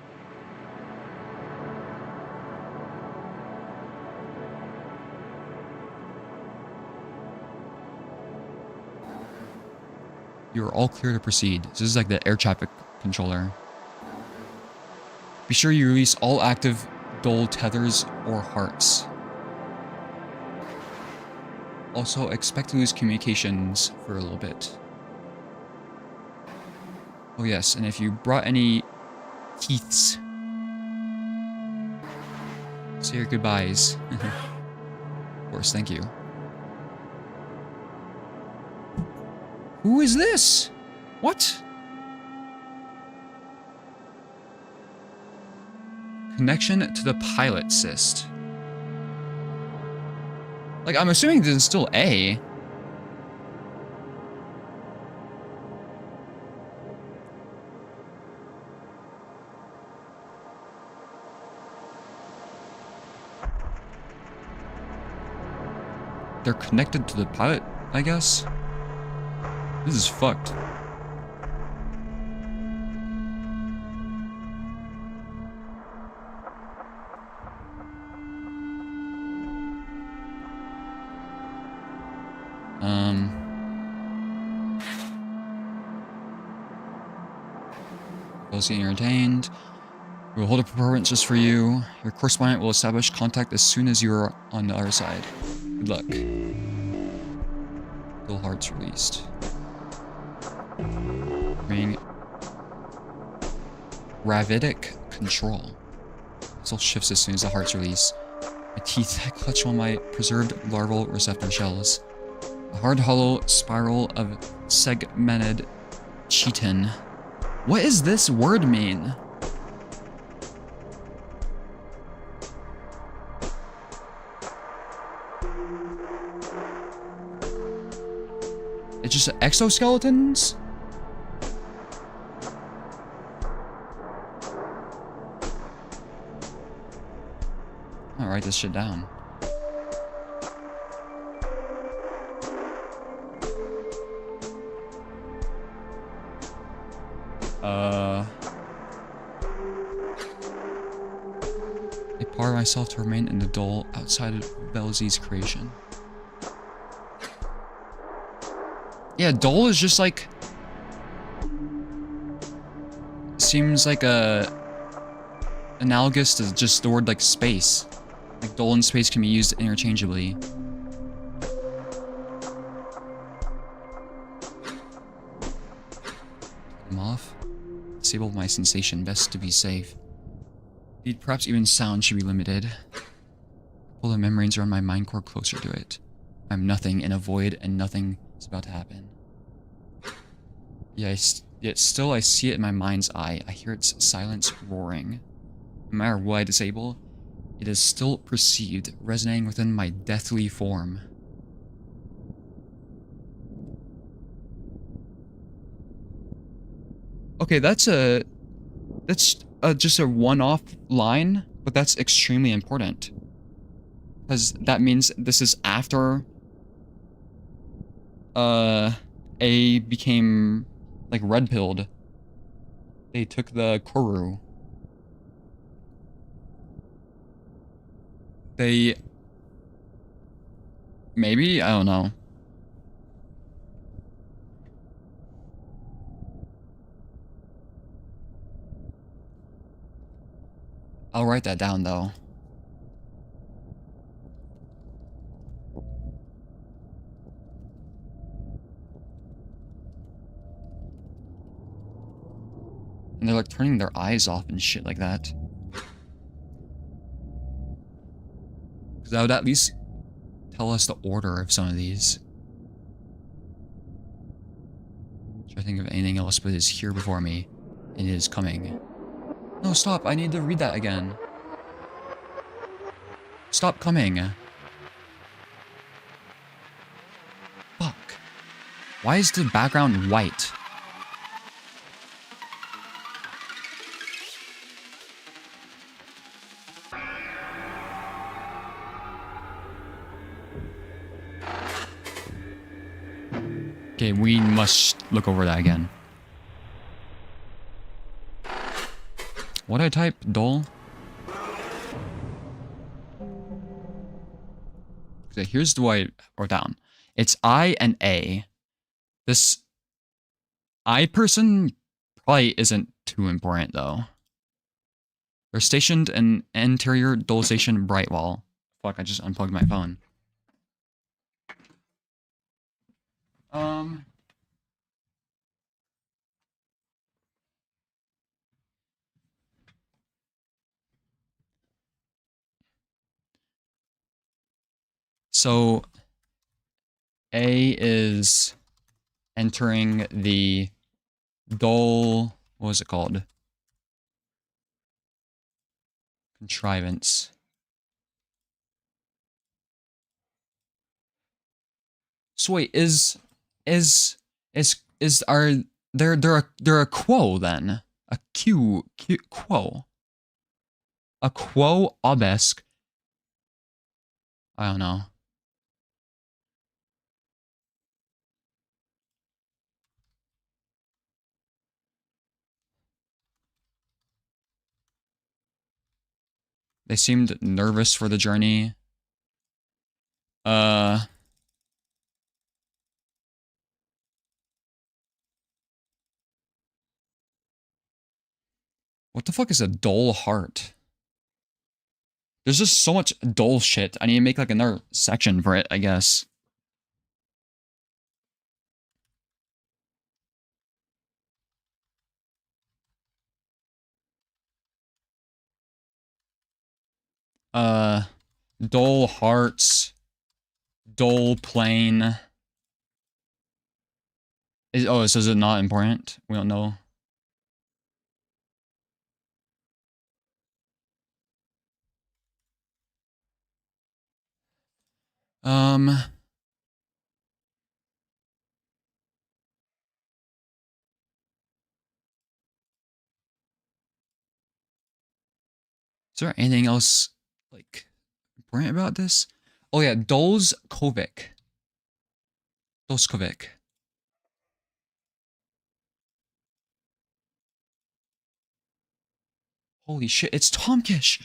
You are all clear to proceed. This is like the air traffic controller. Be sure you release all active Dole tethers or hearts. Also, expect to lose communications for a little bit. Oh yes, and if you brought any teeths, say your goodbyes. Of course, thank you. Who is this? What? Connection to the pilot cyst. Like, I'm assuming this is still A. They're connected to the pilot, I guess? This is fucked. Closely entertained. We will hold a performance just for you. Your correspondent will establish contact as soon as you are on the other side. Good luck. Full hearts released. Bring Ravidic control. Pixel shifts as soon as the hearts release. My teeth clutch on my preserved larval receptor shells. A hard hollow spiral of segmented chitin. What does this word mean? It's just exoskeletons? I'll write this shit down. A part of myself to remain in the dull outside of Velzy's creation. Yeah, dull is just like... Seems like analogous to just the word like space. Like dull and space can be used interchangeably. I'm off. Disable my sensation, best to be safe. Indeed, perhaps even sound should be limited. Pull the membranes around my mind core closer to it. I'm nothing in a void and nothing is about to happen. Yeah, yet still I see it in my mind's eye. I hear its silence roaring. No matter what I disable, it is still perceived, resonating within my deathly form. Okay, that's just a one-off line, but that's extremely important. Because that means this is after A became like red-pilled. They took the corru. They... Maybe? I don't know. I'll write that down, though. And they're like turning their eyes off and shit like that. Because that would at least tell us the order of some of these. Try to think of anything else, but it is here before me. And it is coming. No, stop. I need to read that again. Stop coming. Fuck. Why is the background white? Okay, we must look over that again. What did I type? Dull? Okay, here's what I wrote down. It's I and A. This I person probably isn't too important, though. They're stationed in interior dualization bright wall. Fuck, I just unplugged my phone. So A is entering the dull, what was it called? Contrivance. So wait, they're a quo then? A quo. A quo obelisk. I don't know. They seemed nervous for the journey. What the fuck is a dull heart? There's just so much dull shit. I need to make like another section for it, I guess. Dull hearts. Dull plane. Oh, so is it not important? We don't know. Is there anything else, like, important about this? Oh yeah, Dolzkovic. Holy shit, it's Tomkish!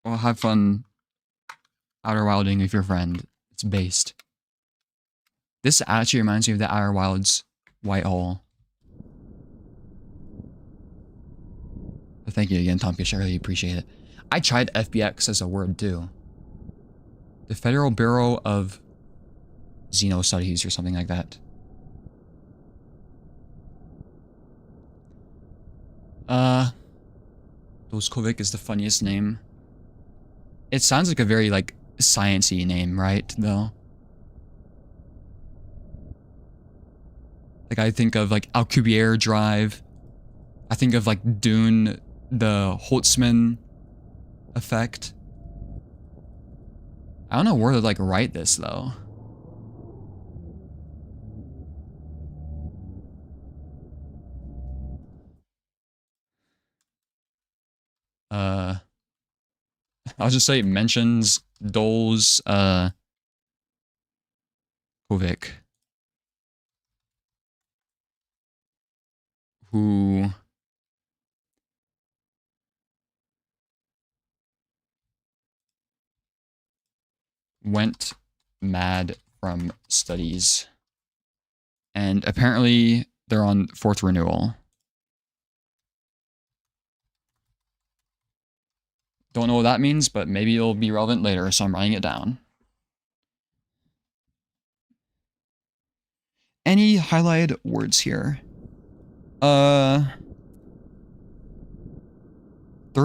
Well, have fun Outer Wilding with your friend. It's based. This actually reminds me of the Outer Wilds White Hole. But thank you again, Tomkish. I really appreciate it. I tried FBX as a word too. The Federal Bureau of Xeno Studies or something like that. Dozkovic is the funniest name. It sounds like a very, like, science-y name, right, though? Like, I think of, like, Alcubierre Drive. I think of, like, Dune, the Holtzman effect. I don't know where to, like, write this, though. I'll just say mentions Dole's, Kovic. Who went mad from studies. And apparently they're on 4th renewal. Don't know what that means, but maybe it'll be relevant later, so I'm writing it down. Any highlighted words here? Third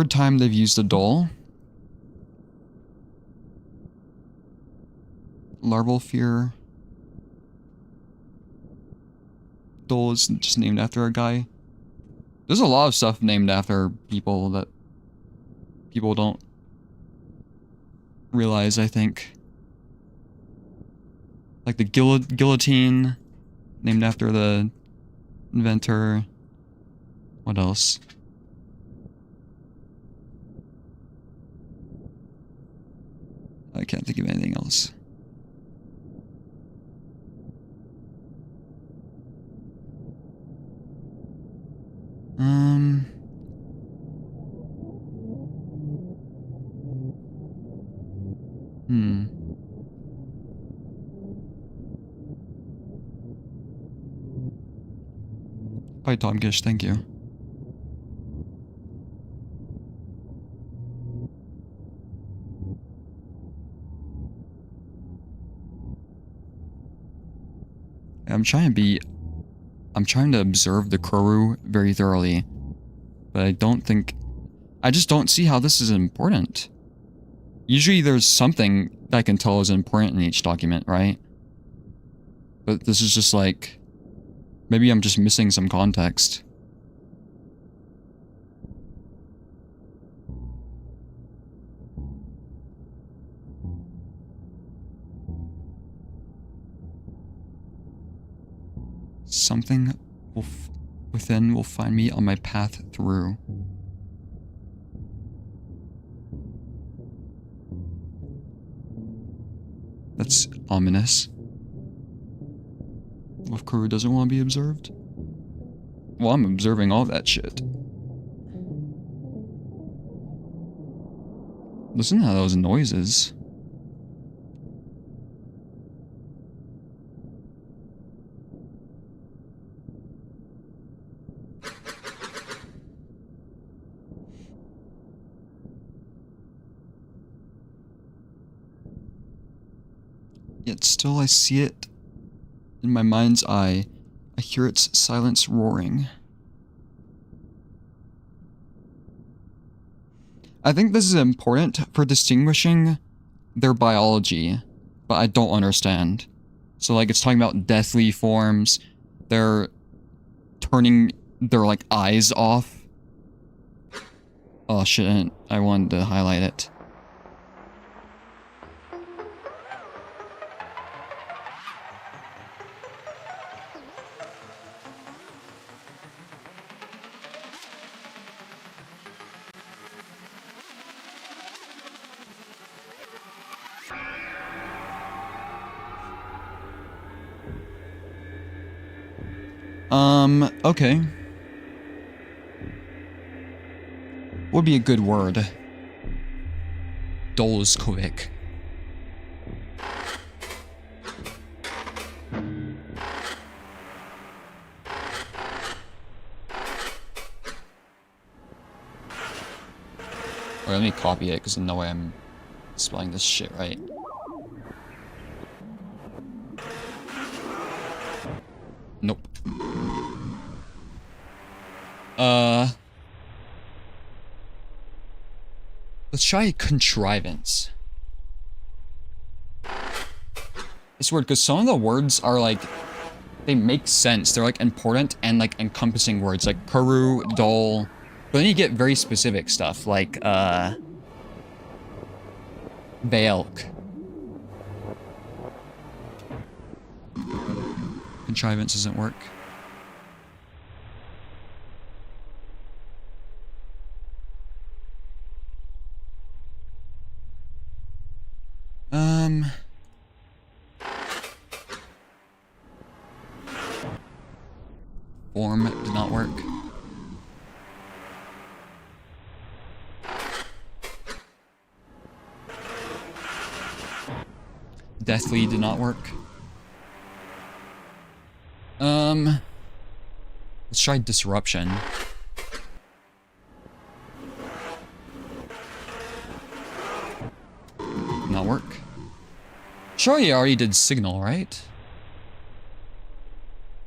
time they've used a Dole. Larval fear. Dole is just named after a guy. There's a lot of stuff named after people that people don't realize, I think. Like the guillotine, named after the inventor. What else? I can't think of anything else. Bye, Tomkish, thank you. I'm trying to observe the corru very thoroughly, but I just don't see how this is important. Usually there's something that I can tell is important in each document, right? But this is just like, maybe I'm just missing some context. Something within will find me on my path through. That's ominous. What if Corru doesn't want to be observed? Well, I'm observing all that shit. Listen to those noises. Yet still I see it in my mind's eye. I hear its silence roaring. I think this is important for distinguishing their biology, but I don't understand. So like it's talking about deathly forms, they're turning their like eyes off. Oh shit, I wanted to highlight it. Okay. What would be a good word? Dolskovic. Or let me copy it, because there's no way I'm spelling this shit right. Nope. Let's try contrivance. It's weird, because some of the words are like, they make sense. They're like important and like encompassing words, like corru, dol. But then you get very specific stuff, like, Veilk. Contrivance doesn't work. Form did not work. Deathly did not work. Let's try disruption. Did not work. Sure, you already did signal, right?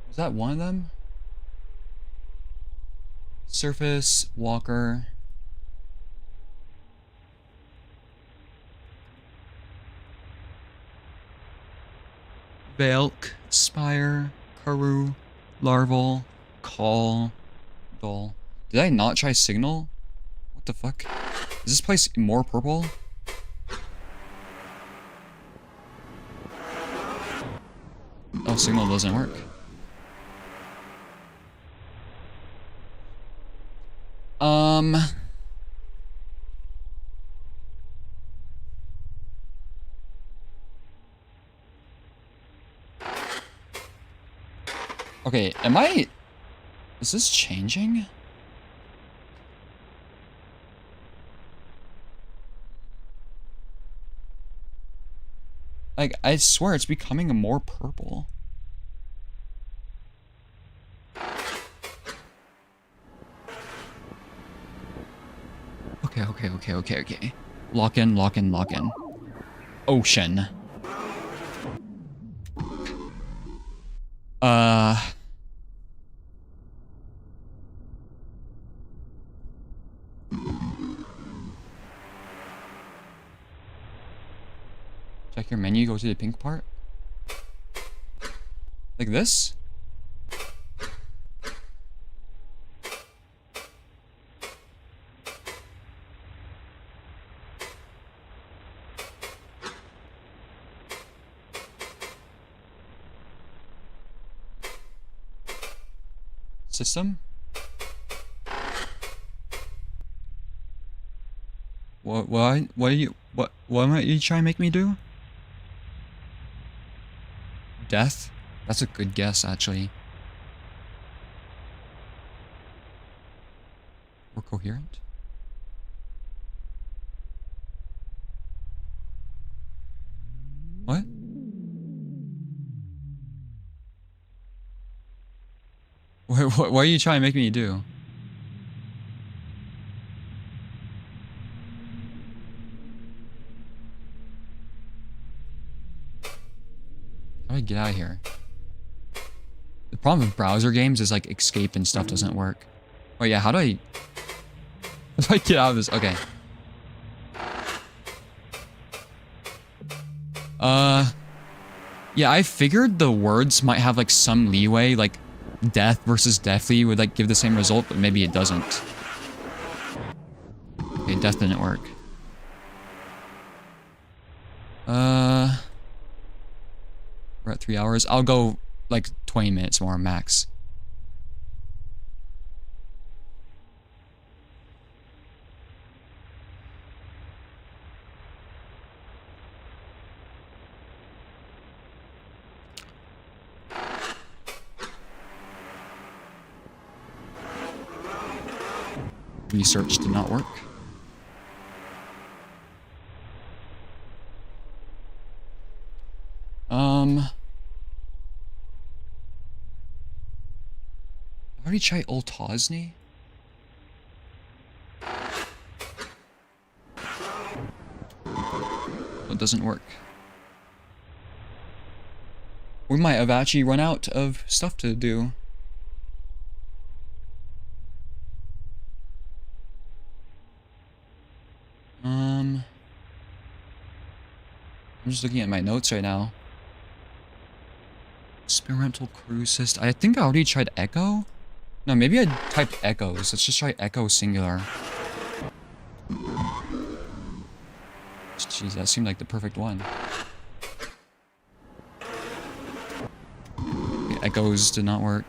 Was that one of them? Surface, walker. Veilk, spire, corru, larval, call, dol. Did I not try signal? What the fuck? Is this place more purple? Oh, signal doesn't work. Okay, is this changing? Like, I swear it's becoming more purple. Okay. Lock in. Ocean. Check your menu, go to the pink part. Like this? System? What might you try and make me do? Death? That's a good guess, actually. We're coherent? What? What are you trying to make me do? How do I get out of here? The problem with browser games is like escape and stuff doesn't work. Oh yeah, how do I get out of this? Okay. Yeah, I figured the words might have like some leeway, like death versus deathly would like give the same result, but maybe it doesn't. Okay, death didn't work. We're at 3 hours. I'll go like 20 minutes more max. Research did not work. I already tried Old Tosney. It doesn't work. We might have actually run out of stuff to do. I'm just looking at my notes right now. Experimental cruise system. I think I already tried Echo. No, maybe I typed echoes. Let's just try echo singular. Jeez, that seemed like the perfect one. Okay, echoes did not work.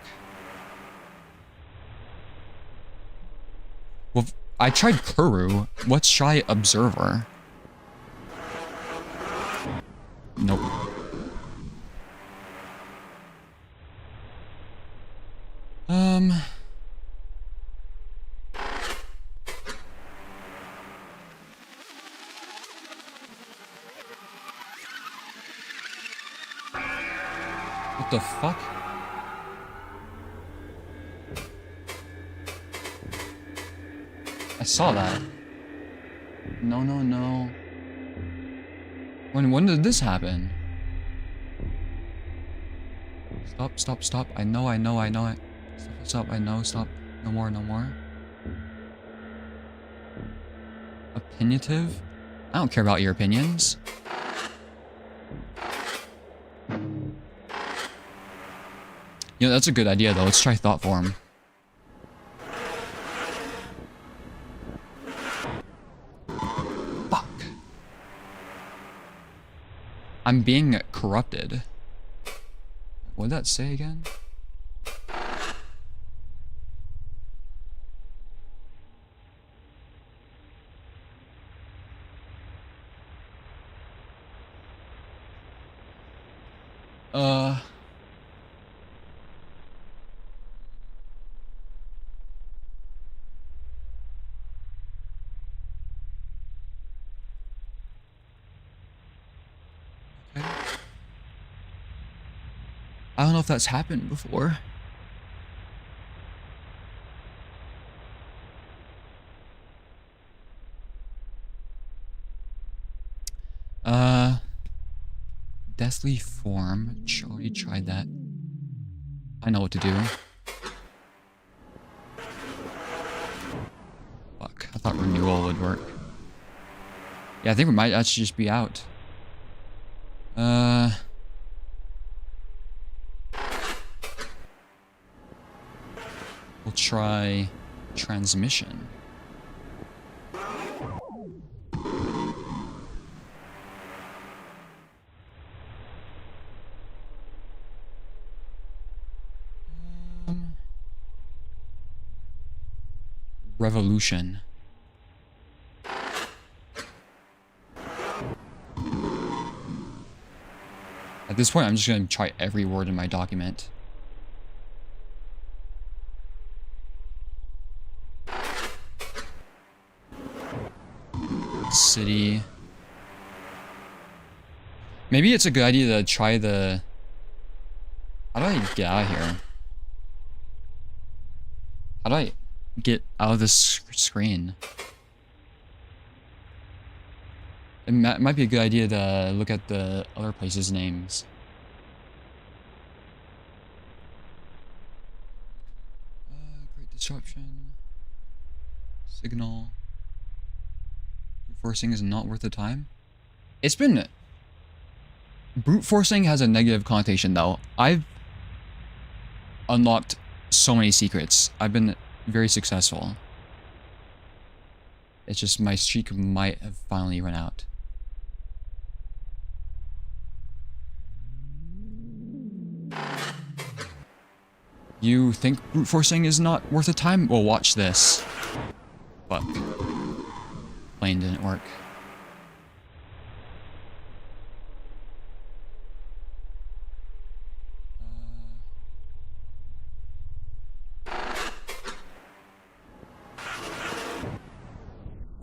Well, I tried corru. Let's try observer. Nope. What the fuck? I saw that. No, no, no. When did this happen? Stop, stop, stop. I know it. Stop, stop, I know, stop. No more, no more. Opinionative? I don't care about your opinions. You know, that's a good idea though. Let's try thought form. Fuck. I'm being corrupted. What did that say again? Okay. I don't know if that's happened before. Deathly form. Already tried that. I know what to do. Fuck, I thought renewal would work. Yeah, I think we might actually just be out. We'll try transmission. Revolution. At this point, I'm just going to try every word in my document. City. Maybe it's a good idea to try the... How do I get out of here? How do I get out of this screen? It might be a good idea to look at the other places' names. Great disruption. Signal. Brute forcing is not worth the time. It's been... Brute forcing has a negative connotation though. I've unlocked so many secrets. I've been very successful. It's just my streak might have finally run out. You think brute forcing is not worth the time? Well, watch this. Fuck. Plane didn't work.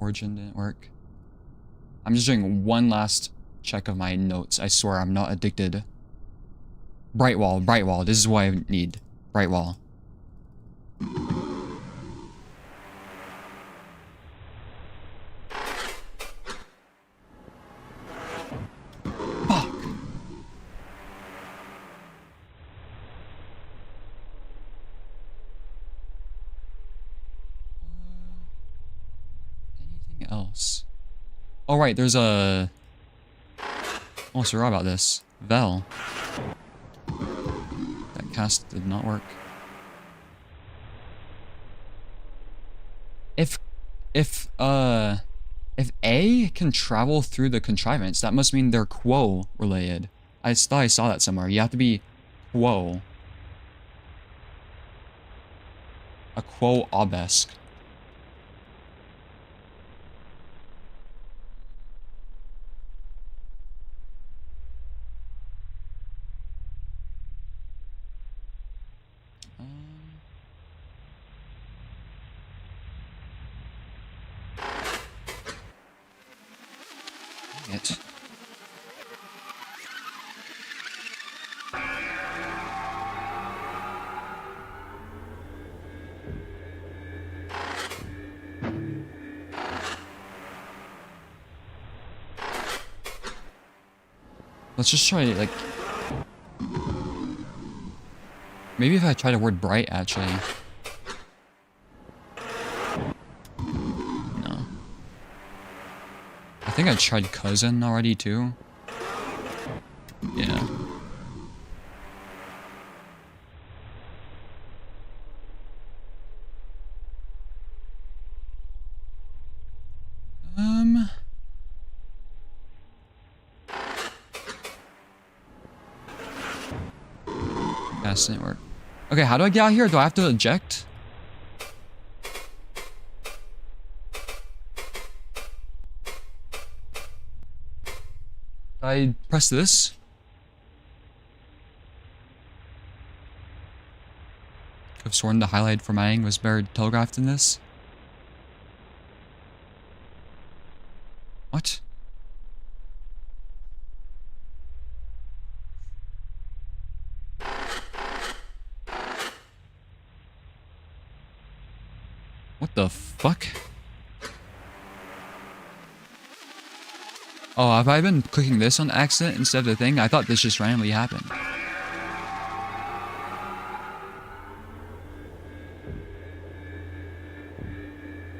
Origin didn't work. I'm just doing one last check of my notes. I swear I'm not addicted. Bright wall, bright wall. This is what I need. Bright wall. Fuck. Anything else? Oh right, there's a... Almost forgot about this. Vel. That cast did not work. If A can travel through the contrivance, that must mean they're quo related. I thought I saw that somewhere. You have to be quo. A quo obelisk. It. Let's just try like maybe if I try the word bright actually. No. I think I tried cousin already too. Yeah. That didn't work. Okay, how do I get out here? Do I have to eject? I press this? I've sworn the highlight formatting was better telegraphed in this. What? What the fuck? Oh, have I been clicking this on accident instead of the thing? I thought this just randomly happened.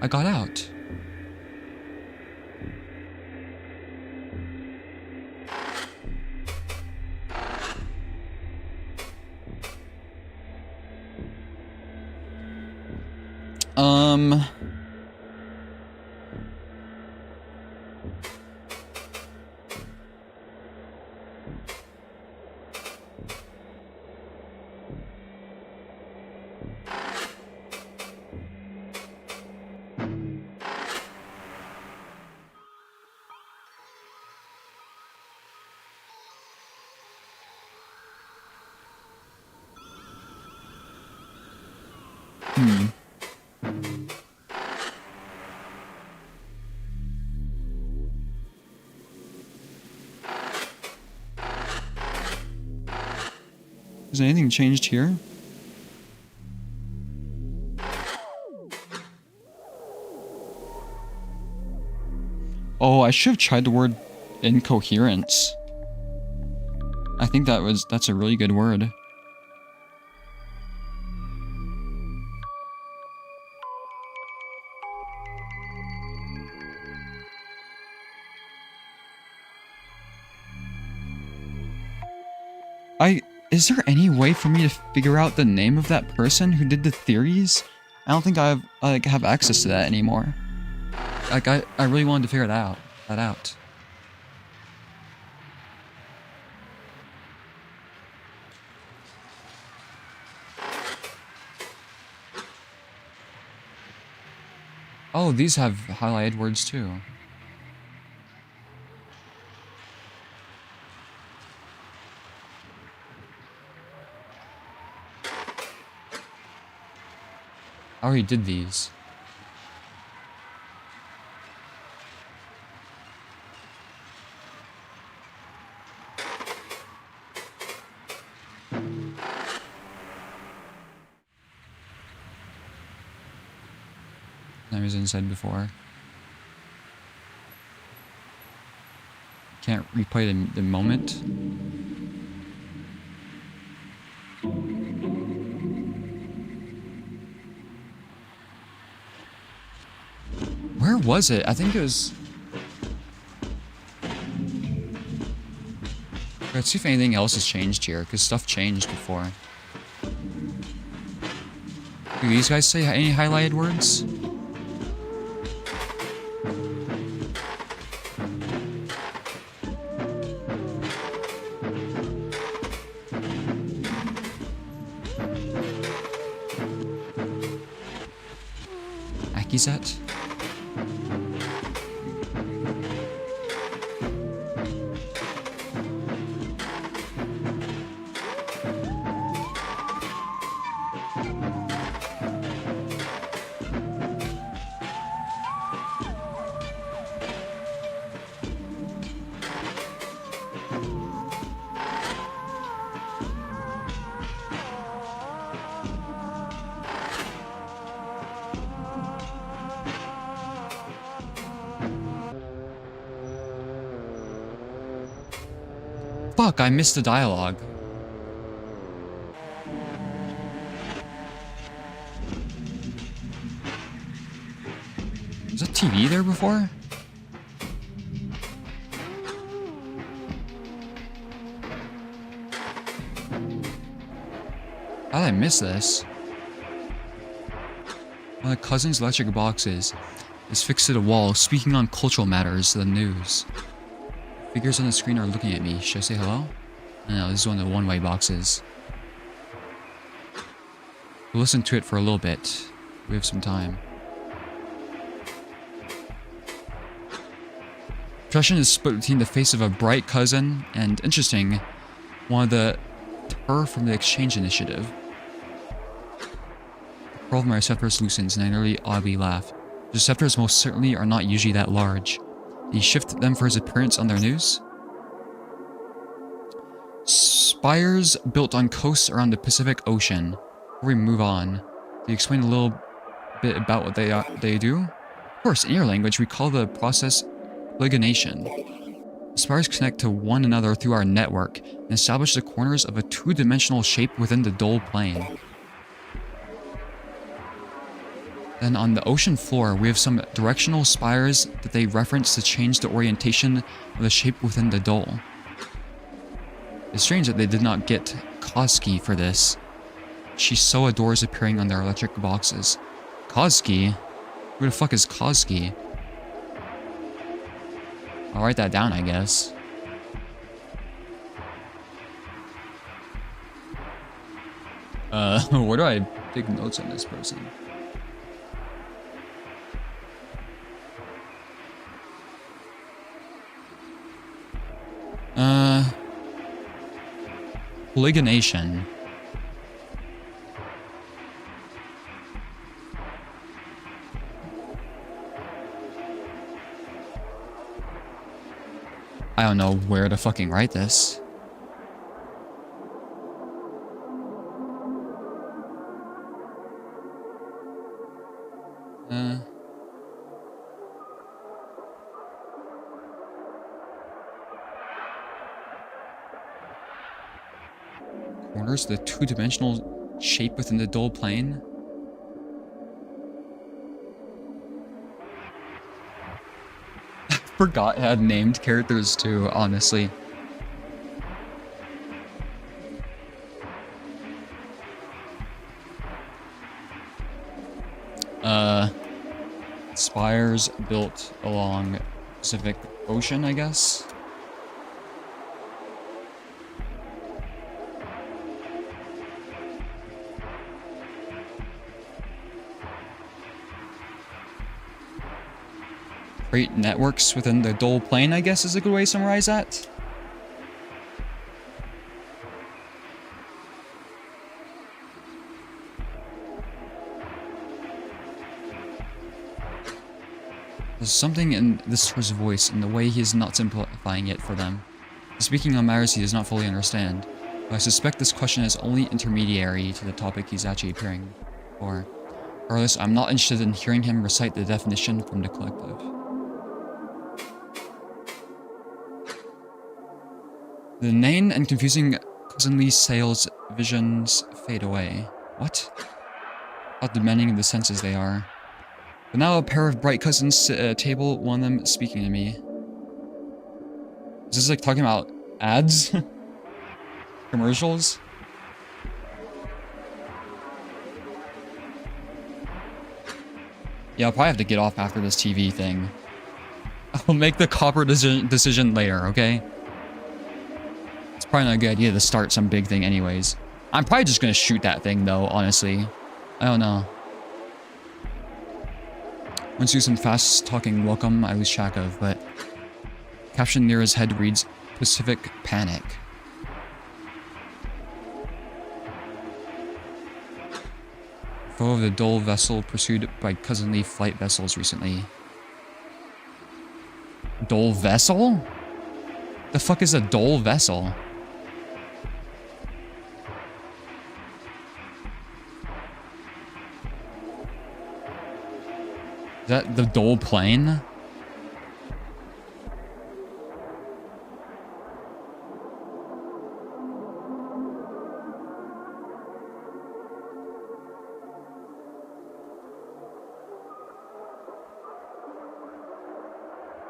I got out. Has anything changed here? Oh, I should have tried the word incoherence. I think that's a really good word. Is there any way for me to figure out the name of that person who did the theories? I don't think I have access to that anymore. Like I really wanted to figure that out. Oh, these have highlighted words too. I already did these. I was inside before. Can't replay the moment. Where was it? I think it was... Let's see if anything else has changed here, because stuff changed before. Do these guys say any highlighted words? Akizet? Fuck, I missed the dialogue. Was that TV there before? How did I miss this? One of the cousin's electric boxes is fixed to the wall, speaking on cultural matters, the news. Figures on the screen are looking at me. Should I say hello? No, this is one of the one-way boxes. We'll listen to it for a little bit. We have some time. Impression is split between the face of a bright cousin and, interesting, one of the her from the exchange initiative. The pearl of my receptors loosens and I nearly oddly laugh. The receptors most certainly are not usually that large. Did he shift them for his appearance on their news? Spires built on coasts around the Pacific Ocean. Before we move on, can you explain a little bit about what they do? Of course, in your language, we call the process polygonation. The spires connect to one another through our network and establish the corners of a two-dimensional shape within the dull plane. Then on the ocean floor, we have some directional spires that they reference to change the orientation of the shape within the dull. It's strange that they did not get Koski for this. She so adores appearing on their electric boxes. Koski? Who the fuck is Koski? I'll write that down, I guess. Where do I take notes on this person? Polygonation. I don't know where to fucking write this. Corners, the two-dimensional shape within the dull plane. I forgot it had named characters too, honestly. Spires built along Pacific Ocean, I guess. Create networks within the dull plane, I guess, is a good way to summarize that. There's something in this person's voice and the way he is not simplifying it for them. Speaking on matters he does not fully understand, but I suspect this question is only intermediary to the topic he's actually appearing for. Regardless, I'm not interested in hearing him recite the definition from the collective. The inane and confusing cousinly sales visions fade away. What? How demanding of the senses they are. But now a pair of bright cousins sit at a table, one of them speaking to me. Is this like talking about ads? Commercials? Yeah, I'll probably have to get off after this TV thing. I'll make the copper decision later, okay? It's probably not a good idea to start some big thing anyways. I'm probably just gonna shoot that thing though, honestly. I don't know. Once you some fast-talking welcome I lose track of, but... Caption near his head reads, Pacific Panic. Foe of the Dole vessel pursued by cousinly flight vessels recently. Dole vessel? The fuck is a Dole vessel? Is that the Dole plane?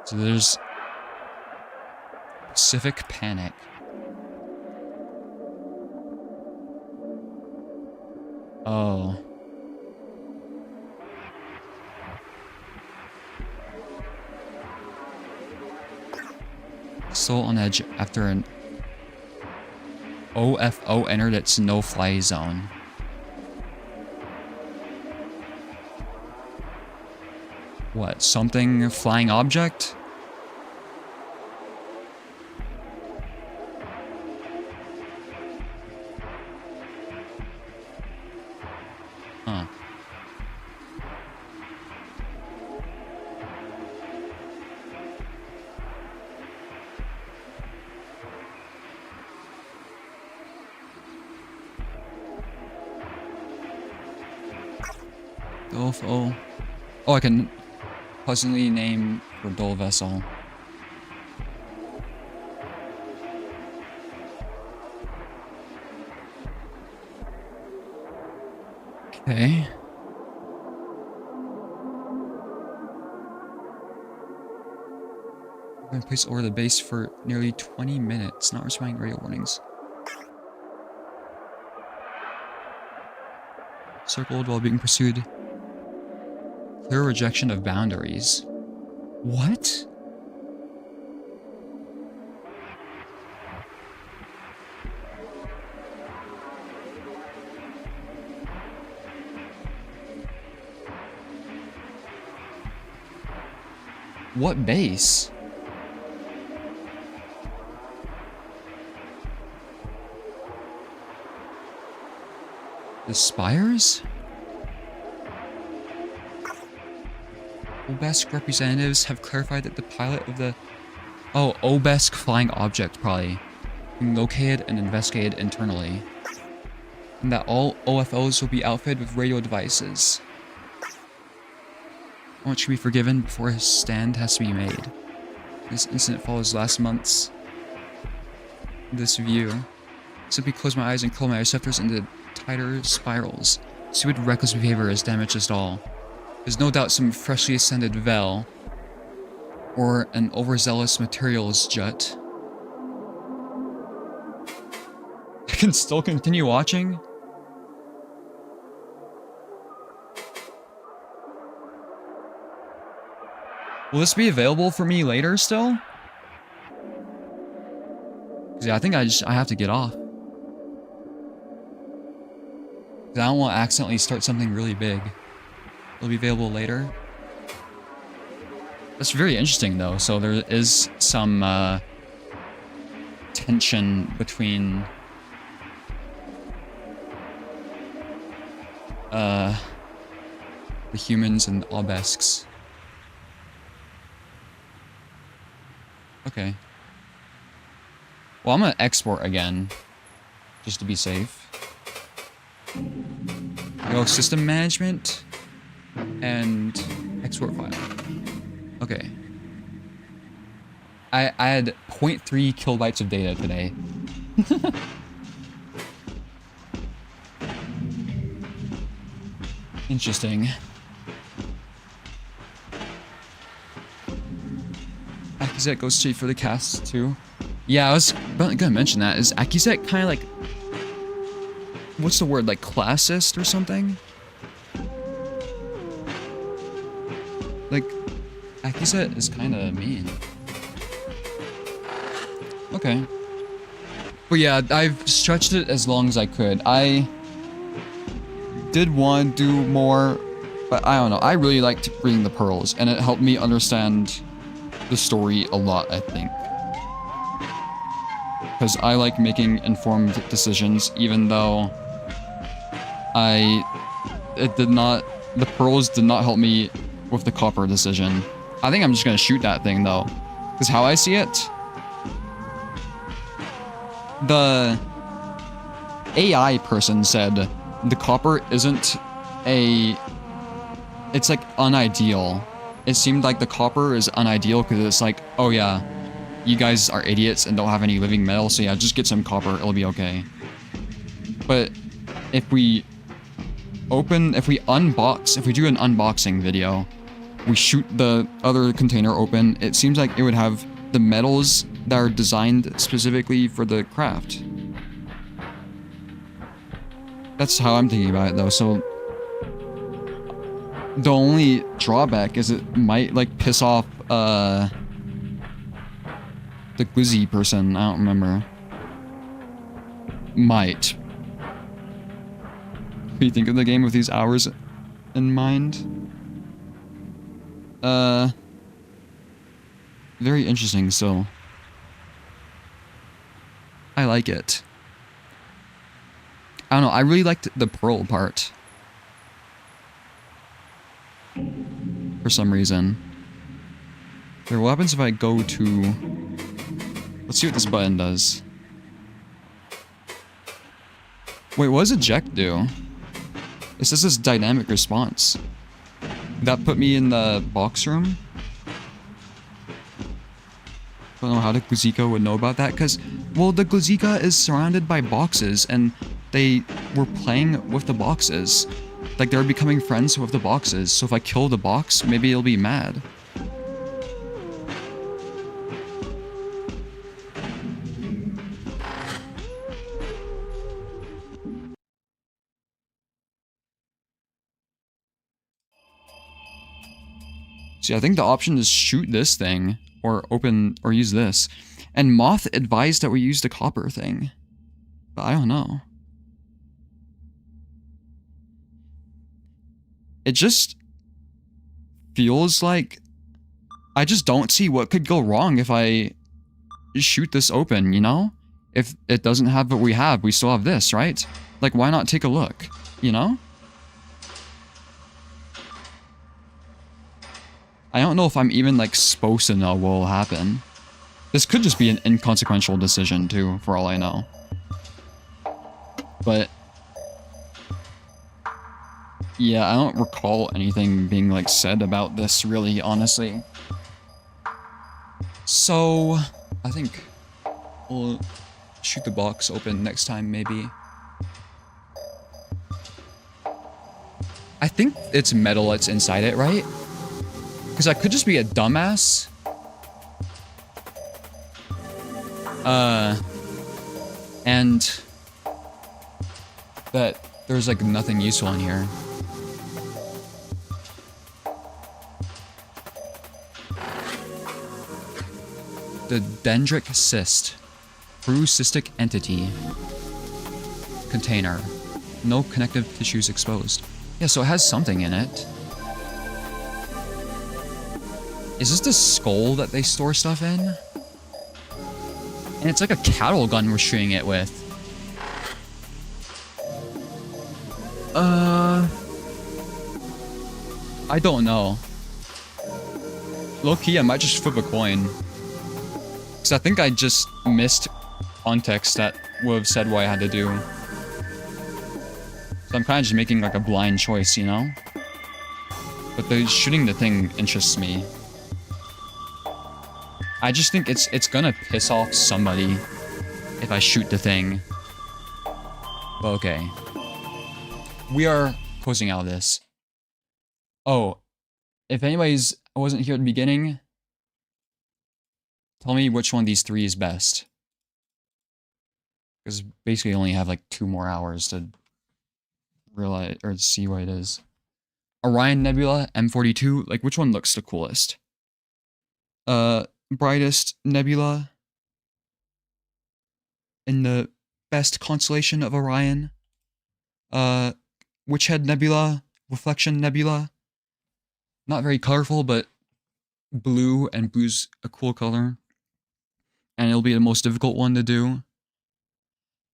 So there's Pacific Panic. Oh. Still on edge after an OFO entered its no-fly zone. What, something flying object? Huh. OFO. Oh, I can pleasantly name for Dole vessel. Okay. I've been placed over the base for nearly 20 minutes, not responding radio warnings. Circled while being pursued. Clear rejection of boundaries. What? What base? The spires? OBESC representatives have clarified that the pilot of the... Oh, OBESC flying object, probably. Being located and investigated internally. And that all OFOs will be outfitted with radio devices. What should be forgiven before his stand has to be made. This incident follows last month's... this view. Simply close my eyes and curl my receptors into tighter spirals. Stupid reckless behavior has damaged us all. There's no doubt some freshly ascended Vel, or an overzealous materials jut. I can still continue watching? Will this be available for me later still? 'Cause yeah, I think I have to get off. 'Cause I don't want to accidentally start something really big. It'll be available later. That's very interesting though. So there is some tension between the humans and obesks. Okay. Well, I'm gonna export again, just to be safe. Yo, system management. and export file. Okay. I had 0.3 kilobytes of data today. Interesting. Accusat goes straight for the cast too. Yeah, I was gonna mention that. Is Accusat kind of like, what's the word, like classist or something? Like, Accusat is kind of mean. Okay. But yeah, I've stretched it as long as I could. I did want to do more, but I don't know. I really liked reading the pearls, and it helped me understand the story a lot, I think. Because I like making informed decisions, even though the pearls did not help me with the copper decision. I think I'm just gonna shoot that thing though. Because how I see it, the AI person said the copper isn't it's like unideal. It seemed like the copper is unideal because it's like, oh yeah, you guys are idiots and don't have any living metal, so yeah, just get some copper, it'll be okay. But if we do an unboxing video, we shoot the other container open, it seems like it would have the metals that are designed specifically for the craft. That's how I'm thinking about it though, so the only drawback is it might like piss off the glizzy person, I don't remember. Might. What do you think of the game with these hours in mind? Very interesting, so I like it. I don't know, I really liked the pearl part. For some reason. Okay, what happens if I go to... Let's see what this button does. Wait, what does eject do? It says this dynamic response. That put me in the box room? I don't know how the Glazika would know about that, because, well, the Glazika is surrounded by boxes, and they were playing with the boxes. Like, they're becoming friends with the boxes, so if I kill the box, maybe it'll be mad. See, I think the option is shoot this thing, or open, or use this. And Moth advised that we use the copper thing. But I don't know. It just feels like I just don't see what could go wrong if I shoot this open, you know? If it doesn't have what we have, we still have this, right? Like, why not take a look, you know? I don't know if I'm even, like, supposed to know what will happen. This could just be an inconsequential decision, too, for all I know. But... yeah, I don't recall anything being, like, said about this, really, honestly. So... I think we'll shoot the box open next time, maybe. I think it's metal that's inside it, right? Because I could just be a dumbass. And that there's like nothing useful in here. The dendritic cyst. Through cystic entity. Container. No connective tissues exposed. Yeah, so it has something in it. Is this the skull that they store stuff in? And it's like a cattle gun we're shooting it with. I don't know. Low-key, I might just flip a coin. Because I think I just missed context that would have said what I had to do. So I'm kind of just making like a blind choice, you know? But the shooting the thing interests me. I just think it's gonna piss off somebody if I shoot the thing. But okay. We are closing out of this. Oh, if anybody's wasn't here at the beginning, tell me which one of these three is best. Because basically I only have like 2 more hours to realize or see what it is. Orion Nebula, M42, like which one looks the coolest? Brightest nebula in the best constellation of Orion. Witchhead Nebula, Reflection Nebula. Not very colorful, but blue, and blue's a cool color. And it'll be the most difficult one to do.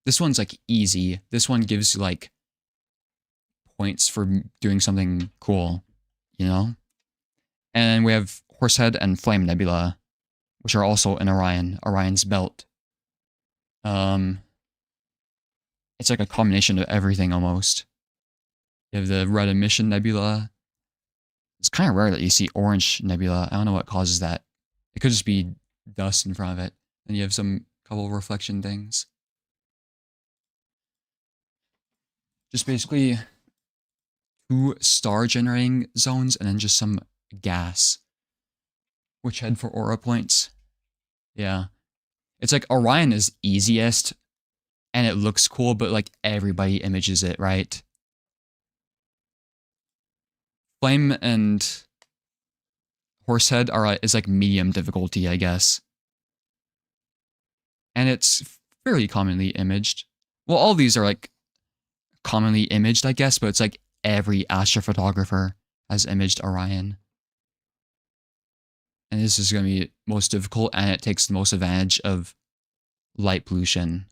This one's like easy. This one gives you like points for doing something cool, you know? And we have Horsehead and Flame Nebula, which are also in Orion's belt. It's like a combination of everything almost. You have the Red Emission Nebula. It's kind of rare that you see Orange Nebula. I don't know what causes that. It could just be dust in front of it. And you have some couple reflection things. Just basically 2 star generating zones and then just some gas. Which head for aura points. Yeah. It's like Orion is easiest and it looks cool, but like everybody images it, right? Flame and Horsehead is like medium difficulty, I guess. And it's fairly commonly imaged. Well, all these are like commonly imaged, I guess, but it's like every astrophotographer has imaged Orion. And this is going to be most difficult, and it takes the most advantage of light pollution,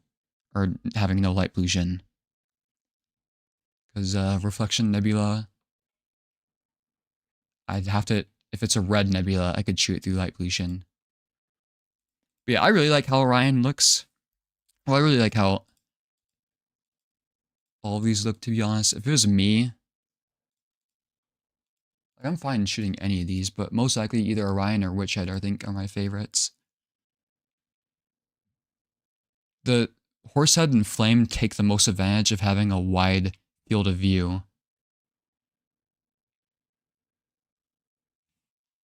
or having no light pollution. Because Reflection Nebula, I'd have to, if it's a red nebula, I could shoot it through light pollution. But yeah, I really like how Orion looks. Well, I really like how all of these look, to be honest. If it was me, like, I'm fine shooting any of these, but most likely either Orion or Witchhead, I think, are my favorites. The Horsehead and Flame take the most advantage of having a wide field of view.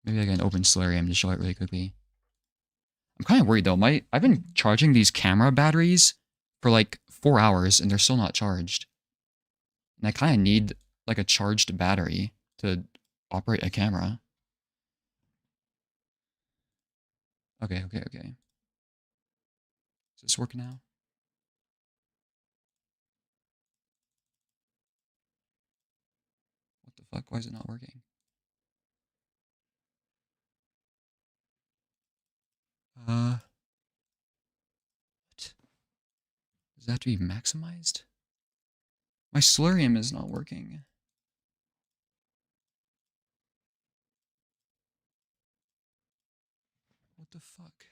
Maybe I can open Solarium to show it really quickly. I'm kind of worried though. I've been charging these camera batteries for like 4 hours and they're still not charged. And I kind of need like a charged battery to operate a camera. Okay. Is this working now? What the fuck? Why is it not working? What? Does that have to be maximized? My Solarium is not working. What the fuck?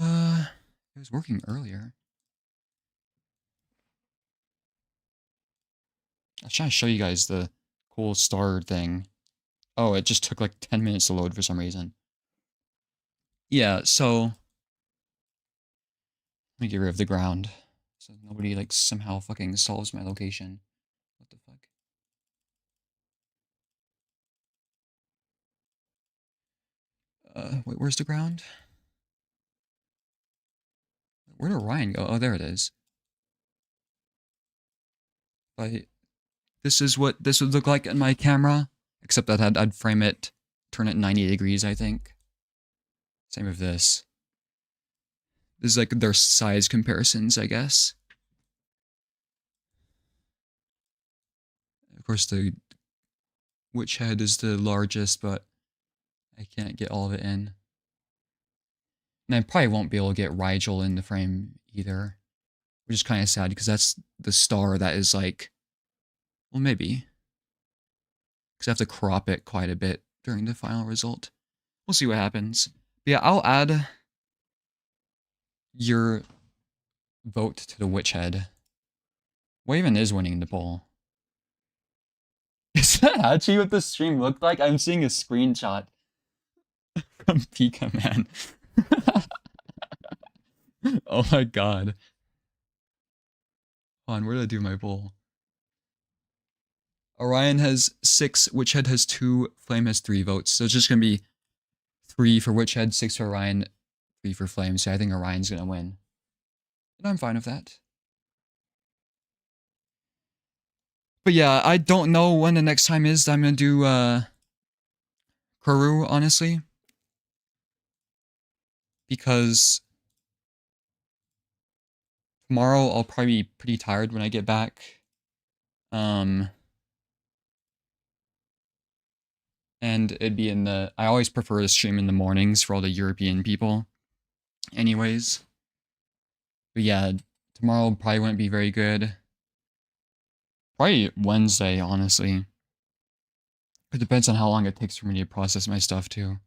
It was working earlier. I was trying to show you guys the cool star thing. Oh, it just took like 10 minutes to load for some reason. Yeah, so let me get rid of the ground so nobody like somehow fucking solves my location. What the fuck? Wait, where's the ground? Where did Orion go? Oh, there it is. This is what this would look like in my camera, except that I'd frame it, turn it 90 degrees, I think. Same with this. This is like their size comparisons, I guess. Of course, the Witchhead is the largest, but I can't get all of it in. And I probably won't be able to get Rygel in the frame either, which is kind of sad because that's the star that is like, well, maybe. Because I have to crop it quite a bit during the final result. We'll see what happens. But yeah, I'll add your vote to the Witchhead. What even is winning the poll? Is that actually what the stream looked like? I'm seeing a screenshot from Pika Man. Oh my god. Hold on, where did I do my poll? Orion has 6, Witchhead has 2, Flame has 3 votes. So it's just gonna be 3 for Witchhead, 6 for Orion, 3 for Flame. So I think Orion's gonna win. And I'm fine with that. But yeah, I don't know when the next time is that I'm gonna do corru, honestly. Because tomorrow I'll probably be pretty tired when I get back. And it'd be in the... I always prefer to stream in the mornings for all the European people. Anyways. But yeah, tomorrow probably wouldn't be very good. Probably Wednesday, honestly. It depends on how long it takes for me to process my stuff, too.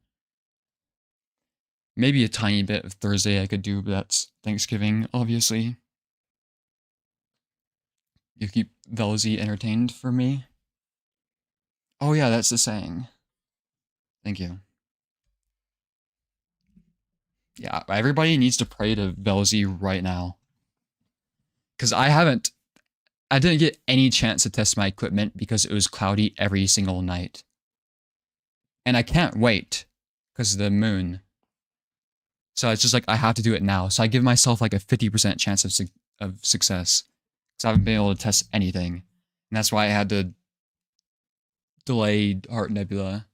Maybe a tiny bit of Thursday I could do, but that's Thanksgiving, obviously. You keep Velzy entertained for me. Oh yeah, that's the saying. Thank you. Yeah, everybody needs to pray to Velzy right now. Because I didn't get any chance to test my equipment because it was cloudy every single night. And I can't wait because of the moon. So it's just like, I have to do it now. So I give myself like a 50% chance of success. Because I haven't been able to test anything. And that's why I had to delay Heart Nebula.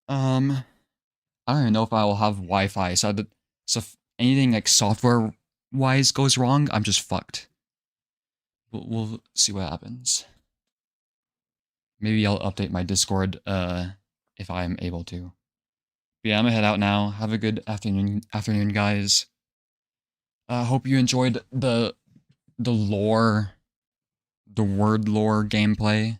I don't even know if I will have Wi-Fi. So if anything like software-wise goes wrong, I'm just fucked. We'll see what happens. Maybe I'll update my Discord if I'm able to. But yeah, I'm gonna head out now. Have a good afternoon, guys. Hope you enjoyed the word lore gameplay.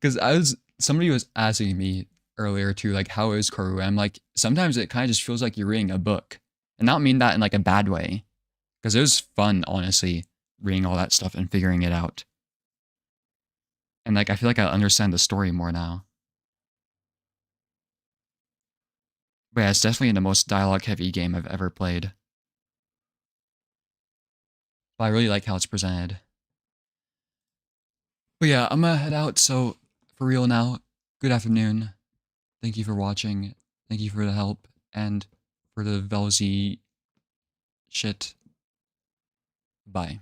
Because somebody was asking me earlier too, like, how is corru? I'm like, sometimes it kind of just feels like you're reading a book. And I don't mean that in like a bad way. Because it was fun, honestly, reading all that stuff and figuring it out. And like, I feel like I understand the story more now. But yeah, it's definitely the most dialogue-heavy game I've ever played. But I really like how it's presented. But yeah, I'm gonna head out, so for real now, good afternoon. Thank you for watching. Thank you for the help and for the Velzy shit. Bye.